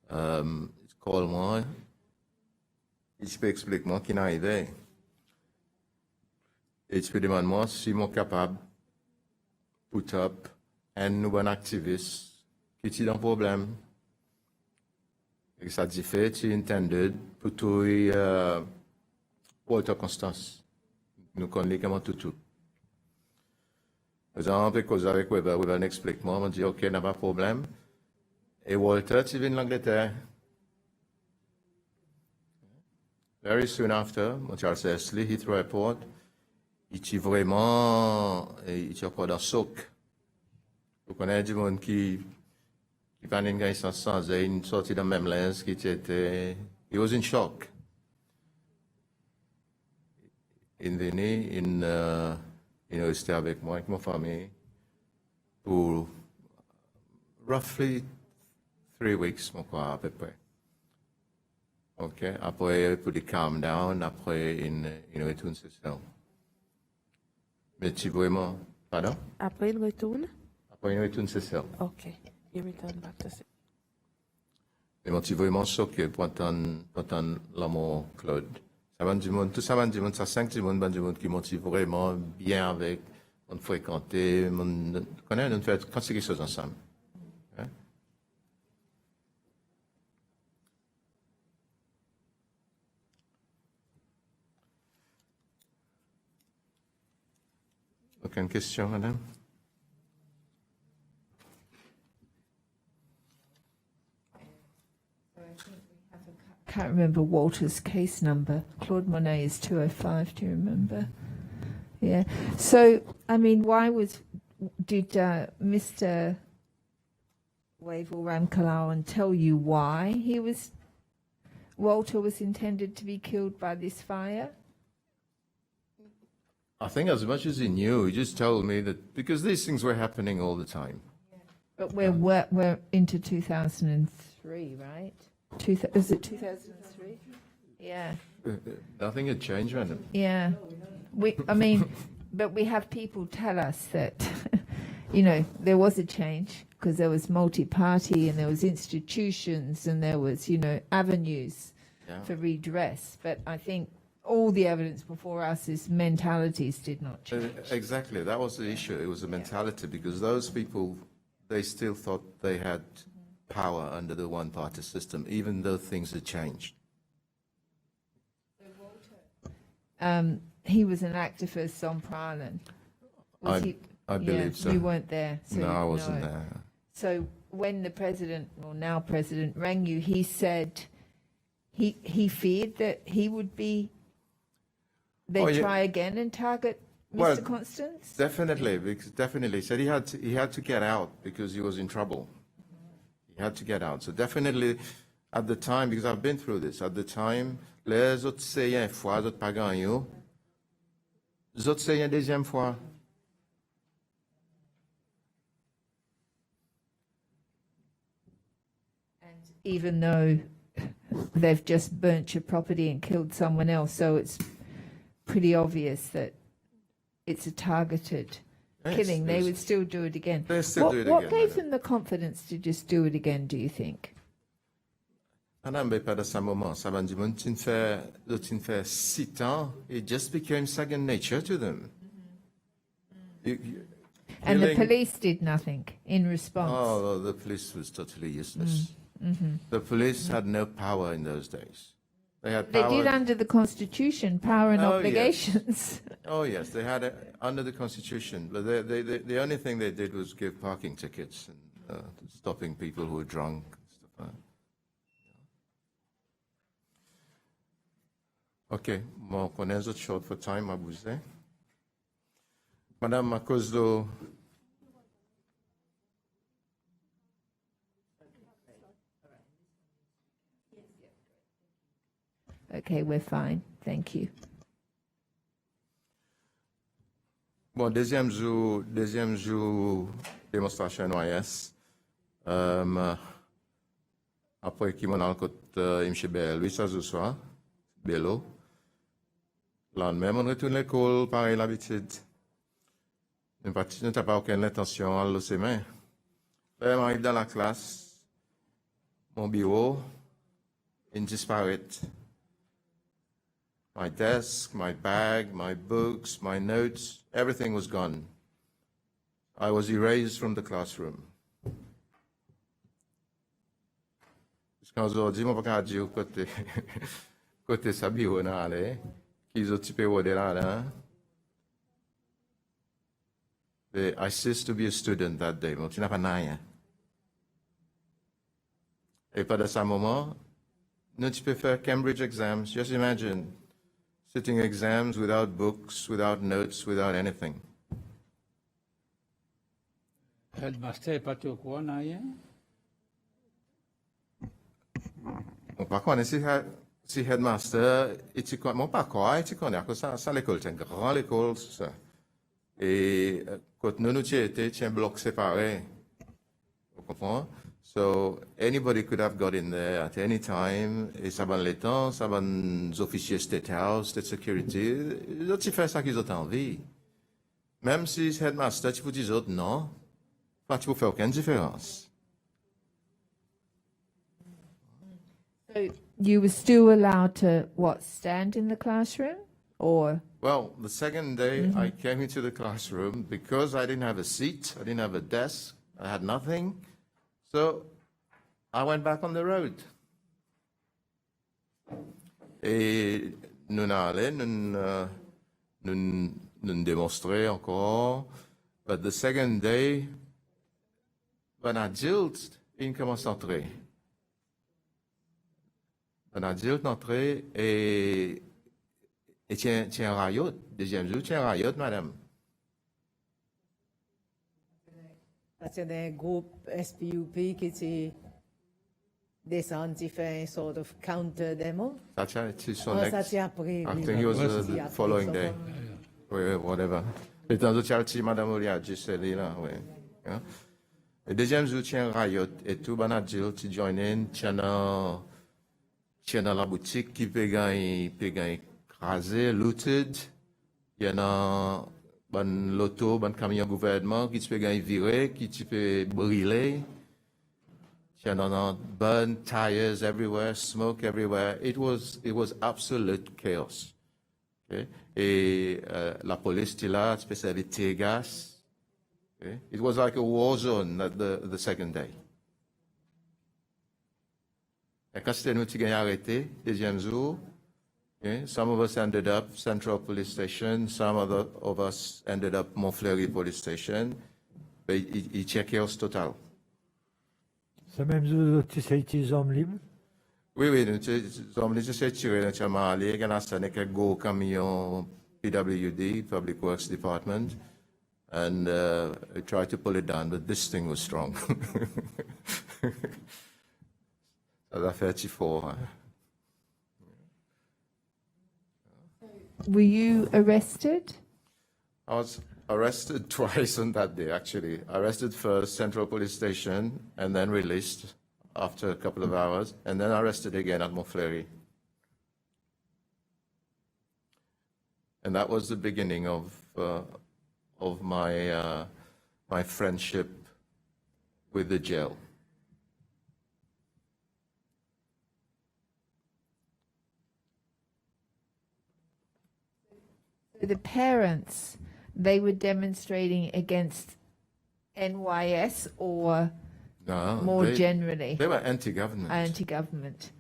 Call moi. Il peut expliquer moi qui n'a arrivé. Et tu peux demander moi si moi capable put up un nouvel activiste qui est dans problème. Et ça dit fait, tu intended pour tout Walter Constance. Nous connaissons comment tout. Par exemple, cause avec Weber explique moi, on dit ok, n'a pas de problème. Et Walter, tu viens de l'Angleterre. Very soon after, Charles Esley, Heathrow Airport, il est vraiment, il est encore dans le souk. Vous connaissez du monde qui pendant une sans une sortie dans le même lens qui était, he was in shock. Il est venu, il est resté avec moi, avec ma famille, pour roughly 3 weeks, mon quoi, à peu près. Ok, après, pour le calm down, après, il retourne sur ça. Mais tu vraiment, pardon? Après, il retourne? Après, il retourne sur ça. Ok. You return back to sleep. Mais moi, tu vraiment choqué pour entendre l'amour, Claude. Ça va du monde, tout ça va du monde, ça 5 du monde qui motive vraiment bien avec, on fréquenter, on connaît, on fait quelque chose ensemble. Hein? Aucune question, madame? Can't remember Walter's case number. Claude Monet is 205. Do you remember? Yeah. So, I mean, did Mr. Wavell Ramkalawan tell you why Walter was intended to be killed by this fire? I think as much as he knew, he just told me that because these things were happening all the time. But we're into 2003, right? Is it 2003? Yeah. Nothing had changed, madam. Yeah. But we have people tell us that, there was a change because there was multi-party and there was institutions and there was, avenues for redress. But I think all the evidence before us is mentalities did not change. Exactly. That was the issue. It was a mentality because those people, they still thought they had power under the one-party system, even though things had changed. he was an activist on Prowland. Was he? I believe so. You weren't there. So No, I wasn't there. So when the president, or now president, rang you, he said he feared that he would be, they'd Oh, yeah. try again and target Mr. Well, Constance? Definitely, because definitely said he had to get out because he was in trouble. He had to get out. So definitely, at the time, because I've been through this, at the time, les autres c'est une fois, les autres pas gagné. Les autres c'est une deuxième fois. And even though they've just burnt your property and killed someone else, so it's pretty obvious that it's a targeted Yes, killing, they yes. would still do it again. They still do it What again, gave madam. them the confidence to just do it again, do you think? Madame, mais pas de ce moment. Ça va dire, l'autre fait 6 ans, it just became second nature to them. And the Killing- police did nothing in response. Oh, the police was totally useless. The police had no power in those days. They had They power. did under the Constitution, power and Oh, yes. obligations. Oh yes, they had it under the Constitution, but the only thing they did was give parking tickets and stopping people who were drunk. Stuff like that. Okay, bon, on est autres short for time, à bouger. Madame, à cause de Okay, we're fine. Thank you. bon, deuxième jour, démonstration NYS. Après qui m'en a côté M. Louis ça ce soir, Bello. Lendemain, on retourne à l'école, pareil l'habitude. Nous n'avons pas aucune intention à le semer. Là, j'arrive dans la classe, mon bureau, il disparaît. My desk, my bag, my books, my notes, everything was gone. I was erased from the classroom. Parce qu'aujourd'hui, je ne peux pas dire côté sa bureau, qu'ils ont typé au delà. I ceased to be a student that day. Donc, tu n'as pas rien. Et pas de ce moment, nous, tu peux faire Cambridge exams. Just imagine. Sitting exams without books, without notes, without anything. Headmaster n'est pas au courant, rien. Par contre, si headmaster, il connaît pas quoi, il connaît que ça l'école, c'est une grande école, ça. Et quand nous étions, un bloc séparé. Vous comprenez? So anybody could have got in there at any time. Et ça va les temps, ça va les officiers State House, State Security. Ils ont fait ça qu'ils ont envie. Même si headmaster, tu peux dire autres non, pas tu peux faire aucune différence. So you were still allowed to, what, stand in the classroom? Or, Well, the second day I came into the classroom because I didn't have a seat, I didn't have a desk, I had nothing. So I went back on the road. Et nous allons, nous démontrer encore. But the second day, un adulte, il commence à entrer. Un adulte entrer et tiens un riot. Deuxième jour, tiens un riot, madame. Parce qu'il y a un groupe SPUP qui était descendu faire un sort of counter-demo. Ça tient, c'est son Oh, next. ça tient après. I oui, think it was oui, the après, following ça day. va. Oui, whatever. Et dans le charity, madame Olia, juste là, oui. Hein? Le deuxième jour, tiens un riot. Et tout, ben, adulte, tu join in, tiens dans la boutique qui peut gagner écrasé, looted. Il y en a, ben, l'auto, ben, camion gouvernement qui peut gagner viré, qui peut brûler. You know, burn tires everywhere, smoke everywhere. It was absolute chaos. Okay? Et la police était là, tu peux servir tear gas. Okay? It was like a war zone the second day. Et quand c'était nous qui avons arrêté, deuxième jour, Okay? Some of us ended up Central Police Station, some of us ended up Montfleury Police Station. Ben, ils checkaient au total. Ça même si c'est des hommes libres. Oui, oui, nous sommes tirés notamment à aller, quand on a un gros camion PWD, Public Works Department, and we tried to pull it down, but this thing was strong. Ça a fait petit fort. Hein. Were you arrested? I was arrested twice on that day, actually. Arrested first, Central Police Station, and then released after a couple of hours, and then arrested again at Montfleury. And that was the beginning of my my friendship with the jail. The parents, they were demonstrating against NYS or No, more generally they were anti-government. anti-government.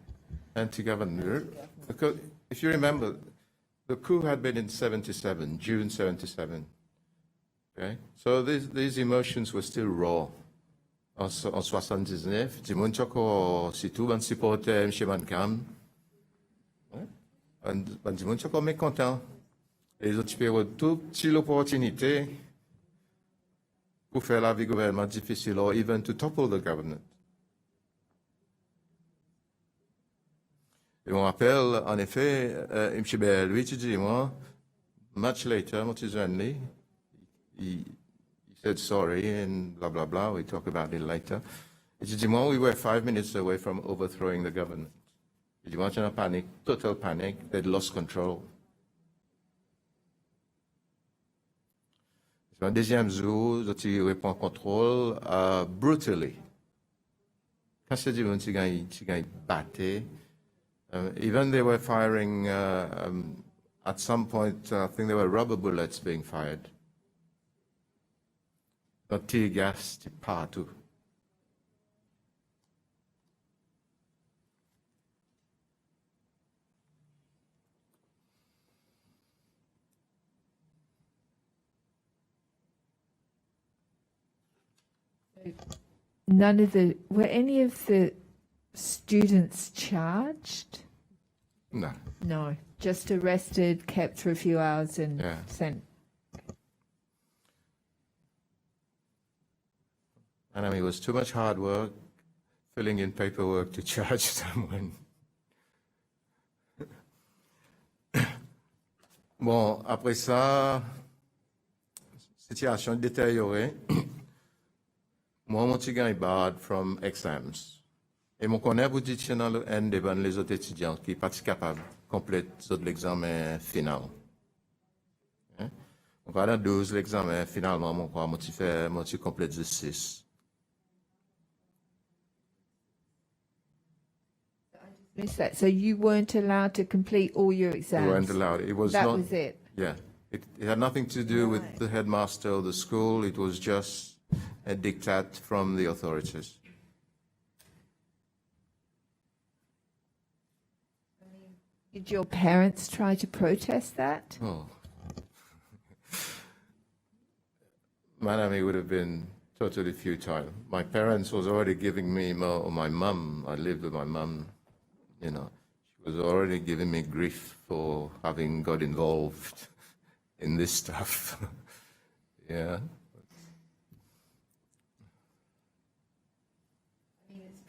Anti-government. Because if you remember, the coup had been in 77, June 77. Okay? So these emotions were still raw. En 79, du monde choko si tout ban supporter M. Mankam. Ban du monde choko mécontent. Et les autres ont toute petite opportunité pour faire la vie gouvernement difficile or even to topple the government. Et on rappelle, en effet, M. Lui, tu dis, moi, much later, he said sorry and blah, blah, blah. We talk about it later. Et tu dis, moi, we were 5 minutes away from overthrowing the government. Et tu vois, panic, total panic. They'd lost control. Un deuxième jour, ils reprennent contrôle brutally. Quand c'est du monde qui gagne batté, even they were firing at some point. I think there were rubber bullets being fired. Not tear gas, partout. Were any of the students charged? No. No, just arrested, kept for a few hours and Yeah. sent. And I mean, it was too much hard work filling in paperwork to charge someone. Bon, après ça, situation détériorée. Moi, mon petit gars est barred from exams. Et mon connaît pour dire dans le N devant les autres étudiants qui ne sont pas capables de compléter l'examen final. Hein? Donc, pendant 12 l'examen, finalement, mon petit complète de 6. Missed that. So you weren't allowed to complete all your exams? We weren't allowed. It was That not, was it? Yeah. It had nothing to do with the headmaster of the school. It was just a diktat from the authorities. Did your parents try to protest that? Oh. Man, it would have been totally futile. My parents was already giving me, or my mum, I lived with my mum, you know, she was already giving me grief for having got involved in this stuff. Yeah.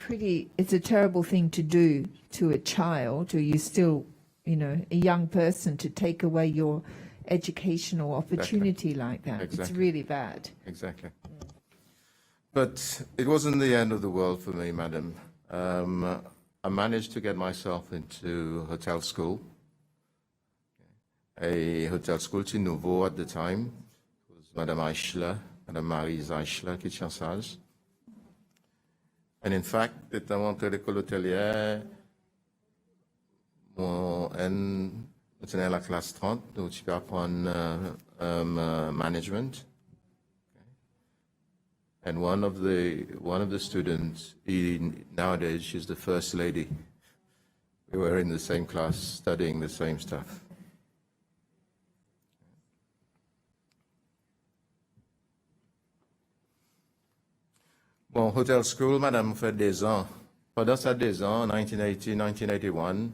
It's a terrible thing to do to a child, or you still, you know, a young person, to take away your educational opportunity like that. It's Exactly. really bad. Exactly. But it wasn't the end of the world for me, madam. I managed to get myself into hotel school. A hotel school to nouveau at the time. It was Madame Eichler, Madame Marise Eichler, qui tient sage. And in fact, étant entré à l'école hôtelière, on tenait à la classe 30, donc tu peux apprendre management. And one of the students, nowadays she's the first lady We were in the same class, studying the same stuff. Bon, hotel school, madame fait 2 ans. Pendant ces 2 ans, 1980, 1981,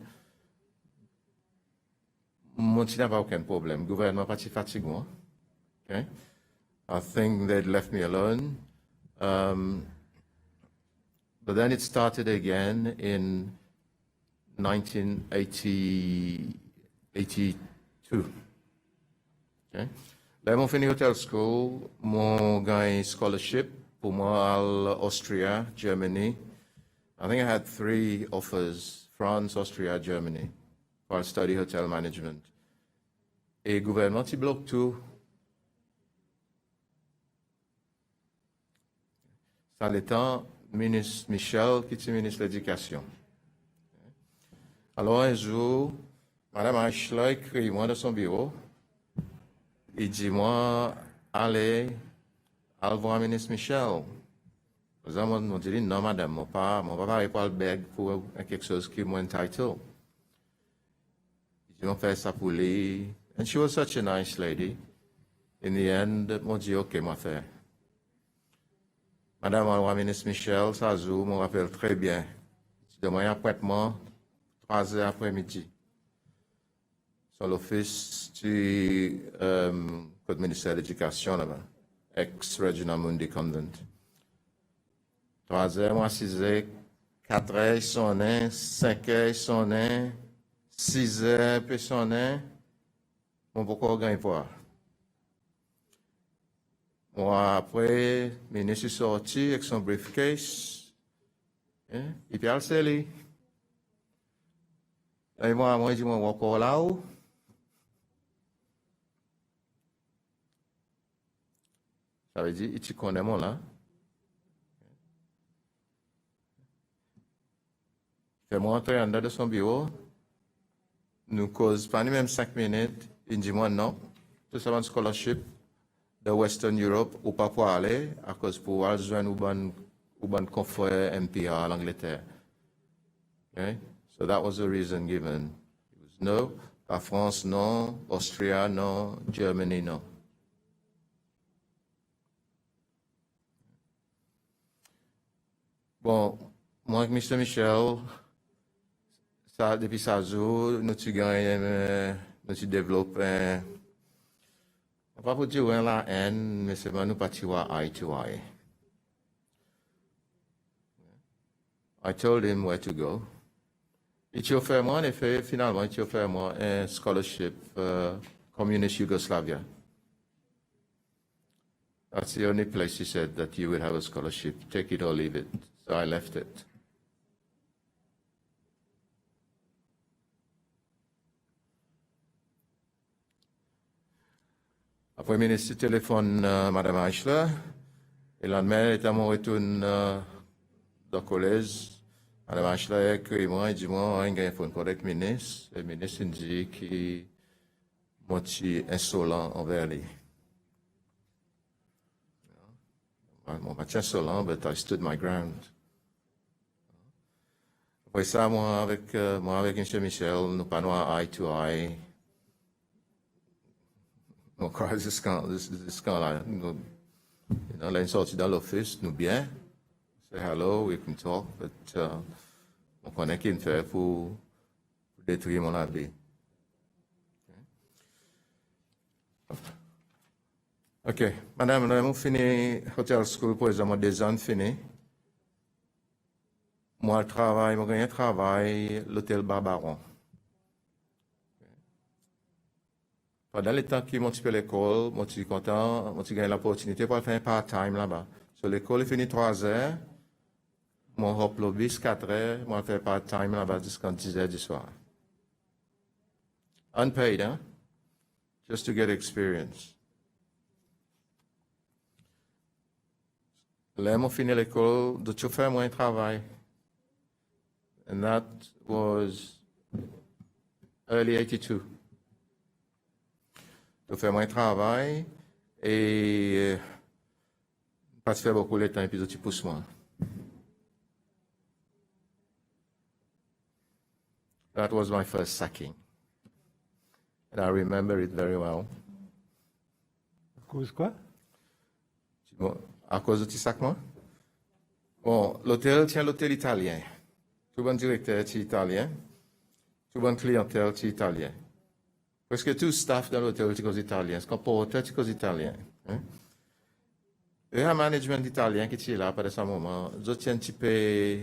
mon petit n'a pas aucun problème. Le gouvernement pas si fatigant. Okay? I think they'd left me alone. But then it started again in 1982. Okay? Là, j'ai fini hotel school, j'ai gagné scholarship pour moi à Austria, Germany. I think I had 3 offers, France, Austria, Germany, for study hotel management. Et le gouvernement, il bloque tout. C'est le temps, ministre Michel, qui est ministre de l'Éducation. Alors, un jour, Madame Ashla écrit moi dans son bureau. Il dit, moi, allez voir le ministre Michel. Les hommes m'ont dit, non, madame, mon papa va pas le beg pour quelque chose qui est moins title. Il dit, on fait ça pour lui. And she was such a nice lady. In the end, m'ont dit, OK, moi faire. Madame le ministre Michel, ça joue, me rappelle très bien. Demain après-midi, 3 heures après-midi. Sur l'office du ministère de l'Éducation là-bas, ex-Regina Mundi Convent. 3 heures, moi 6 heures, 4 heures, ils sont nés, 5 heures, ils sont nés, 6 heures, puis ils sont nés. Bon, pourquoi gagner pas? Moi, après, le ministre est sorti avec son briefcase, et puis elle s'est allée. Et moi, je dis, moi, encore là-haut. Ça veut dire, tu connais moi là. Fais-moi entrer en dedans de son bureau. Nous cause pas même 5 minutes. Il dit, moi, non. Tout ça, un scholarship de Western Europe, ou pas pour aller, à cause pour aller joindre au bon confort MPA à l'Angleterre. Okay? So that was the reason given. It was no, la France, non, Austria, non, Germany, non. Bon, moi avec Mr. Michel, ça, depuis ça jour, nous développé, on va pas pour dire la haine, mais c'est pas nous partir eye to eye. I told him where to go. Il a offert moi, en effet, finalement, il a offert moi un scholarship Communist Yugoslavia. That's the only place he said that you would have a scholarship. Take it or leave it. So I left it. Après, le ministre téléphone Madame Eichler. Et le lendemain, elle est à mon retour dans le collège. Madame Eichler écrit moi et dit moi, il y a un téléphone avec le ministre. Le ministre dit qu'il est insolent envers lui. Mon pas insolent, but I stood my ground. Après ça, moi avec M. Michel, nous parlons eye to eye. On croise ce camp-là. Là, une sortie dans l'office, nous bien. Say hello, we can talk, but on connaît qu'il fait pour détruire mon avis. OK. Madame, nous avons fini Hotel School pour les hommes 2 ans fini. Moi, je gagne un travail, l'hôtel Barbaron. Pendant le temps qu'ils m'ont fait l'école, je suis content, je gagne l'opportunité pour faire un part-time là-bas. Sur l'école, il finit 3 heures. Mon hop lobby, 4 heures. Moi, je fais part-time là-bas jusqu'à 10 heures du soir. Unpaid, hein? Just to get experience. Là, j'ai fini l'école, je fais moins de travail. And that was early 82. Je fais moins de travail et pas faire beaucoup de temps et puis je pousse moi. That was my first sacking. And I remember it very well. À cause quoi? Bon, à cause de sac, moi? Bon, l'hôtel tient l'hôtel italien. Tout bon directeur est italien. Tout bon clientèle est italien. Presque tout staff dans l'hôtel est italien. Ce qu'on porte est italien. Hein? Il y a un management italien qui est là pendant ce moment. Je tiens un petit peu,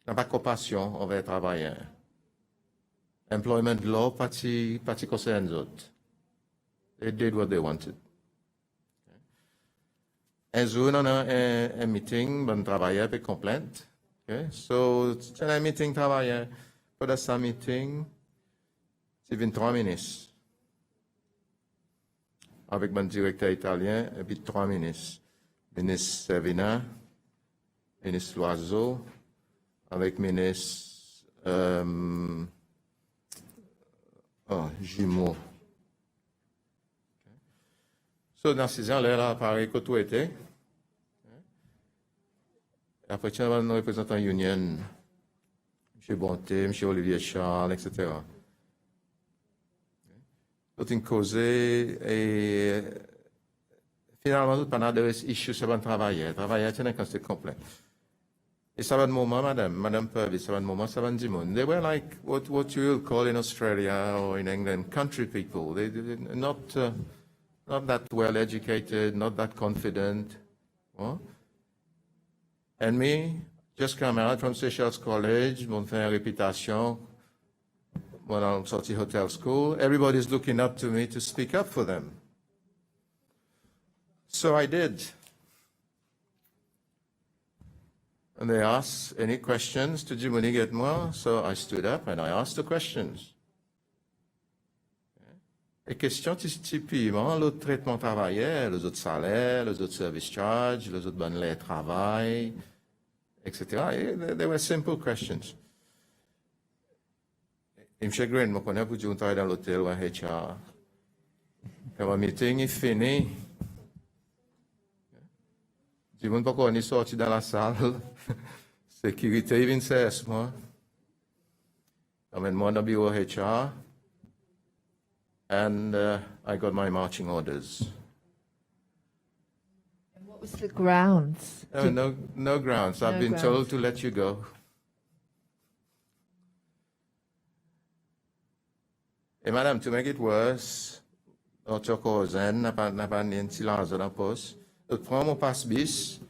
n'a pas compassion envers les travailleurs. Employment law, parti concerne les autres. They did what they wanted. Un jour, on a un meeting, bon travailleur peut complainte. Okay? So, c'est un meeting travailleur. Pendant ce meeting, c'est 23 ministres. Avec mon directeur italien, et puis 3 ministres. Ministre Servina, ministre Loiseau, avec ministre Jumeau. So, dans ces ans-là, pareil que tout était. Après, tu as un représentant union, M. Bonté, M. Olivier Charles, etc. Tout une causé et finalement, tout pendant des issues sur le travail. Travail, c'est un constat complet. Et ça va de moment, Madame Purvis, ça va de moment, ça va de monde. They were like what you will call in Australia or in England, country people. They not that well educated, not that confident. Huh? And me, just come out from Seychelles College, mon fait une réputation, when I'm sorti hotel school, everybody's looking up to me to speak up for them. So I did. And they asked any questions to Jimmy get more, so I stood up and I asked the questions. Les questions typiquement, le traitement travailleur, les autres salaires, les autres service charges, les autres bonnes de travail, etc. They were simple questions. Et M. Green me connaît pour dire qu'on travaille dans l'hôtel ou à HR. Quand le meeting est fini, je ne sais pas qu'on est sorti dans la salle. Sécurité vient cesse, moi. Amène-moi dans le bureau HR. And I got my marching orders. And what was the grounds? No grounds. I've been told to let you go. Et madame, to make it worse, notre cousin n'a pas un silence dans la poste. Je prends mon passe-bis,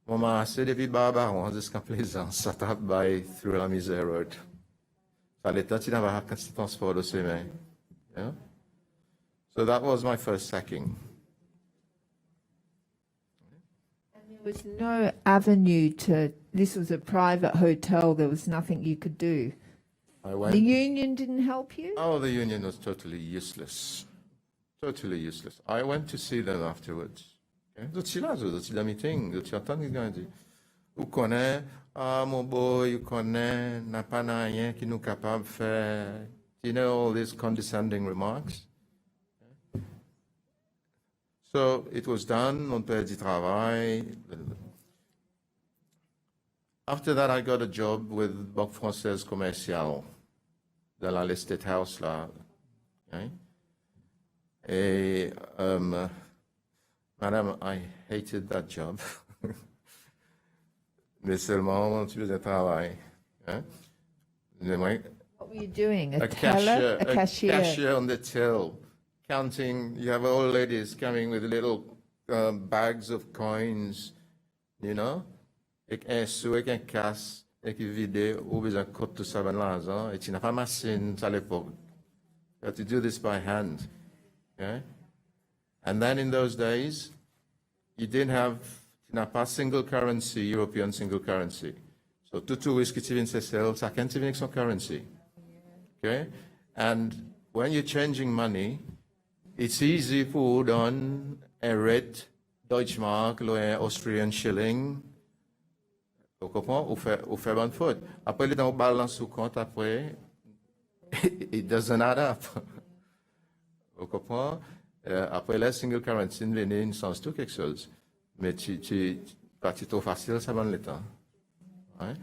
mon massé depuis Barbaron jusqu'à Plaisance, ça travaille through la misère road. Ça l'était, tu n'avais pas de transport de semaine. Yeah? So that was my first sacking. There was no avenue to, this was a private hotel, there was nothing you could do. The union didn't help you? Oh, the union was totally useless. Totally useless. I went to see them afterwards. Je suis là, je suis dans le meeting, je suis en train de dire, vous connaissez, mon boy, vous connaissez, n'a pas rien qui nous capable de faire. You know, all these condescending remarks. So it was done, on perd du travail. After that, I got a job with Banque Française Commerciale, dans la Estate House là. Okay? Et, madame, I hated that job. Mais seulement, tu faisais travail. Hein? What were you doing? A cashier, teller? A cashier? A cashier on the till, counting. You have old ladies coming with little bags of coins, you know, avec un sou, avec un casse, avec une vidéo, ou besoin de cote tout ça dans l'argent, et tu n'as pas machine à l'époque. You have to do this by hand. Okay? And then in those days, you n'as pas single currency, European single currency. So tout touriste qui vient se sell, ça can't even son currency. Okay? And when you're changing money, it's easy for on a red Deutschmark or an Austrian shilling. Vous comprenez? Ou fait bonne faute. Après, il est dans le balance sous compte, après, it doesn't add up. Vous comprenez? Après, la single currency, il y a une sens tout quelque chose. Mais c'est trop facile, ça va le temps. Right?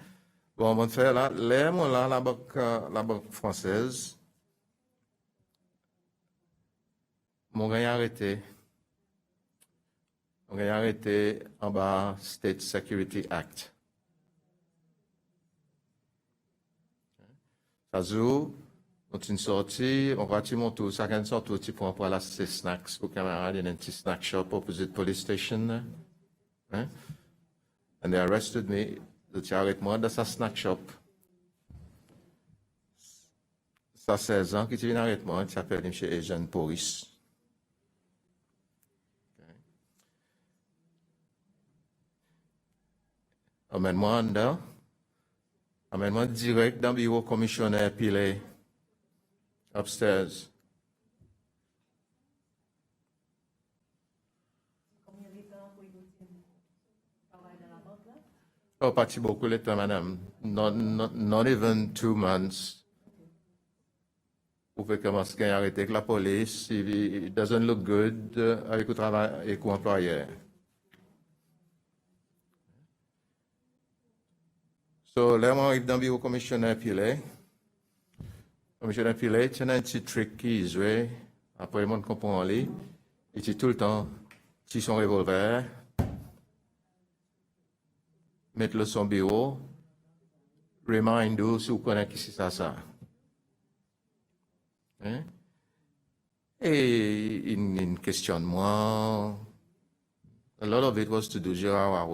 Bon, on fait là, la banque française, mon gars arrêté. Mon gars arrêté en bas State Security Act. Ça joue, on une sortie, on va mon tour, ça quand sort tout pour aller acheter snacks pour camarades in a snack shop opposite police station. Hein? And they arrested me. Ils arrêtent moi dans sa snack shop. Ça 16 ans qui vient arrêter moi, il s'appelle M. Agent Police. Amène-moi en dedans. Amène-moi direct dans le bureau commissionnaire Pilé, upstairs. Oh, pas si beaucoup de temps, madame. Not even 2 months. Vous pouvez commencer à arrêter avec la police. It doesn't look good avec le travail et l'employeur. So, là, on arrive dans le bureau commissionnaire Pilé. Commissionnaire Pilé, c'est un petit trick qui joue. Après, le monde comprend lui. Il dit tout le temps, si son revolver, mettre-le son bureau, remind-vous si vous connaissez qui c'est ça. Hein? Et il questionne moi. A lot of it was to do Gérard,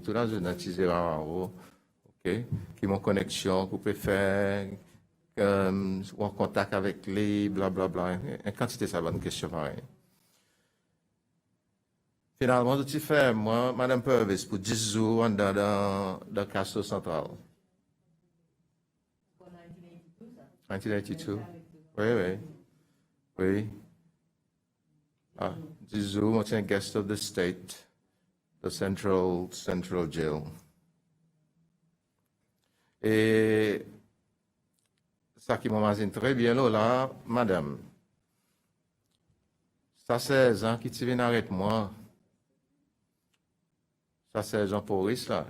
tout dans une activité Gérard, ok, qui mon connexion, qu'on peut faire, ou en contact avec les, blablabla. Une quantité, ça va une question pareille. Finalement, tout fait, moi, Madame Purvis, pour 10 jours dans le castle central. 1982. Oui. Ah, 10 jours, moi, c'est un guest of the state, the central jail. Et ça qui m'imagine très bien là, madame, ça 16 ans qui vient arrêter moi. Ça, c'est Jean Pauris, là.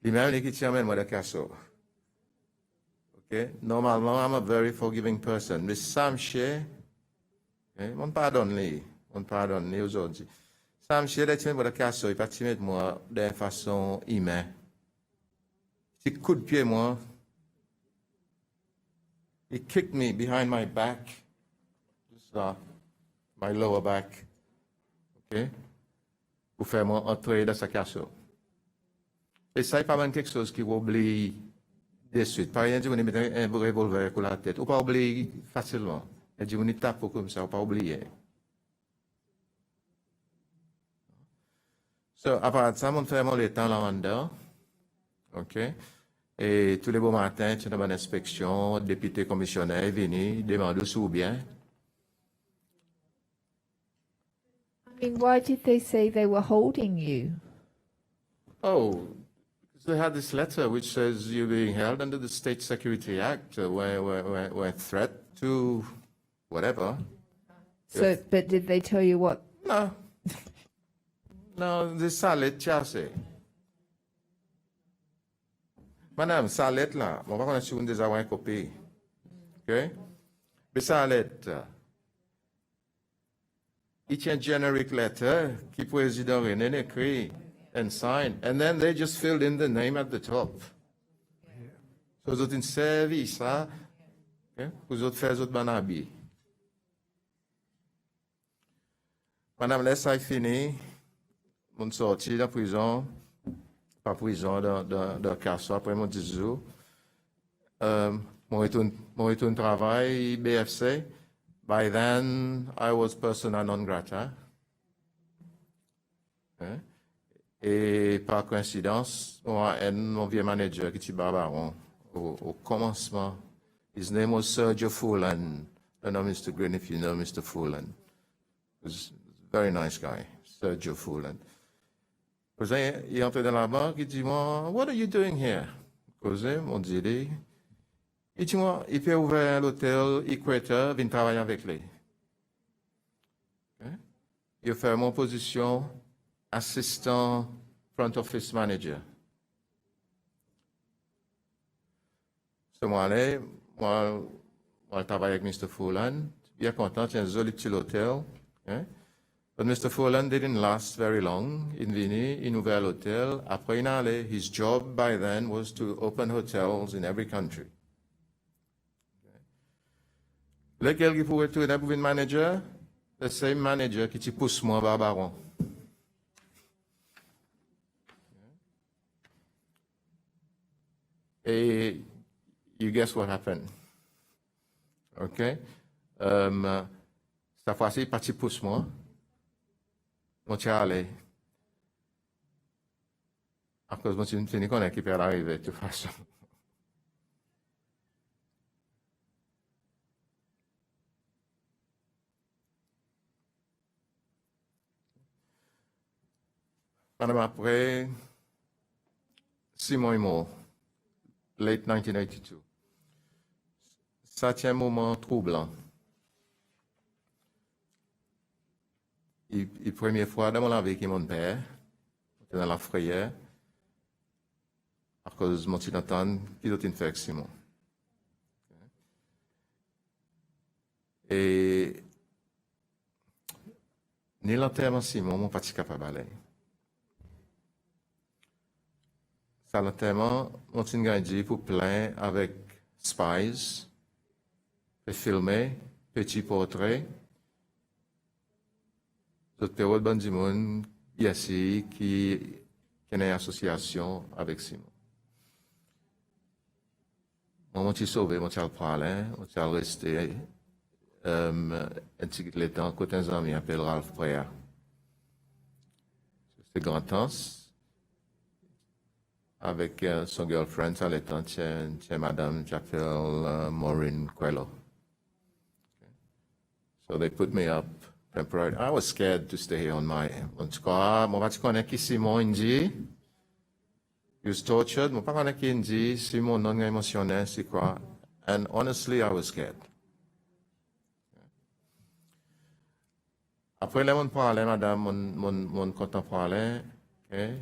Lui-même, qui t'amène moi de casso. OK? Normalement, I'm a very forgiving person. Mais Sam Shea, on pardonne lui. On pardonne lui aujourd'hui. Sam Shea, il t'amène moi de casso. Il partit mettre moi de façon humaine. Il coup de pied, moi. He kicked me behind my back. Just my lower back. OK? Pour faire moi entrer dans sa casse. Et ça, il n'y a pas quelque chose qui oublie de suite. Par exemple, vous mettez un revolver sur la tête. Vous ne pas oublier facilement. Et vous tape comme ça, vous ne pas oublier. So, à part ça, on fait le temps là en dedans. OK? Et tous les beaux matins, tu as une inspection, député commissionnaire venu, demande si ou bien. I mean, why did they say they were holding you? Oh, they had this letter which says you're being held under the State Security Act, where threat to whatever. So, but did they tell you what? No. No, the salet chasse. Madame, salet là, on va connaître sur une des avoir une copie. OK? Mais salet. It's a generic letter qui président René écrit and signed, and then they just filled in the name at the top. So vous avez un service, ça, vous autres faites autres banabi. Madame, laisse ça fini, mon sorti de la prison, pas prison, de casse après mon 10 jours. Mon retour travail, BFC. By then, I was persona non grata. Et par coïncidence, mon vieux manager qui était barbaron au commencement, his name was Sergio Fulan. I know Mr. Green if you know Mr. Fulan. He was a very nice guy, Sergio Fulan. Il est entré dans la banque, il dit, moi, what are you doing here? Causé, mon dit, il dit, moi, il peut ouvrir l'hôtel Equator, venir travailler avec lui. Il fait mon position assistant front office manager. So, moi, je travaille avec Mr. Fulan. Bien content, c'est un joli petit hôtel. Hein? But Mr. Fulan didn't last very long. Il venait, il ouvert l'hôtel. Après, il allait. His job by then was to open hotels in every country. Lequel qui pourrait tourner pour une manager? The same manager qui te pousse moi vers baron. Et you guess what happened? OK? Cette fois-ci, il parti pousse moi. Mon tia allé. À cause de mon fini qu'on est qui peut arriver de toute façon. Madame, après 6 mois et mort, late 1982, ça tient un moment troublant. La première fois dans mon vie que mon père était dans la frayeur à cause de mon petit entendre qui doit infection. Et ni l'enterrement Simon, mon pas capable d'aller. Ça l'enterrement, mon petit gardien pour plein avec spies, et filmer, petit portrait. Cette période, ben du monde, ici, qui est en association avec Simon. Moi, je suis sauvé, je suis parlé, je suis resté, un petit temps, côté un ami appelé Ralph Préa. C'est grand temps, avec son girlfriend, à l'état, c'est madame, j'appelle Maureen Coelho. So they put me up. Temporary. I was scared to stay on my own. Mon pas connaître qui Simon Indy. He was tortured. Mon pas connaître qui Indy. Simon non émotionnel, c'est quoi? And honestly, I was scared. Après, là, mon parlait, madame, mon content parlait. Okay?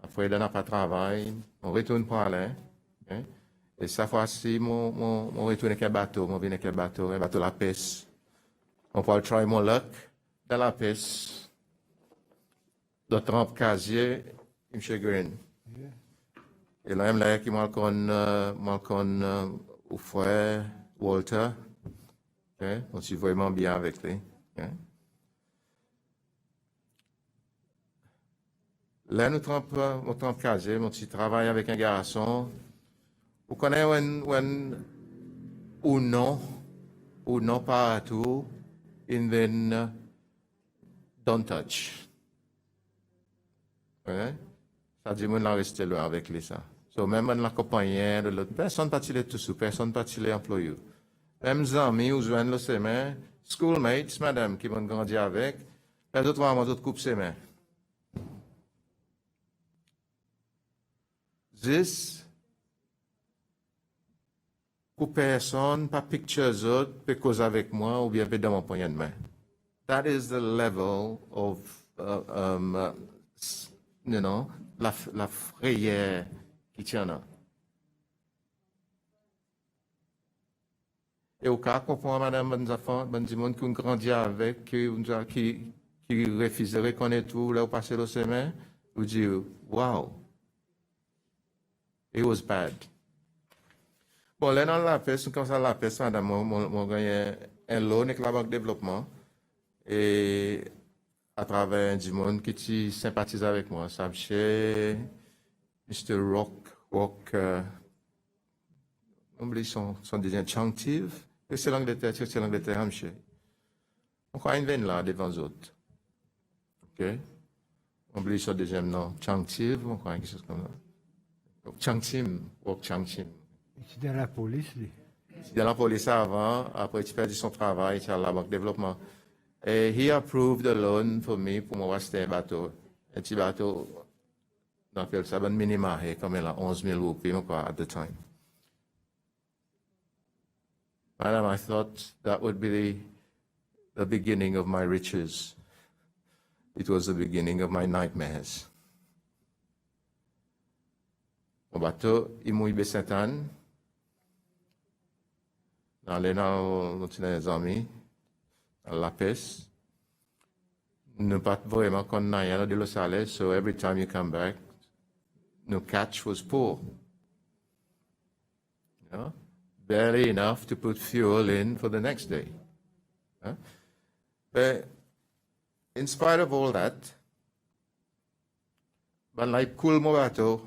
Après, il n'a pas de travail. On retourne parler. Okay? Et cette fois-ci, mon retourne avec un bateau. Mon vient avec un bateau la pêche. On peut try mon luck. Dans la piste, de trempe casier, il me chagrine. Et là, il me dit qu'il m'a au frère Walter. Okay? On s'est vraiment bien avec lui. Okay? Là, nous trempe casier, mon petit travail avec un garçon. Vous connaissez ou non partout, in don't touch. Okay? Ça dit, moi, rester là avec lui, ça. So, même en l'accompagnant de l'autre, personne ne peut tout sous, personne ne peut employer. Même amis, ou joignent ses mains, schoolmates, madame, qui vont grandir avec, les autres vont d'autres couper ses mains. This, pour personne, pas pictures autres, peut causer avec moi, ou bien peut dans mon poignet de main. That is the level of, la frayeur qui tient là. Et au cas qu'on madame Benzafant, Benzimon, qui grandit avec, qui refuse de reconnaître tout, là, où passer le semaine, vous dites, wow, it was bad. Bon, là, dans la paix, comme ça, la paix, madame, mon gagné un loan avec la banque de développement. Et à travers du monde qui sympathise avec moi, ça me chez Mr. Rock, on oublie son deuxième Changtive, et c'est l'Angleterre, Hampshire. On croit une veine là devant les autres. OK? On oublie son deuxième nom, Changtive, on croit quelque chose comme ça. Changtim. C'est dans la police, lui. C'est dans la police avant, après tu perds son travail, tu as la banque de développement. Et he approved a loan for me pour moi acheter un bateau. Un petit bateau, dans lequel ça va minimum, comme il a 11 000 roupies, at the time. Madam, I thought that would be the beginning of my riches. It was the beginning of my nightmares. Mon bateau, il mouille Bystanders. Aller dans nos amis, à la peste. Nous pas vraiment qu'on a rien de le salaire, so every time you come back, no catch was poor. You know? Barely enough to put fuel in for the next day. Huh? But in spite of all that, but like cool morato,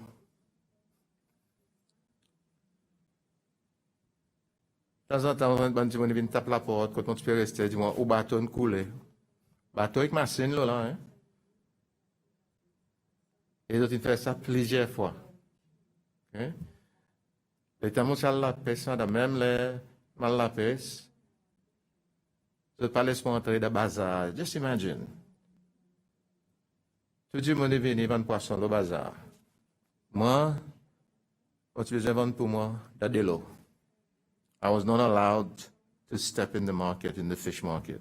de temps en temps, quand tu viens taper la porte, quand tu peux rester, dis-moi, au bâton coulé. Bateau avec machine, là, hein? Et ils ont fait ça plusieurs fois. Okay? Les tamous à la pêche, même les mal la pêche, je ne pas laisser entrer dans le bazar. Just imagine. Tout le monde est venu vendre poisson au bazar. Moi, quand tu veux vendre pour moi, dans de l'eau. I was not allowed to step in the market, in the fish market.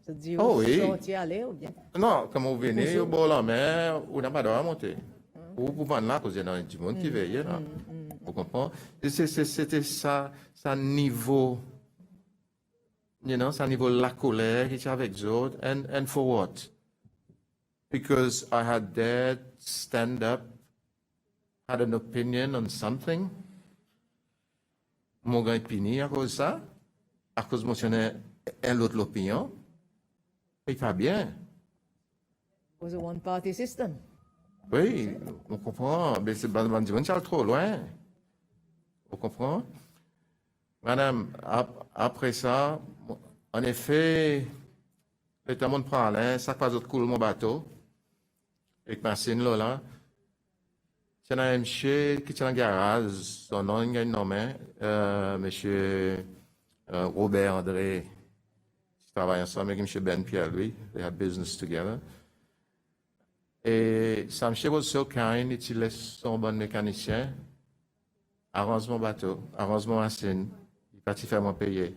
Ça dit, Oh oui. sortir aller ou bien? Non, comme vous venez au bord de la mer, vous n'avez pas droit à monter. Vous pouvez là, parce qu'il y a du monde qui veille là. Vous comprenez? C'était ça niveau, you know, ça niveau la colère qui était avec les autres. And for what? Because I had dared stand up, had an opinion on something. Mon gars est puni à cause de ça, à cause de mon l'autre l'opinion. Et pas bien. It was a one-party system. Oui, on comprend. Mais c'est trop loin. On comprend? Madame, après ça, en effet, le temps de prendre, ça passe autre coule mon bateau. Avec machine là. C'est un monsieur qui est dans le garage, son nom, il a nommé, monsieur Robert André. Travaille ensemble avec M. Ben Pierre, lui. They had business together. Et Sam was so kind, il laisse son bon mécanicien, arrange mon bateau, arrange mon machine, il va te faire mon payer.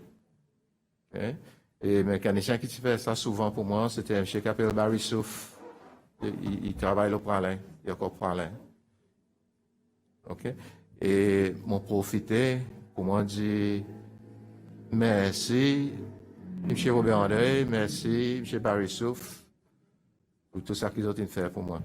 Okay? Et le mécanicien qui fait ça souvent pour moi, c'était M. qui s'appelle Barry Souf. Il travaille au pralin, il a encore pralin. OK? Et m'ont profité pour moi dire merci. M. Robert André, merci, M. Barry Souf, pour tout ça qu'ils ont fait pour moi.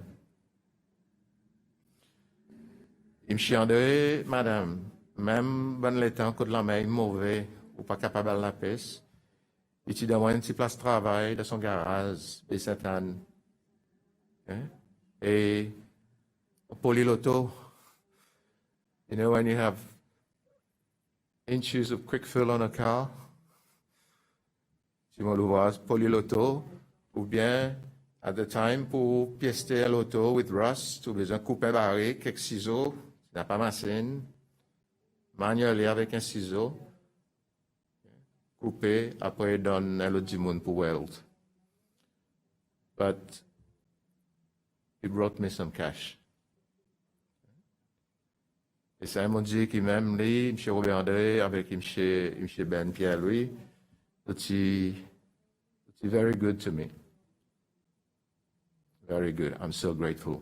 M. André, madame, même dans les temps que la mer est mauvais ou pas capable de la pêche, il donne une petite place de travail dans son garage, de Sainte-Anne. Okay? Et polyloto, you know, when you have inches of quick fill on a car, tu m'as l'ouvrage polyloto, ou bien, at the time, pour piécer l'auto with rust, tu as besoin de couper barré, quelques ciseaux, tu n'as pas machine, manuel avec un ciseau, couper, après donne à l'autre du monde pour weld. But he brought me some cash. Et c'est un m'a dit qui même lui, M. Robert André, avec M. Ben Pierre, lui, it's very good to me. Very good. I'm so grateful.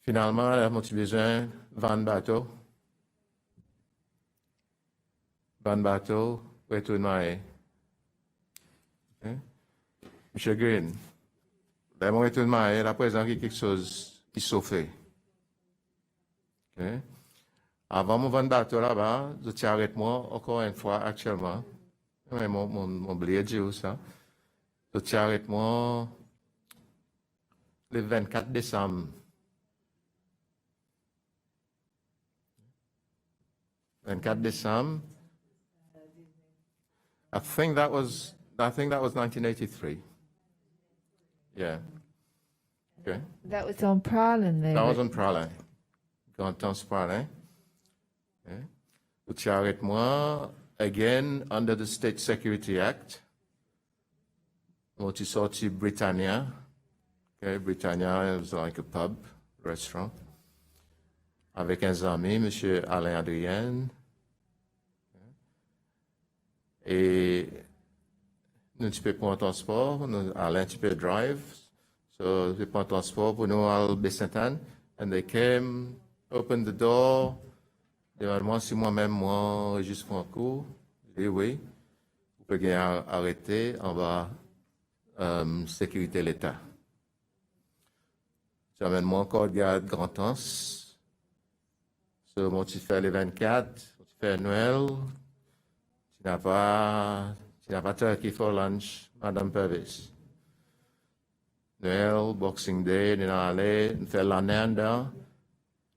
Finalement, là, j'ai besoin de 20 bateaux. 20 bateaux, retourner. Okay? M. Green, là, mon retournement, là, présent, il y a quelque chose qui s'est fait. Okay? Avant mon 20 bateaux là-bas, je t'arrête-moi encore une fois actuellement. Mon blé dit ça. Je t'arrête-moi le 24 décembre. 24 décembre. I think that was 1983. Yeah. Okay. That was on Prowling there. That was on Prowling. Grand Prowling. Okay. Tu arrêtes-moi, again, under the State Security Act. Moi, tu sorti Britannia. Okay, Britannia is like a pub, restaurant. Avec un ami, M. Alain Adrien. Et nous, tu peux prendre un transport. Alain, tu peux drive. So they prend transport pour nous à Bystanders, and they came, opened the door, demande-moi si moi-même, moi, Régis Franco, j'ai dit oui, vous pouvez arrêter, on va sécurité l'État. J'amène-moi encore garde Grand-Anse, so, mon petit fait les 24, mon petit fait Noël, tu n'as pas turkey for lunch, Madame Purvis. Noël, Boxing Day, nous allons aller, nous faisons l'année dedans.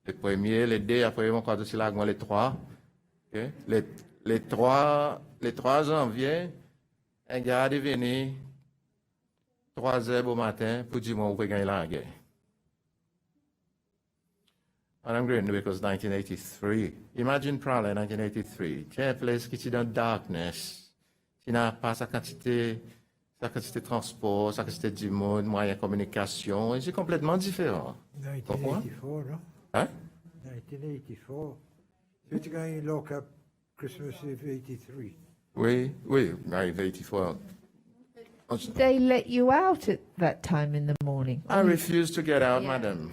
Les premiers, les deux, après, on compte aussi là, les trois. Okay? Les 3 janvier, un gars est venu 3 heures au matin pour dire qu'on peut gagner la guerre. And I'm going to because 1983. Imagine probably 1983. Tu as un place qui est dans darkness. Tu n'as pas sa quantité de transport, sa quantité du monde, moyens de communication. C'est complètement différent. 1984, non? Hein? 1984. So you going to lock up Christmas Eve 83? Oui, 1984. They let you out at that time in the morning. I refuse to get out, Yeah. madam.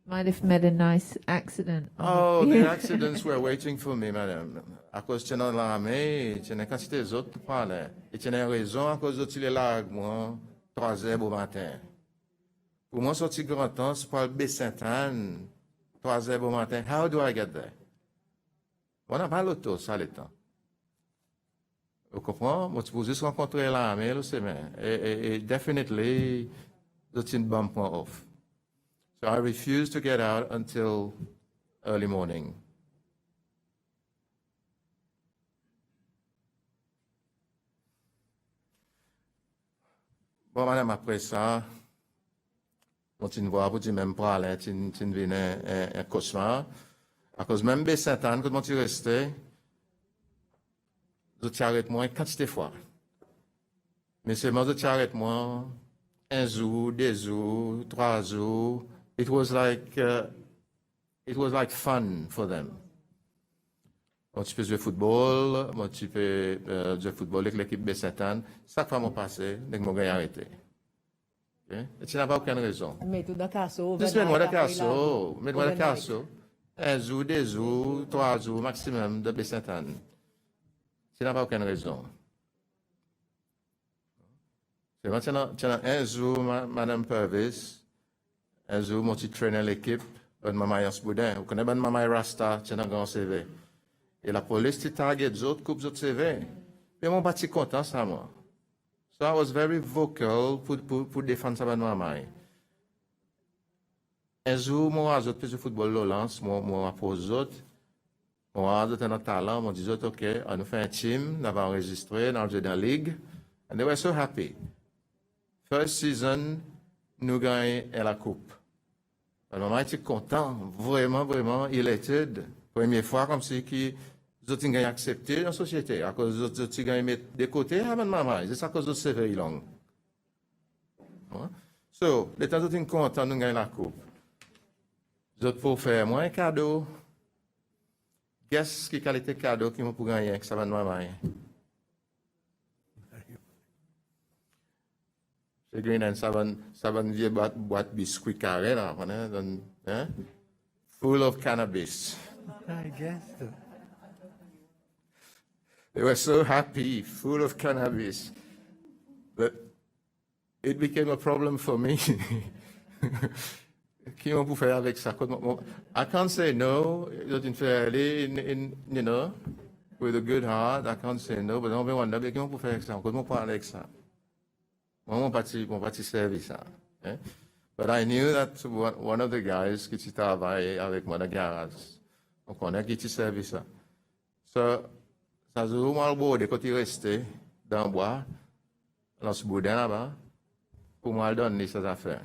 Might have met a nice accident. Oh, the accidents were waiting for me, madam. À cause de l'armée, tu as quantité d'autres qui parlent. Et tu as raison à cause de tu es là avec moi, 3 heures au matin. Pour moi, sortir grand temps, c'est pour le Bystanders, 3 heures au matin. How do I get there? On n'a pas l'auto, ça le temps. Vous comprenez? Moi, tu peux juste rencontrer l'armée, le semaine. Et definitely, c'est une bonne point off. So I refuse to get out until early morning. Bon, madame, après ça, on t'y voit, pour dire même pas aller, tu deviens un cauchemar. À cause même Bystanders, quand tu restais, je t'arrête moi une quantité de fois. Mais seulement je t'arrête moi 1 jour, 2 jours, 3 jours. It was like fun for them. Moi, tu peux jouer football, moi, tu peux jouer football avec l'équipe Bystanders. Chaque fois, moi, passé, dès que moi, j'ai arrêté. Okay? Et tu n'as pas aucune raison. Mais tout dans le casseau. Juste mets-moi dans le casseau. Mets-moi dans le casseau. 1 jour, 2 jours, 3 jours maximum de Bystanders. Tu n'as pas aucune raison. C'est maintenant, tu as 1 jour, Madame Purvis. Un jour, moi, tu traînais l'équipe, bonne maman Yans Boudin. Vous connaissez bonne maman Rasta, tu as un grand CV. Et la police, tu target d'autres, coupe d'autres CV. Mais moi, je suis content, ça, moi. So I was very vocal pour défendre sa bonne maman. Un jour, moi, je fais du football Lolance, moi, pour les autres. Moi, je un talent, moi, je dis, OK, on nous fait un team, on va enregistrer, on joue dans la ligue. And they were so happy. First season, nous gagnons la coupe. Alors, maman était content, vraiment, vraiment, il était première fois comme si qui ont gagné accepté dans la société. À cause de ont gagné de côté, à maman, c'est à cause de ce very long. So, les temps où content, nous gagnons la coupe. Vous pour faire moi un cadeau. Qu'est-ce qui qualité cadeau qui m'a pour gagner avec ça, maman? C'est green and seven vieille boîte biscuit carré là, hein? Full of cannabis. I guess so. They were so happy, full of cannabis, that it became a problem for me. Qui on peut faire avec ça? I can't say no. You know, with a good heart, I can't say no. But on peut wonder, qui on peut faire avec ça? Comment on peut parler avec ça? Moi, mon parti service ça. Okay? But I knew that one of the guys qui travaillait avec moi dans le garage, on connaît qui servait ça. So, ça se joue mal beau de quand il restait dans le bois, dans ce boudin là-bas, pour moi donner ces affaires.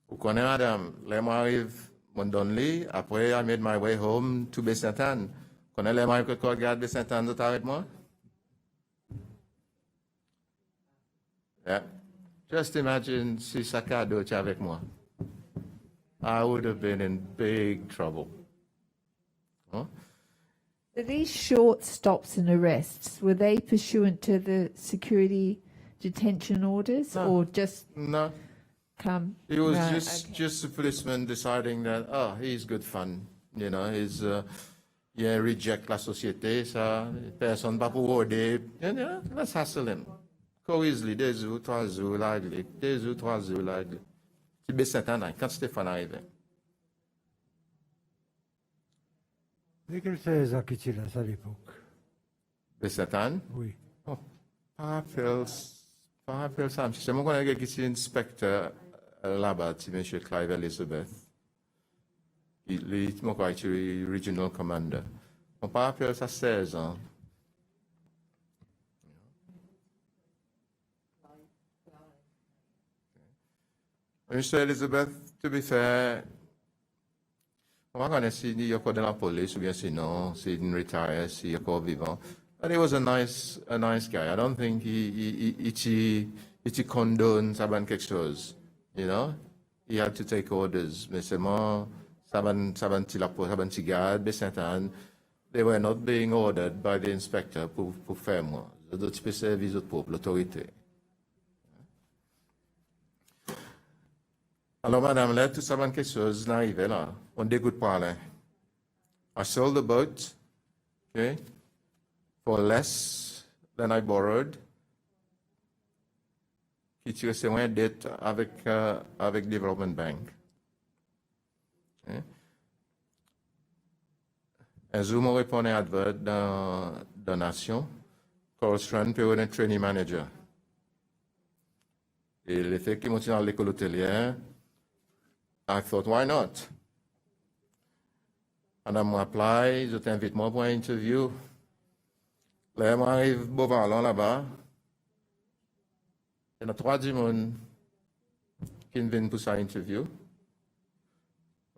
Vous connaissez, madame, là, moi arrive, mon donne-lui, après, I made my way home to Bystanders. Vous connaissez les mains que je regarde Bystanders avec moi? Yeah. Just imagine si Sakado était avec moi. I would have been in big trouble. Huh? So these short stops and arrests, were they pursuant to the security detention orders No. or just No, come? he was Right, just okay. just a policeman deciding that, oh, he's good fun, you know, il reject la société, ça, personne pas pour rôder, you know, let's hassle him. Go easily, 2 jours, 3 jours, là, 2 jours, 3 jours, là. C'est Bystanders, quand Stéphane arrivait. Et quel 16 ans qu'il a à l'époque? Bystanders, Oui. oh, pas rappel ça, c'est moi qu'on a qui est inspecteur là-bas, c'est M. Clive Elizabeth. Il est mon regional commander. On peut appeler ça 16 ans. Mr. Elizabeth, to be fair, on va connaître s'il y a encore dans la police ou bien sinon, s'il retire, s'il est encore vivant. But he was a nice guy. I don't think he condoned quelque chose, you know? He had to take orders. Mais seulement, Bystanders, they were not being ordered by the inspector pour faire moi. D'autres peux servir pour l'autorité. Alors, madame, là, tout ça, quelque chose, n'arrivait là. On dégoûte pas là. I sold the boat, okay, for less than I borrowed. Qui tire ses moyens dette avec Development Bank. Okay. Un jour, mon répondait advert dans Donation, correspond pour un training manager. Et le fait qu'il monte dans l'école hôtelière, I thought, why not? Madame m'appelle, je t'invite moi pour une interview. Là, m'arrive Beauvalon là-bas. Il y a 3 personnes qui viennent pour sa interview.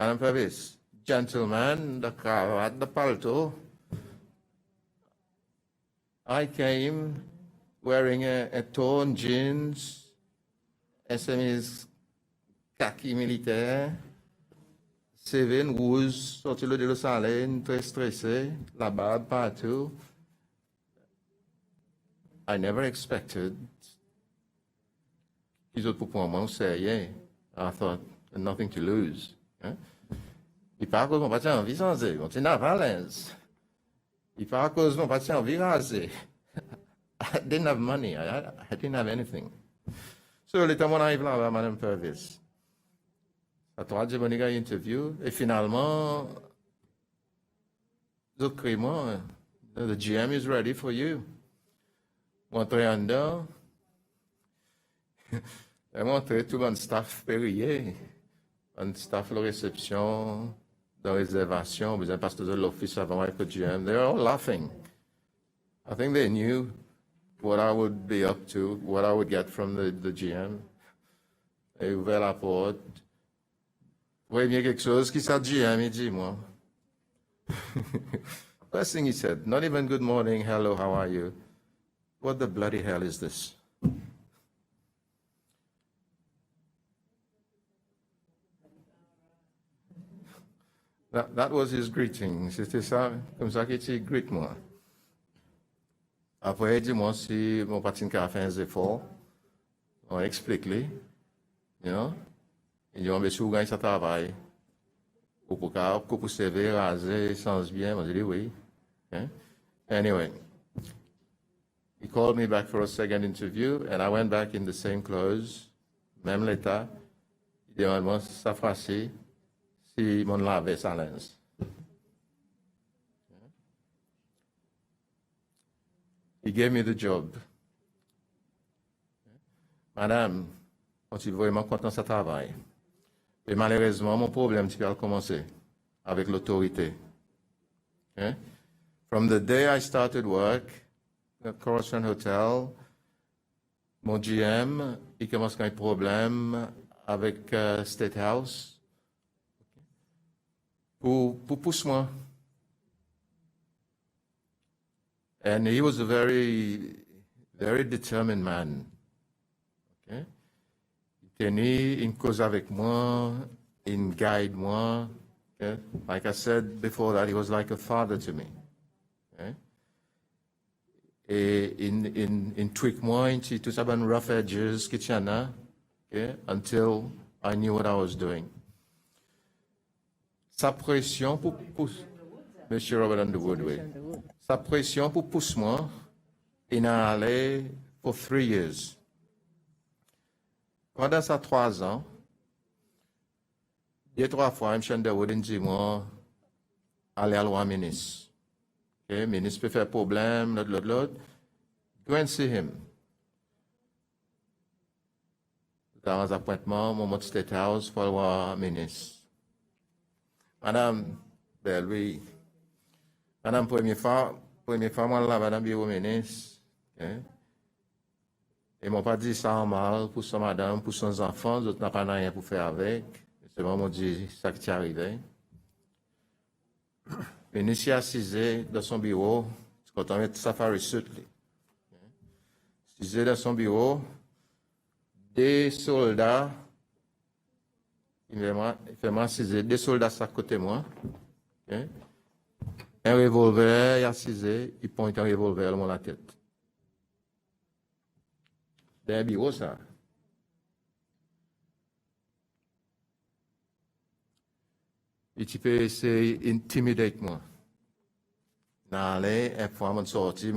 Madame Purvis, gentleman, the cravate, the palto. I came wearing a torn jeans, SME's khaki militaire, 7 rouge, sorti le de Los Angeles, très stressé, la barbe partout. I never expected qu'ils autres pour moi, sérieux. I thought, nothing to lose. Il parle que mon patient a envie sans on tient à Valence. Il parle que mon patient a envie rasé. I didn't have money, I didn't have anything. So, le temps on arrive là, Madame Purvis. La 3e interview, et finalement, the GM is ready for you. Montré en dedans, et montré tout mon staff périer, un staff de réception, de réservation, besoin parce que de l'office avant avec le GM, they're all laughing. I think they knew what I would be up to, what I would get from the GM. Et ouvert la porte. Oui, bien quelque chose qui s'est dit, il dit, moi. First thing he said, not even good morning, hello, how are you? What the bloody hell is this? That was his greeting. C'était ça, comme ça qu'il greet moi. Après, il dit, moi, si mon patron a fait un effort, on explique-lui, you know? Il dit, on va souvent gagner ce travail. Pour servir, raser, sans bien. Moi, j'ai dit oui. Okay? Anyway, he called me back for a second interview, and I went back in the same clothes, même l'état. Il dit, moi, ça fera-ci, si mon lavé sa linge. He gave me the job. Madame, on est vraiment content de ce travail. Et malheureusement, mon problème, c'est qu'il a commencé avec l'autorité. Okay? From the day I started work at Coruscant Hotel, mon GM, il commence à avoir un problème avec State House. Pour pousser moi. And he was a very, very determined man. Okay? Il tenait une cause avec moi, il guide moi. Okay? Like I said before that, he was like a father to me. Okay? et in tweak moi, into tout ça, ben rough edges, qui tient là, okay, until I knew what I was doing. Sa pression pour Monsieur Robert Underwood, oui. Sa pression pour pousser moi, il a allé for 3 years. Pendant ces 3 ans, 2-3 fois, M. Underwood dit moi, aller à l'ouest ministre. Okay, ministre peut faire problème, l'autre. Go and see him. Dans un appointement, mon State House pour le ministre. Madame, ben lui, Madame, première fois, moi là, Madame bureau ministre. Okay? Ils m'ont pas dit ça en mal pour sa madame, pour ses enfants, d'autres n'ont pas rien pour faire avec. C'est vraiment dit ça qui est arrivé. Le ministre est assis dans son bureau, quand on met safari suit. Assis dans son bureau, des soldats, il fait m'assiser, des soldats à côté de moi. Okay? Un revolver, il est assis, il pointe un revolver dans la tête. Dans un bureau, ça. Et tu peux essayer d'intimider moi. N'allez, une fois, je sorti,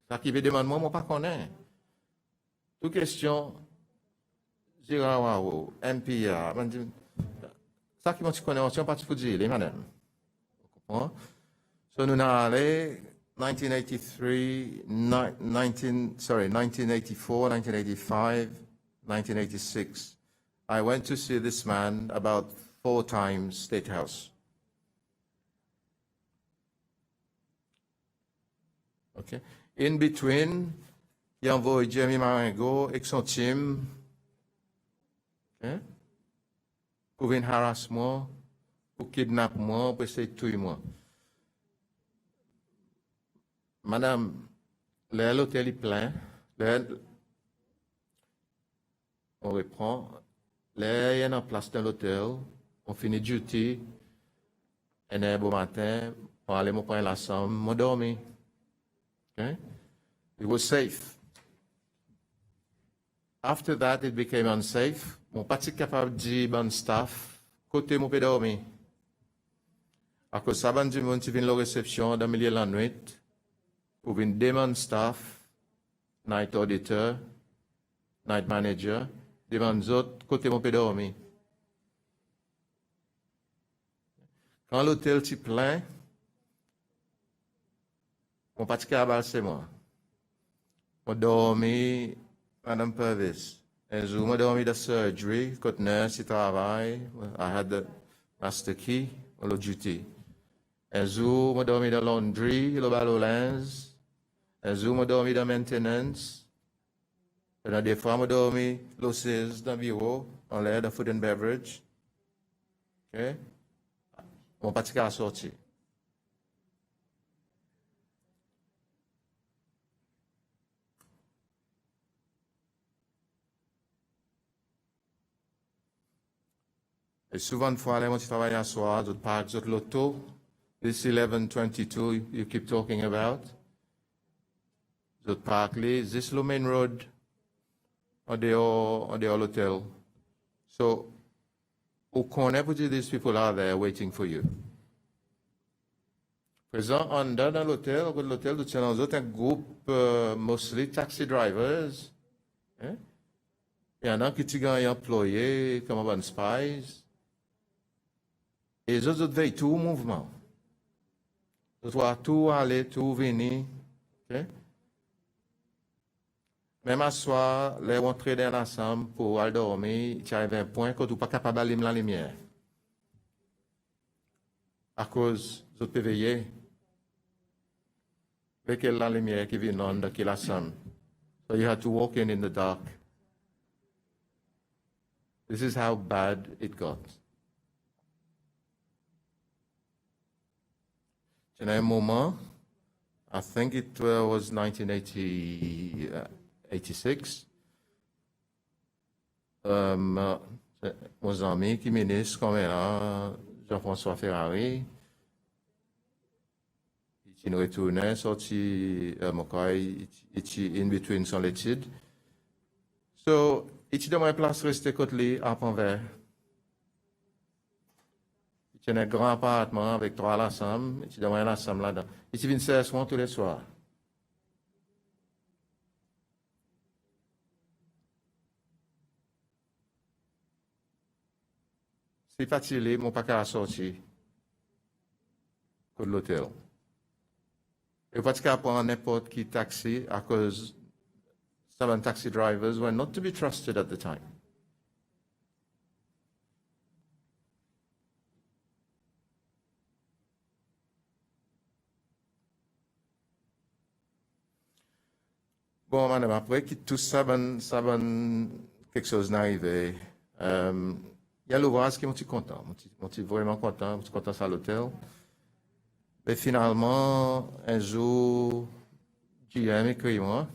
ça qui veut demander moi, je ne pas connais. Toute question, Zirawawo, MPA, ça qui m'a dit connaît, on pas pour dire, madame. Vous so, nous allons 1983, 1984, 1985, 1986. I went to see this man about 4 times State House. Okay. In between, il a envoyé Jeremy Marengo avec son team, okay, pour venir harassement, pour kidnapper moi, pour essayer de tuer moi. Madame, l'hôtel est plein, on reprend, il y a en place dans l'hôtel, on finit duty, et un beau matin, on allait me prendre la somme, je dormi. Okay? It was safe. After that, it became unsafe. Mon pas capable de dire bon staff, côté mon peux dormir. À cause ça, du monde qui vient la réception dans le milieu de la nuit, pour venir demander staff, night auditor, night manager, demander autres, côté mon peut dormir. Quand l'hôtel est plein, mon pas capable c'est moi. Je dormi, Madame Purvis. Un jour, je dormi dans la surgery, quand nurse travaille, I had the master key, on le duty. Un jour, je dormi dans la laundry, le ballon linge. Un jour, je dormi dans la maintenance. Et des fois, je dormi l'osseuse dans le bureau, en l'air de food and beverage. OK? Mon pas capable sortir. Et souvent, une fois, quand tu travailles à soir, tu parles de l'auto, this 1122 you keep talking about, tu parles, this le main road, on dehors l'hôtel. So, who connaît pour dire these people are there waiting for you? Présent, en dans l'hôtel, tu tiens dans un groupe, mostly taxi drivers. Il y en a qui sont employés comme un spies. Et les autres veillent tout au mouvement. Ils doivent tout aller, tout venir. Okay? Même à soir, les rentrer dans l'ensemble pour aller dormir, tu arrives à un point que tu n'es pas capable d'allumer la lumière. À cause, ils peuvent veiller. Avec la lumière qui vient dans la sun. So you have to walk in the dark. This is how bad it got. In a moment, I think it was 1986, mon ami qui ministre comme là, Jean-François Ferrari, Il retournait, sorti, mon corps, il in between son l'étude. So, il de mon place resté côté lui, à Panvert. Il tenait un grand appartement avec 3 l'ensemble, il de mon ensemble là-dedans. Il vient faire soin tous les soirs. C'est fatigué, mon pas qu'à sortir de l'hôtel. Et pas qu'à prendre n'importe qui taxi à cause some taxi drivers were not to be trusted at the time. Bon, madame, après que tout ça, quelque chose n'arrivait, il y a l'ouvrage qui est content, je suis vraiment content, je suis content à l'hôtel. Et finalement, un jour, GM écrit moi,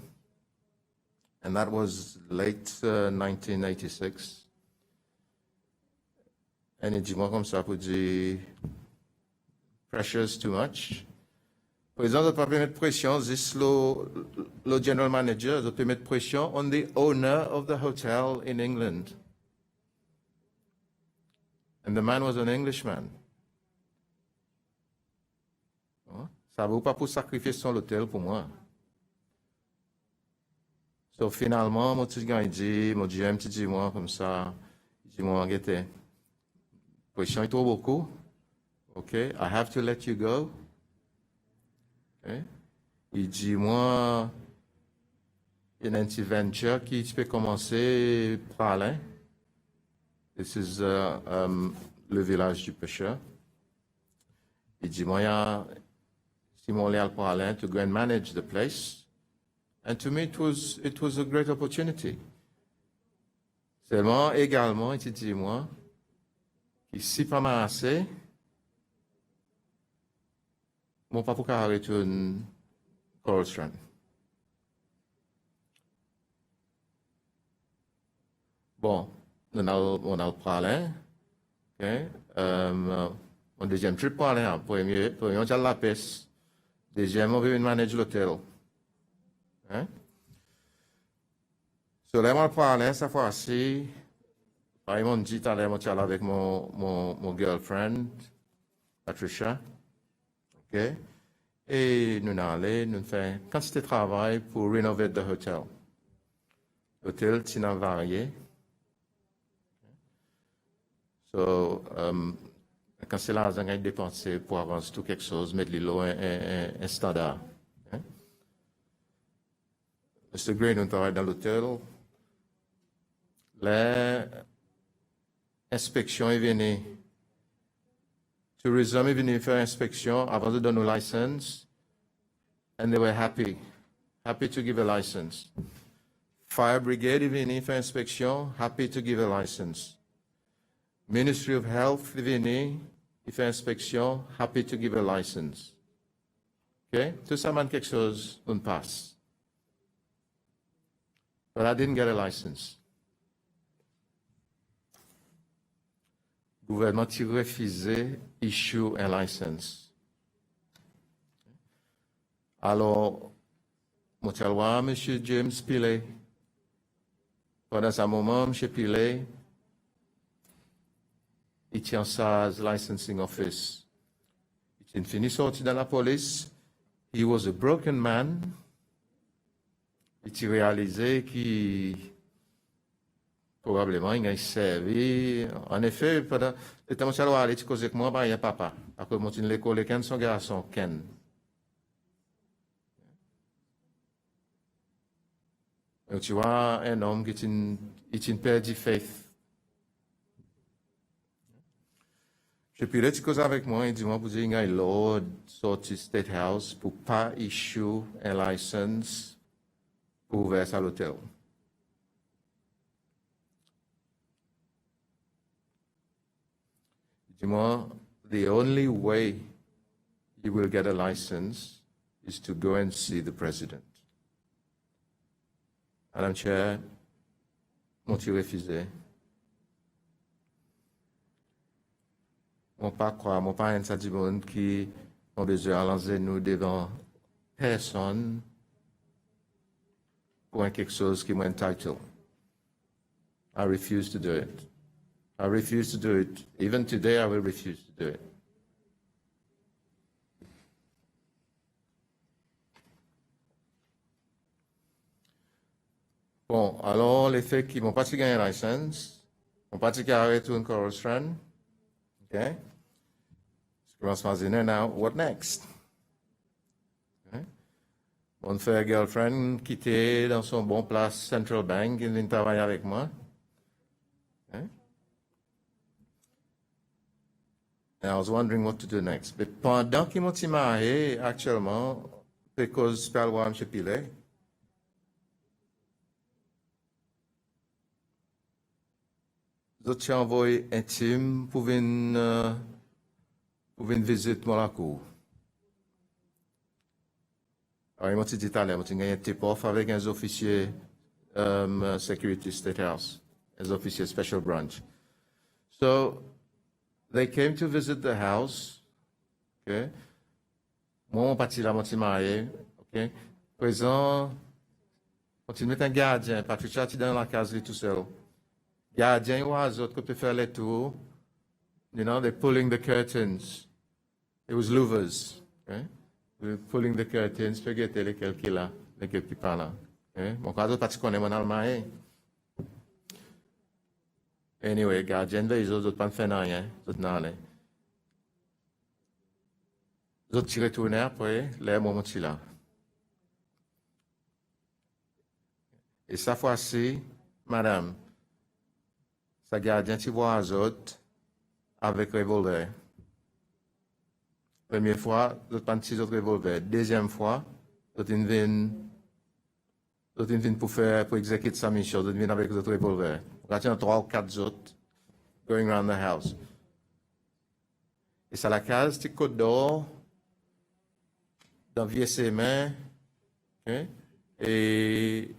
and that was late 1986. Et il dit moi comme ça pour dire, pressure's too much. Par exemple, on peut pas mettre pression, c'est le general manager, on peut mettre pression on the owner of the hotel in England. And the man was an Englishman. Ça ne vaut pas pour sacrifier son hôtel pour moi. So finalement, mon petit gars, il dit, mon GM, il dit moi comme ça, il dit moi, regardez, pression est trop beaucoup. OK, I have to let you go. Okay. Il dit moi, il y a une petite venture qui peut commencer par là. This is le village du pêcheur. Il dit moi, il y a Simon Léal Parlin to go and manage the place. And to me, it was a great opportunity. Seulement, également, il dit moi, ici pas mal assez, mon papa pour retourner Coral Strand. Bon, on a le Parlin, ok, mon deuxième trip Parlin, premier, on a la peste. Deuxième, on veut manager l'hôtel. Hein? So, là, on parle, cette fois-ci, ils m'ont dit, tout à l'heure, je suis avec mon girlfriend, Patricia. OK? Et nous allons, nous faisons quantité de travail pour rénover le hôtel. L'hôtel, c'est varié. So, quand c'est là, on a dépensé pour avancer tout quelque chose, mettre l'îlot un standard. Hein? Mr. Gray, nous travaillons dans l'hôtel. L'inspection est venue. Tourism est venu faire inspection avant de donner une licence. And they were happy to give a license. Fire Brigade est venu faire inspection, happy to give a license. Ministry of Health est venu. Il fait inspection, happy to give a license. OK? Tout ça mène quelque chose, on passe. But I didn't get a license. Le gouvernement a refusé issue un license. Alors, je suis allé voir M. James Pillay. Pendant ce moment, M. Pillay, il tient sa licensing office. Il est fini sorti dans la police. He was a broken man. Il a réalisé qu'il probablement il a servi. En effet, pendant le temps où je suis allé, il causait avec moi, il y a papa. Parce que je suis allé à l'école, Ken, son garçon, Ken. Donc, tu vois, un homme qui est une perdu faith. Je puis là, tu causes avec moi, il dit, moi, vous dites, il y a une loi sortie State House pour pas issue un license pour ouvrir à l'hôtel. Dis-moi, the only way you will get a license is to go and see the president. Madame Chair, m'ont-ils refusé? Mon pas croire, mon pas un ça du monde qui On besoin de lancer nous devant personne pour quelque chose qui est entitled. I refuse to do it. I refuse to do it. Even today, I will refuse to do it. Bon, alors, les faits qui m'ont pas gagné une licence, m'ont pas arrêté une chorus run, okay? Je commence à dire, now, what next? Okay? Mon frère girlfriend quitté dans son bon place Central Bank, il vient travailler avec moi. Okay? And I was wondering what to do next. Mais pendant qu'ils m'ont marié, actuellement, because je parle voir M. Pilet, j'ai envoyé intime pour venir visiter mon la cour. Alors, ils m'ont dit tout à l'heure, ils ont un tip-off avec un officier Security State House, un officier Special Branch. So, they came to visit the house. Okay? Moi, mon parti là, mon marié. Okay? Présent, on met un gardien, Patricia, tu dans la case tout seul. Gardien ou aux autres, quand tu fais les tours, you know, they're pulling the curtains. It was louvers. Okay? They're pulling the curtains, figurez lesquels qui là, lesquels qui parlent là. Okay? Mon cas, pas tu connais mon allemand. Anyway, gardien, les autres pas faire rien, les autres n'allaient. Les autres tirent tourner après, les moments là. Et cette fois-ci, madame, sa gardien, tu vois les autres avec revolver. Première fois, l'autre pas de autres revolver. Deuxième fois, l'autre vient pour exécuter sa mission, l'autre vient avec l'autre revolver. On a 3 ou 4 autres going around the house. Et ça la case, tu côte d'or, dans vieux ses mains, okay? Et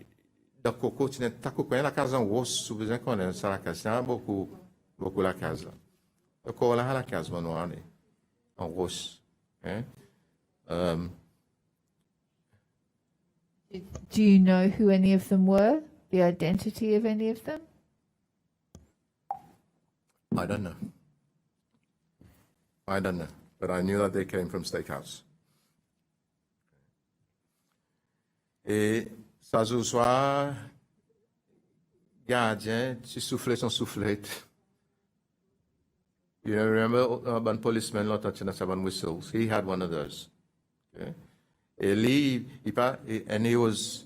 dans coco, tu n'as pas coco, la case en rose, sous besoin qu'on ait, ça la case, c'est beaucoup la case là. Donc, on a la case, mon noir, en rose. Okay? Do you know who any of them were? The identity of any of them? I don't know. But I knew that they came from Steakhouse. Et ça se soit, gardien, tu soufflais son soufflette. You remember one policeman lot of Chinasaban whistles? He had one of those. Okay? And he was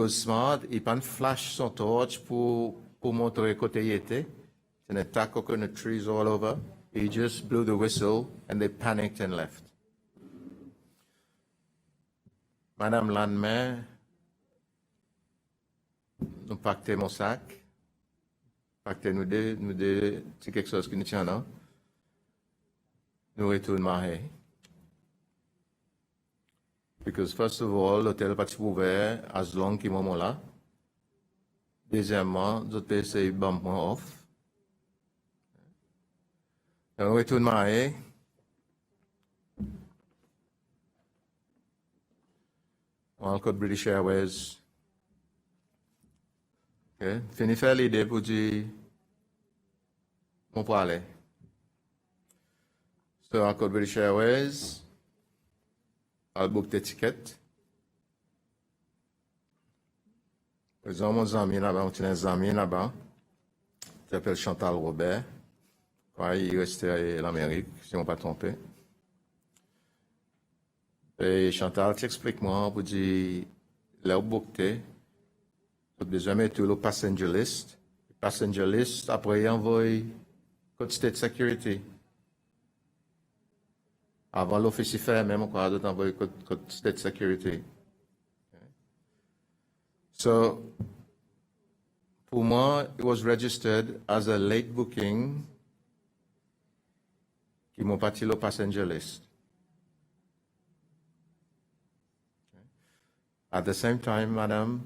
smart. He pan flash son torch pour montrer côté il était. And attack coconut trees all over. He just blew the whistle and they panicked and left. Madame Landemain, nous pactons mon sac. Pactons nous deux, c'est quelque chose qui nous tient là. Nous retournons mariés. Because first of all, l'hôtel n'est pas ouvert as long qu'il moment là. Deuxièmement, nous avons essayé de bump moi off. Nous retournons mariés. On a le British Airways. Okay. Fini faire l'idée pour dire, mon pour aller. So, on a le British Airways. On a book des tickets. Par exemple, mon ami là-bas, on tient un ami là-bas. Il s'appelle Chantal Robert. Quand il restait en Amérique, si on ne pas trompé. Et Chantal, tu expliques-moi pour dire, là où bouquet, tu as besoin de mettre le passenger list. Le passenger list, après, il envoie code state security. Avant l'officier fait, même encore d'autres envoyer code state security. Okay. So, pour moi, it was registered as a late booking qui m'ont parti le passenger list. At the same time, madame,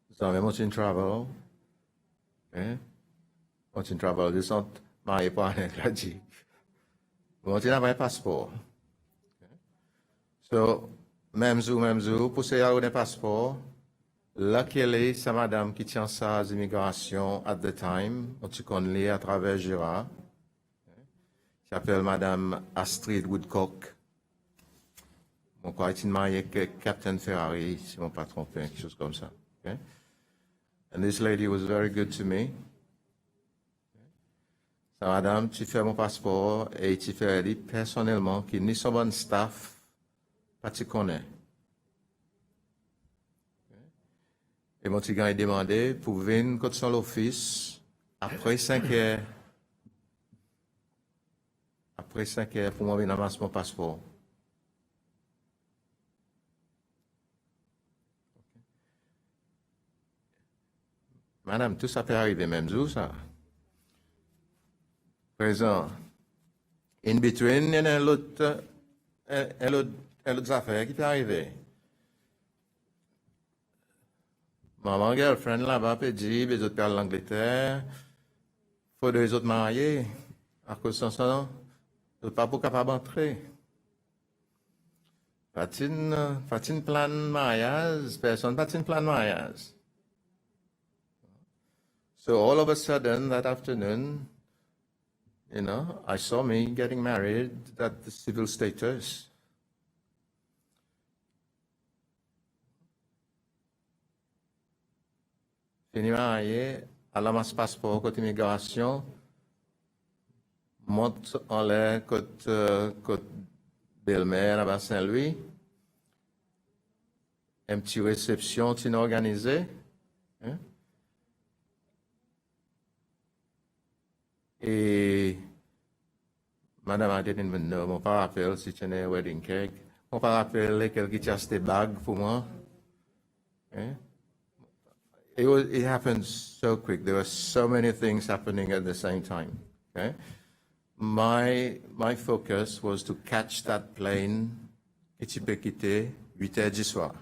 nous avons in travel. Okay? In travel, nous sommes mariés par un éclatique. Nous avons un passeport. Okay? So, même jour, pour se avoir un passeport, là qu'elle est, c'est madame qui tient ça aux immigrations at the time, on tu connais à travers Jura, qui s'appelle madame Astrid Woodcock. Mon quoi, est marié avec Captain Ferrari, si je ne pas trompé, quelque chose comme ça. Okay? And this lady was very good to me. Ça, madame, tu fais mon passeport et tu fais dit personnellement qu'il ni son bon staff, pas tu connais. Et mon petit gars a demandé pour venir contre son office après 5 heures. Après 5 heures, pour moi, venir ramasser mon passeport. Madame, tout ça peut arriver même jour, ça. Présent. In between, il y a l'autre affaire qui peut arriver. Maman, girlfriend là-bas, peut dire, les autres parlent l'Angleterre. Faut deux autres mariés. À cause de ça, ils ne sont pas capables d'entrer. Pas de plan de mariage, personne pas de plan de mariage. So all of a sudden, that afternoon, you know, I saw me getting married at the civil status. Fini marié, à la masse passeport côté immigration, monte en l'air côté belle-mère à Saint-Louis, une petite réception organisée. Hein? Et madame a dit, non, mon père appelle si tu as un wedding cake. Mon père appelle quelqu'un qui a acheté bague pour moi. Okay? It happened so quick. There were so many things happening at the same time. Okay? My focus was to catch that plane et tu peux quitter 8 heures du soir.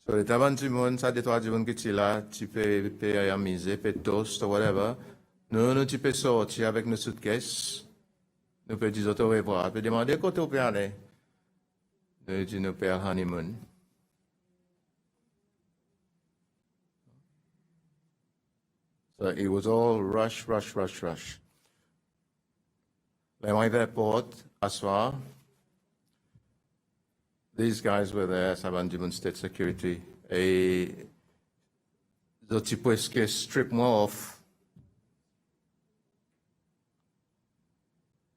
So, les tabacs du monde, ça détoile du monde que tu es là, tu peux amuser, tu peux toast ou whatever. Nous, tu peux sortir avec nos suitcases. Nous peux dire au revoir. Tu peux demander quand tu peux aller. Nous disons nous peux aller honeymoon. So it was all rush. Like airport, assoir. These guys were there, Sabandimun State Security, et ils ont presque strip moi off.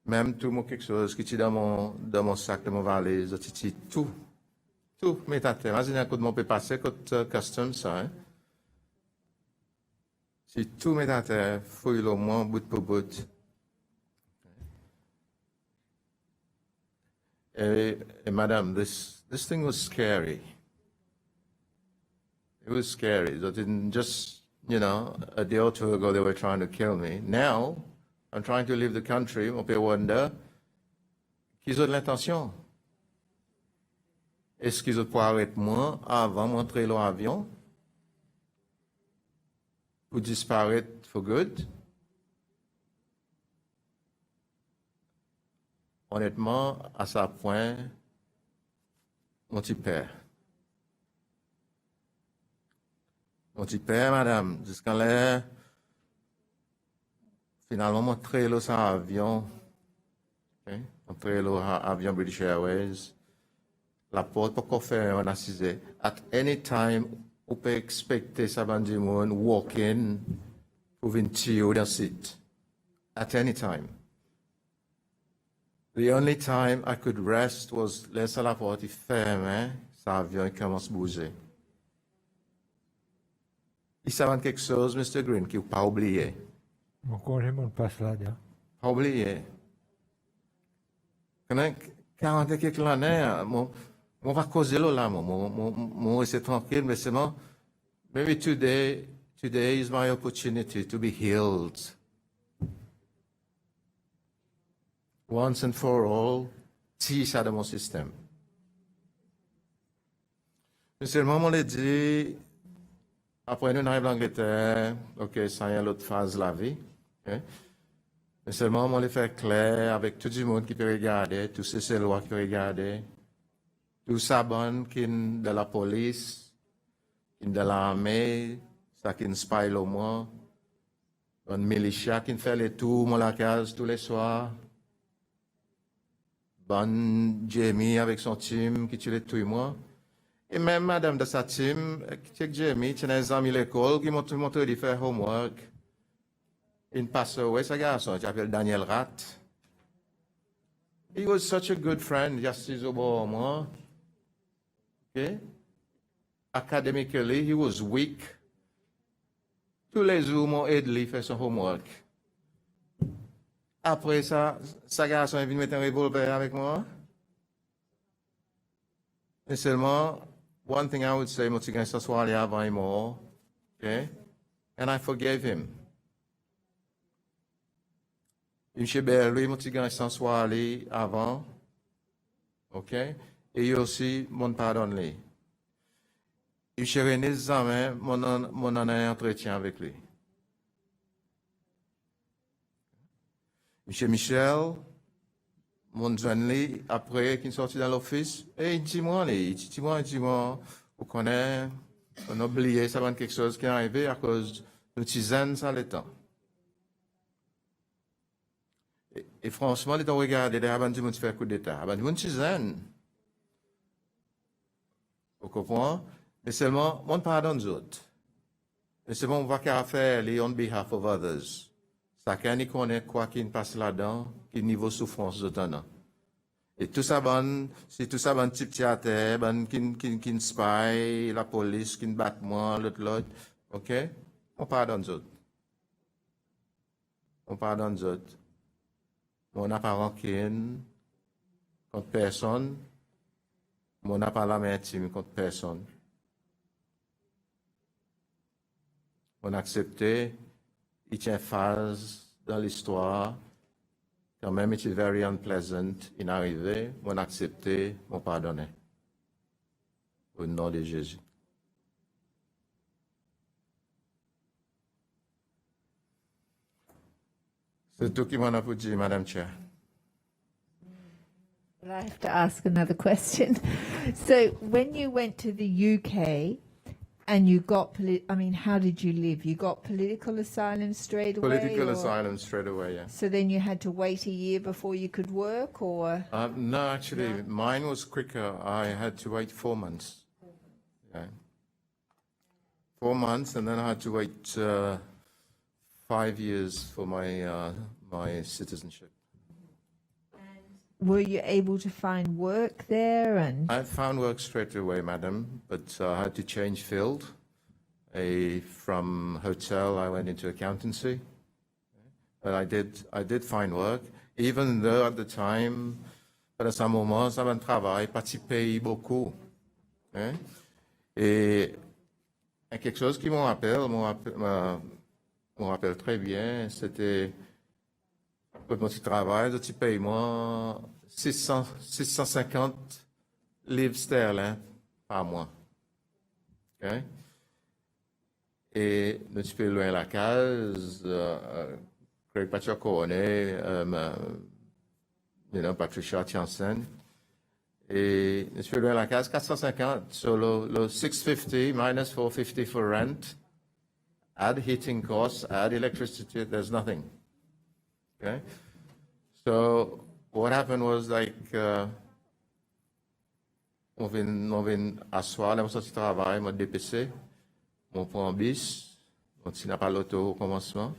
Même tout quelque chose qui est dans mon sac, dans mon valise, ils ont tout met à terre. Imaginez un coup de mon peut passer, côté custom, ça, hein. Si tout met à terre, fouille le moins bout pour bout. And madam, this thing was scary. It was scary. That didn't just, you know, a day or two ago they were trying to kill me. Now, I'm trying to leave the country. On peut wonder, qu'ils ont de l'intention. Est-ce qu'ils ont pu arrêter moi avant d'entrer dans l'avion pour disparaître for good? Honnêtement, à ce point, mon petit père. Mon petit père, madame, jusqu'à là, finalement, mon très lourd avion, okay? Mon très lourd avion British Airways, la porte pour qu'on fait un assisé. At any time, on peut expecter ça va du monde walk in pour venir tirer dans le site. At any time. The only time I could rest was laisser la porte fermée, ça avion commence à bouger. Il savait quelque chose, Mr. Green, qu'il n'a pas oublié. Mon congé mon passe là, déjà. Pas oublié. Quand 40 et quelques années, mon va causer là, mon rester tranquille, mais c'est bon. Maybe today is my opportunity to be healed. Once and for all, si ça dans mon système. Mais seulement, on l'a dit, après nous arrivons en Angleterre, ok, ça y est l'autre phase de la vie. Okay? Mais seulement, on les fait clair avec tout le monde qui peut regarder, tous ces lois qui peut regarder, tout ça bon qui est de la police, qui est de l'armée, ça qui est spy au moins, un militia qui fait les tours, mon la case tous les soirs, bon Jamie avec son team qui tue les tout moi. Et même madame de sa team, qui est Jamie, qui a des amis à l'école, qui m'ont montré de faire homework. Il passe away, ce garçon, qui s'appelle Daniel Rat. He was such a good friend, just as au moi. Okay? Academically, he was weak. Tous les jours, mon aide lui fait son homework. Après ça, ce garçon est venu mettre un revolver avec moi. Et seulement, one thing I would say, moi, tu s'asseoir avant et mort. Okay? And I forgave him. M. Berlui, moi, tu s'asseoir avant. OK? Et aussi, mon pardon lui. M. René Zamen, mon en a un entretien avec lui. M. Michel, mon jeune lui, après qu'il sorti dans l'office, et il dit moi, vous connaissez, on a oublié, ça va être quelque chose qui est arrivé à cause de tisane ça le temps. Et franchement, les gens regardent, les gens disent, tu fais un coup d'état. Ils disent, tisane. Vous comprenez? Mais seulement, on pardonne les autres. Mais seulement, on va faire les on behalf of others. Chacun y connaît quoi qui passe là-dedans, quel niveau de souffrance de temps. Et tout ça, c'est tout ça, type théâtre, qui spy, la police, qui bat moi, l'autre, OK? On pardonne les autres. On pardonne les autres. On n'a pas rancune contre personne. On n'a pas la main intime contre personne. On a accepté, il tient phase dans l'histoire, quand même, it's very unpleasant, il est arrivé, on a accepté, on pardonné. Au nom de Jésus. C'est tout qui m'en a pour dire, Madame Chair. But I have to ask another question. So, when you went to the UK and you got, how did you live? You got political asylum straight away? Political asylum straight away, yeah. So then you had to wait a year before you could work, or? No, actually, mine was quicker. I had to wait 4 months. Yeah. 4 months, and then I had to wait 5 years for my my citizenship. Were you able to find work there? And I found work straight away, madam, but I had to change field. From hotel, I went into accountancy. But I did find work, even though at the time, à ce moment, ça m'a travail, pas de pays beaucoup. Hein? Et quelque chose qui m'en rappelle très bien, c'était pour mon petit travail, je paye moi 650 livres sterling par mois. Okay? Et je suis loin de la case, Craig Pachacone, Patricia Chanson. Et je suis loin de la case, 450, so le 650 minus 450 for rent, add heating costs, add electricity, there's nothing. Okay, so what happened was on vient asseoir, on sortit travail, mon DPC, mon prend bis, on n'a pas l'auto au commencement.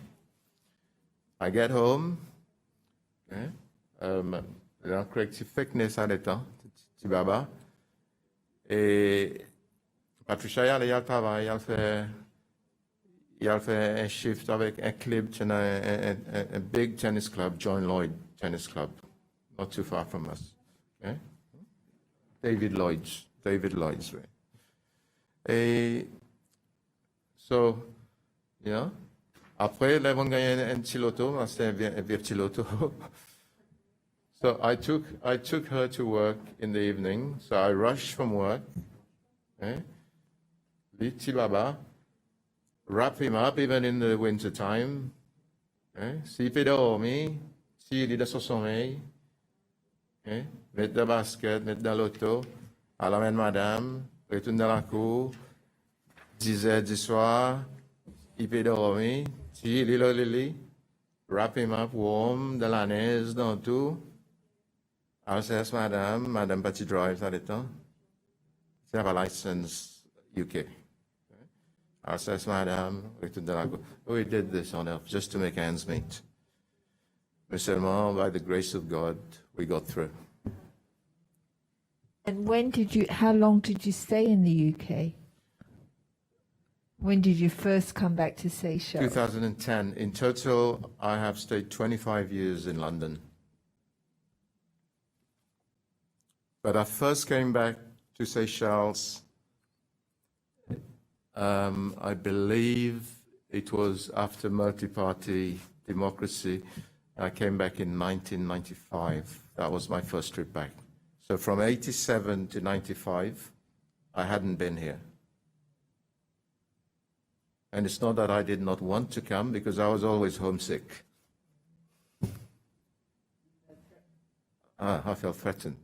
I get home, okay, corrective fitness à l'état, petit baba, et Patricia, il a travail, il a fait un shift avec un club, un big tennis club, John Lloyd Tennis Club, not too far from us. Okay? David Lloyd's, right? Et so, you know, après, là, on gagne un petit loto, c'était un petit loto. So I took her to work in the evening, so I rushed from work. Okay? Petit baba. Wrap him up even in the winter time, Hein? S'il peut dormir, s'il est dans son sommeil, hein? Mettre dans le basket, mettre dans l'auto, à l'amène madame, retourne dans la cour, 10 heures du soir, il peut dormir, s'il est là, le lit, wrap him up warm, dans la neige, dans tout. RCS madame, pas de drive ça le temps. C'est la license UK. RCS madame, retourne dans la cour. We did this on earth just to make ends meet. Mais seulement, by the grace of God, we got through. And how long did you stay in the UK? When did you first come back to Seychelles? 2010. In total, I have stayed 25 years in London. But I first came back to Seychelles, I believe it was after multi-party democracy. I came back in 1995. That was my first trip back. So from 87 to 95, I hadn't been here. And it's not that I did not want to come, because I was always homesick. I felt threatened.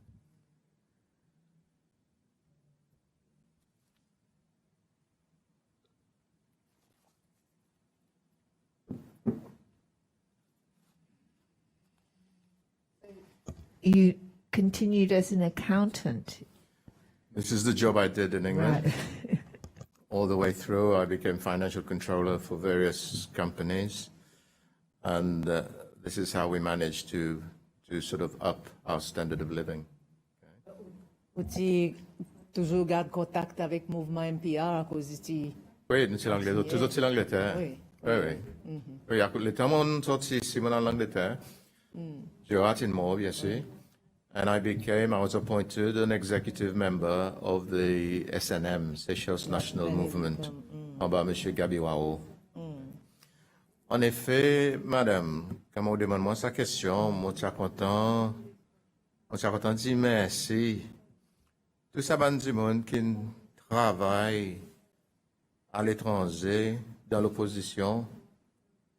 You continued as an accountant. This is the job I did in England. Right. All the way through, I became financial controller for various companies. And this is how we managed to sort of up our standard of living. Tu toujours garde contact avec mouvement MPR à cause de Oui, c'est l'Angleterre. Toujours c'est l'Angleterre. Oui. Oui. Oui, le temps où on sorti ici, en Angleterre, j'ai raté une mort, bien sûr. And I was appointed an executive member of the SNM, Seychelles National Movement, en bas M. Gabiwao. En effet, madame, quand on demande moi sa question, moi suis content de dire merci. Tout ça, ben du monde qui travaille à l'étranger, dans l'opposition,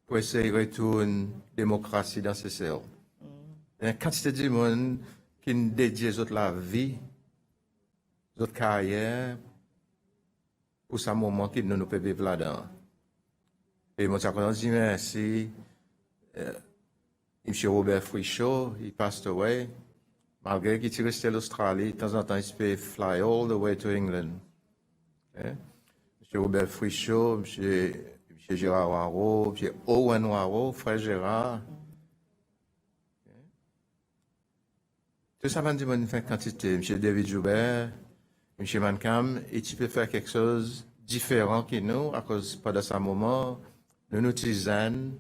pour essayer de retourner une démocratie dans ces CCO. Il y a une quantité de monde qui dédie aux autres la vie, aux autres carrière, pour ce moment qu'ils ne nous peuvent vivre là-dedans. Et moi, je dis merci. M. Robert Frichot, il passed away. Malgré qu'il est resté à l'Australie, de temps en temps, il peut fly all the way to England. M. Robert Frichot, M. Gérard Waro, M. Owen Waro, frère Gérard. Tout ça va dire une quantité. M. David Joubert, M. Mancam, et tu peux faire quelque chose de différent que nous, à cause pas de ce moment. Nous nous tisons,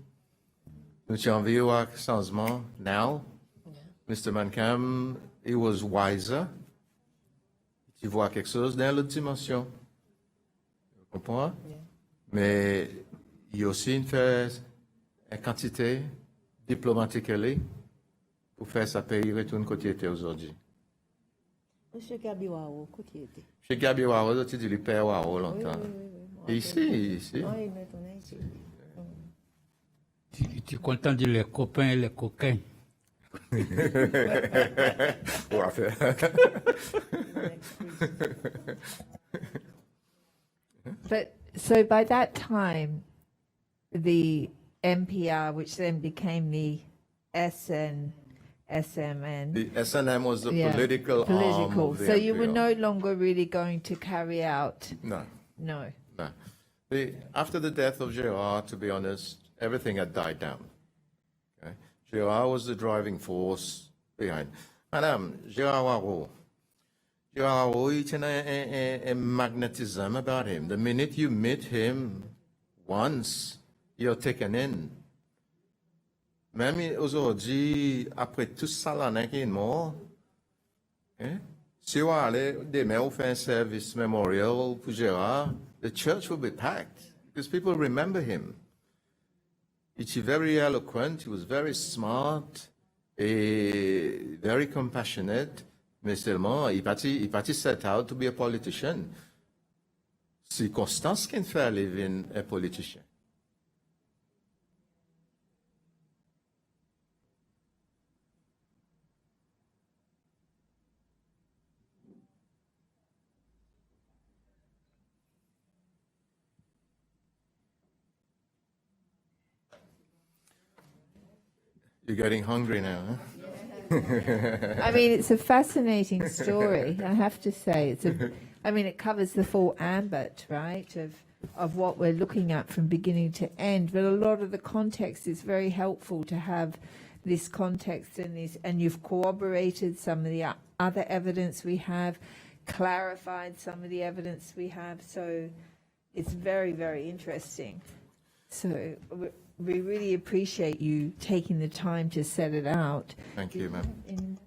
nous avons envie de changement now. Mr. Mancam, he was wiser. Tu vois quelque chose dans l'autre dimension. Tu comprends? Mais il y a aussi une quantité diplomatique pour faire sa pays retourner côté était aujourd'hui. Monsieur Gabiwao, côté était. Monsieur Gabiwao, tu dis le père Wao longtemps. Oui. Ici. Oui, mais on est ici. Tu es content de les copains et les coquins. But so by that time, the MPR, which then became the SMN. The SNM was the Yeah, political arm of the So you were MPR. no longer really going to carry out. No. No. After the death of Gérard, to be honest, everything had died down. Okay? Gérard was the driving force behind. Madame, Gérard Waro, he had a magnetism about him. The minute you meet him once, you're taken in. Même aujourd'hui, après tout ça, l'année qui est mort, si on allait demain, on fait un service memorial pour Gérard, the church will be packed because people remember him. He's very eloquent, he was very smart, et very compassionate, mais seulement, il parti set out to be a politician. C'est Constance qui fait living a politician. You're getting hungry now, huh? I mean, it's a fascinating story, I have to say. I mean, it covers the full ambit, right, of what we're looking at from beginning to end. But a lot of the context is very helpful to have this context and you've corroborated some of the other evidence we have, clarified some of the evidence we have. So it's very, very interesting. So we really appreciate you taking the time to set it out. Thank you, ma'am.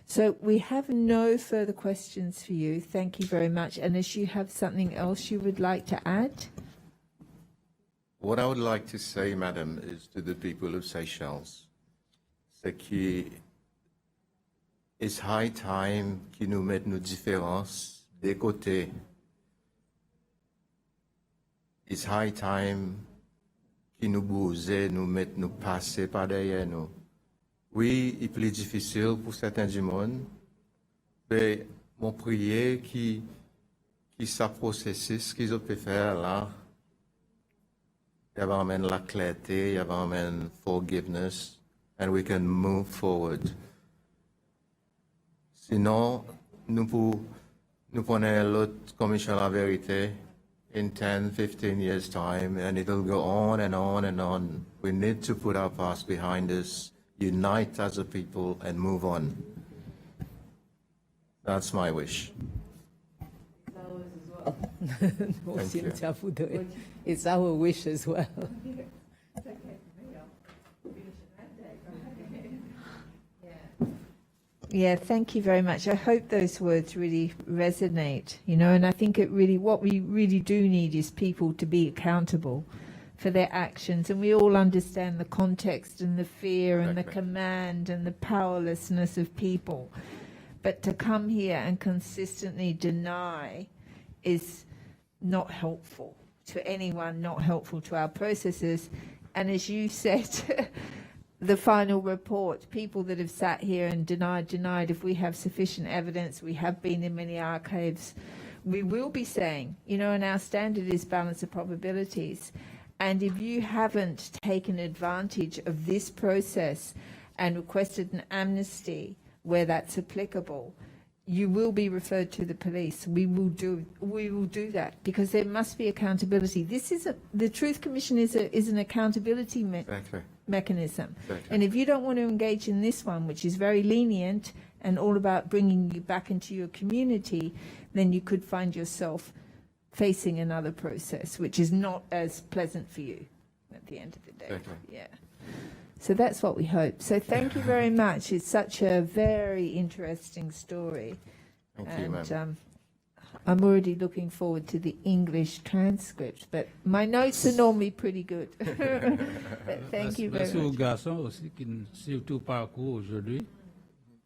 So we have no further questions for you. Thank you very much. Unless you have something else you would like to add? What I would like to say, madam, is to the people of Seychelles, c'est qu'il is high time qu'ils nous mettent nos différences de côté. It's high time qu'ils nous bousent, nous mettent nos passés par derrière nous. Oui, il est plus difficile pour certains du monde, mais mon prière qui ça processus qu'ils ont pu faire là, il va amener la clarté, il va amener forgiveness, and we can move forward. Sinon, nous prenons l'autre commission la vérité in 10, 15 years' time, and it'll go on and on and on. We need to put our past behind us, unite as a people, and move on. That's my wish. Thank you. It's our wish as well. Yeah, thank you very much. I hope those words really resonate, and I think what we really do need is people to be accountable for their actions. And we all understand the context and the fear and the command and the powerlessness of people. But to come here and consistently deny is not helpful to anyone, not helpful to our processes. And as you said, the final report, people that have sat here and denied, if we have sufficient evidence, we have been in many archives, we will be saying, and our standard is balance of probabilities. And if you haven't taken advantage of this process and requested an amnesty where that's applicable, you will be referred to the police. We will do that because there must be accountability. The Truth Commission is an accountability mechanism. Exactly. And if you don't want to engage in this one, which is very lenient and all about bringing you back into your community, then you could find yourself facing another process, which is not as pleasant for you at the end of the day. Exactly. Yeah. So that's what we hope. So thank you very much. It's such a very interesting story. Thank you, ma'am. I'm already looking forward to the English transcript, but my notes are normally pretty good. Thank you very Merci aux much. garçons aussi qui surtout parcours aujourd'hui.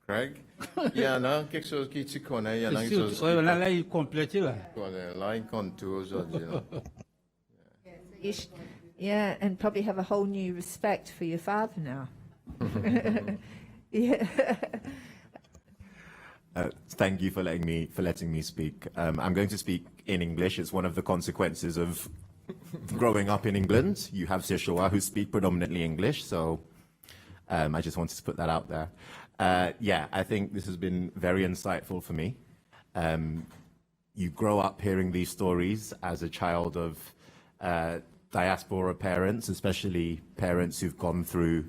Craig, il y en a quelque chose qui tu connais, il y en a quelque chose Ouais, là, il complète là. qui connaît. Là, il compte tout aujourd'hui. Yeah, and probably have a whole new respect for your father now. Yeah. Thank you for letting me speak. I'm going to speak in English. It's one of the consequences of growing up in England. You have Seychelles who speak predominantly English, so I just wanted to put that out there. Yeah, I think this has been very insightful for me. You grow up hearing these stories as a child of diaspora parents, especially parents who've gone through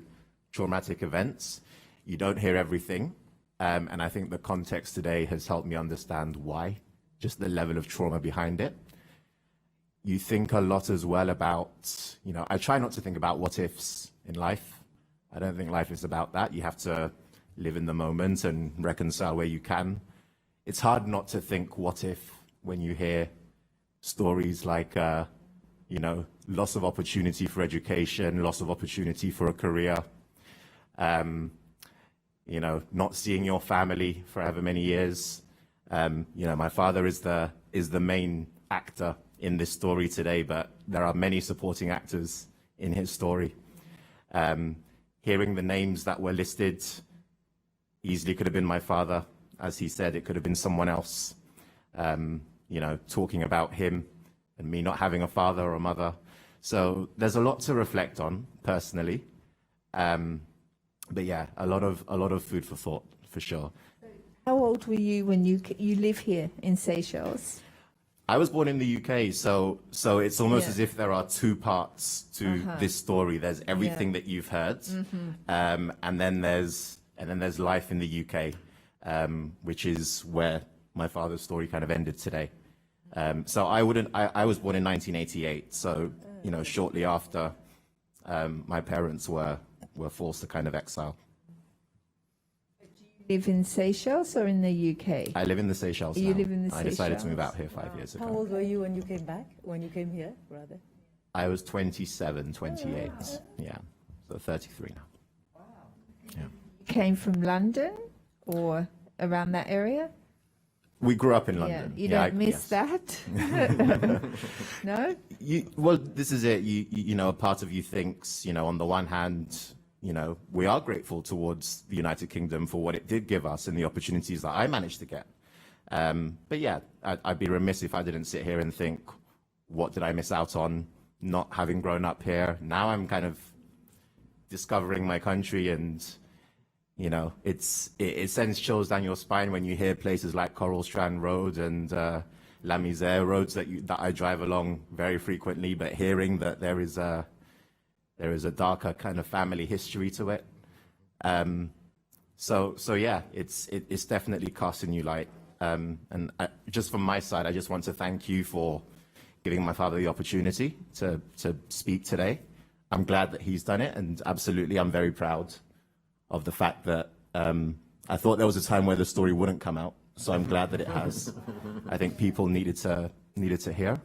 traumatic events. You don't hear everything. And I think the context today has helped me understand why, just the level of trauma behind it. You think a lot as well about, I try not to think about what ifs in life. I don't think life is about that. You have to live in the moment and reconcile where you can. It's hard not to think what if when you hear stories like, loss of opportunity for education, loss of opportunity for a career, not seeing your family for however many years. My father is the main actor in this story today, but there are many supporting actors in his story. Hearing the names that were listed easily could have been my father. As he said, it could have been someone else. Talking about him and me not having a father or a mother. So there's a lot to reflect on personally. But yeah, a lot of food for thought, for sure. How old were you when you live here in Seychelles? I was born in the UK, so it's almost Yeah. as if there are two parts to this story. There's everything that you've heard, and then there's life in the UK, which is where my father's story kind of ended today. So I was born in 1988, so shortly after my parents were forced to kind of exile. Live in Seychelles or in the UK? I live in the Seychelles You now. live in the I decided to move Seychelles? out here 5 years How ago. old were you when you came back? When you came here, rather? I was 27, 28, yeah, so 33 now. Yeah. Came from London or around that area? We grew up in London. Yeah, you don't miss yes. that? No? Well, this is it. You know, a part of you thinks, on the one hand, we are grateful towards the United Kingdom for what it did give us and the opportunities that I managed to get. But yeah, I'd be remiss if I didn't sit here and think, what did I miss out on not having grown up here? Now I'm kind of discovering my country, and it sends chills down your spine when you hear places like Coral Strand Road and La Misère roads that I drive along very frequently, but hearing that there is a darker kind of family history to it. So yeah, it's definitely casting new light. And just from my side, I just want to thank you for giving my father the opportunity to speak today. I'm glad that he's done it, and absolutely, I'm very proud of the fact that I thought there was a time where the story wouldn't come out, so I'm glad that it has. I think people needed to hear.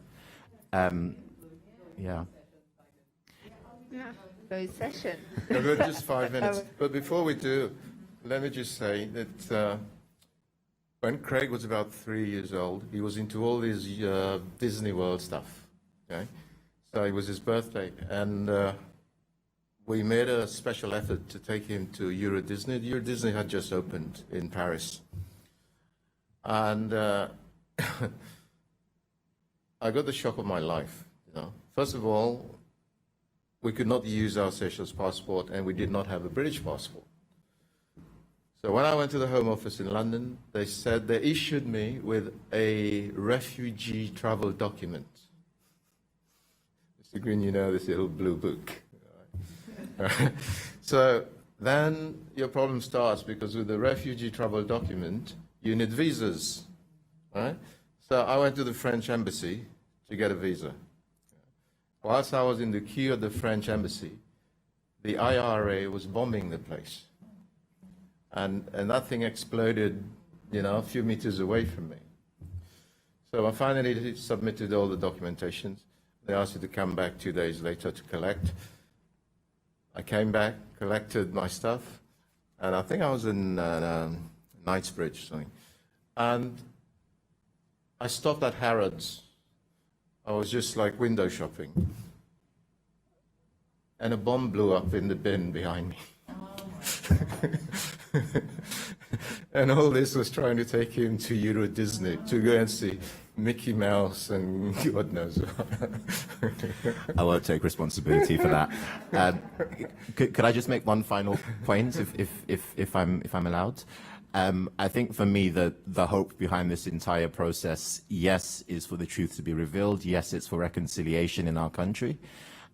Yeah. Closed session. We've got just 5 minutes. But before we do, let me just say that when Craig was about 3 years old, he was into all this Disney World stuff. Okay, so it was his birthday, and we made a special effort to take him to Euro Disney. Euro Disney had just opened in Paris, and I got the shock of my life. First of all, we could not use our Seychelles passport, and we did not have a British passport. So when I went to the Home Office in London, they said they issued me with a refugee travel document. Mr. Green, this little blue book. So then your problem starts, because with the refugee travel document, you need visas, right? So I went to the French embassy to get a visa. Whilst I was in the queue at the French embassy, the IRA was bombing the place. And that thing exploded, a few meters away from me. So I finally submitted all the documentations. They asked you to come back 2 days later to collect. I came back, collected my stuff, and I think I was in Knightsbridge or something. And I stopped at Harrods. I was just like window shopping. And a bomb blew up in the bin behind me. And all this was trying to take him to Euro Disney to go and see Mickey Mouse and God knows what. I won't take responsibility for that. Could I just make one final point, if I'm allowed? I think for me, the hope behind this entire process, yes, is for the truth to be revealed. Yes, it's for reconciliation in our country.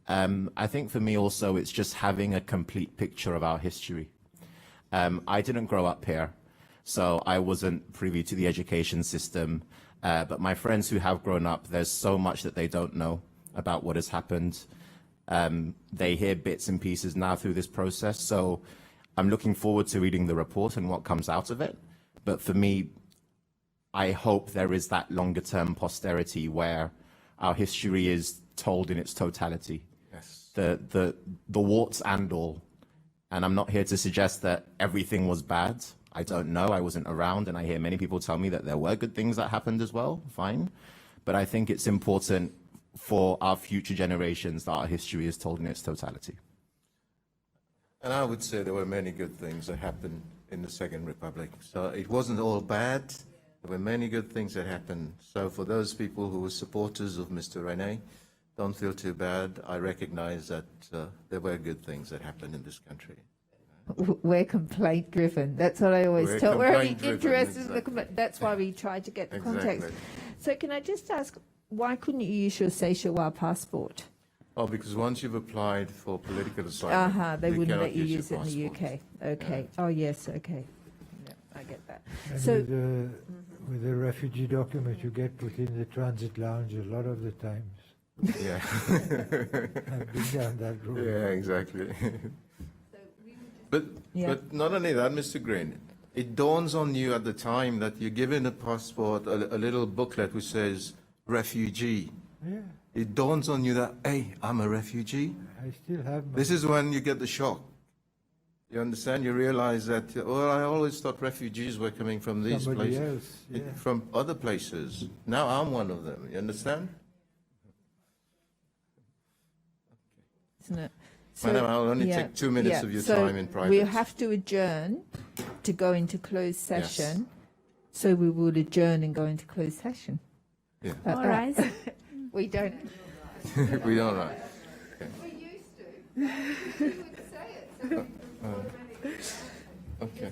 I think for me also, it's just having a complete picture of our history. I didn't grow up here, so I wasn't privy to the education system. But my friends who have grown up, there's so much that they don't know about what has happened. They hear bits and pieces now through this process. So I'm looking forward to reading the report and what comes out of it. But for me, I hope there is that longer term posterity where our history is told in its totality. Yes. The warts and all. And I'm not here to suggest that everything was bad. I don't know. I wasn't around, and I hear many people tell me that there were good things that happened as well. Fine. But I think it's important for our future generations that our history is told in its totality. And I would say there were many good things that happened in the Second Republic. So it wasn't all bad. There were many good things that happened. So for those people who were supporters of Mr. Rene, don't feel too bad. I recognize that there were good things that happened in this country. We're complaint driven. That's what I always We're tell. We're only complaint-driven, interested in the exactly. complaint. That's why we try to get the context. Exactly. So can I just ask, why couldn't you use your Seychelles passport? Oh, because once you've applied for political asylum, They you wouldn't cannot let you your use it in the passport. UK. Okay. Oh yes. Okay. Yeah, I get that. And So with the refugee document, you get put in the transit lounge a lot of the times. Yeah. I've been down that road. Yeah, exactly. But Yeah. but not only that, Mr. Green, it dawns on you at the time that you're given a passport, a little booklet which says refugee. Yeah, It dawns on you that, hey, I'm a refugee. I still have my. This is when you get the shock. You understand? You realize that, well, I always thought refugees were coming from these Somebody places, else, yeah. from other places. Now I'm one of them. You understand? isn't it? Madam, I'll only take 2 minutes of your time in private. We'll have to adjourn to go into closed session. So we will adjourn and go into closed session. Yeah. All right. We don't. We don't know. We used to. We would say it. So Okay.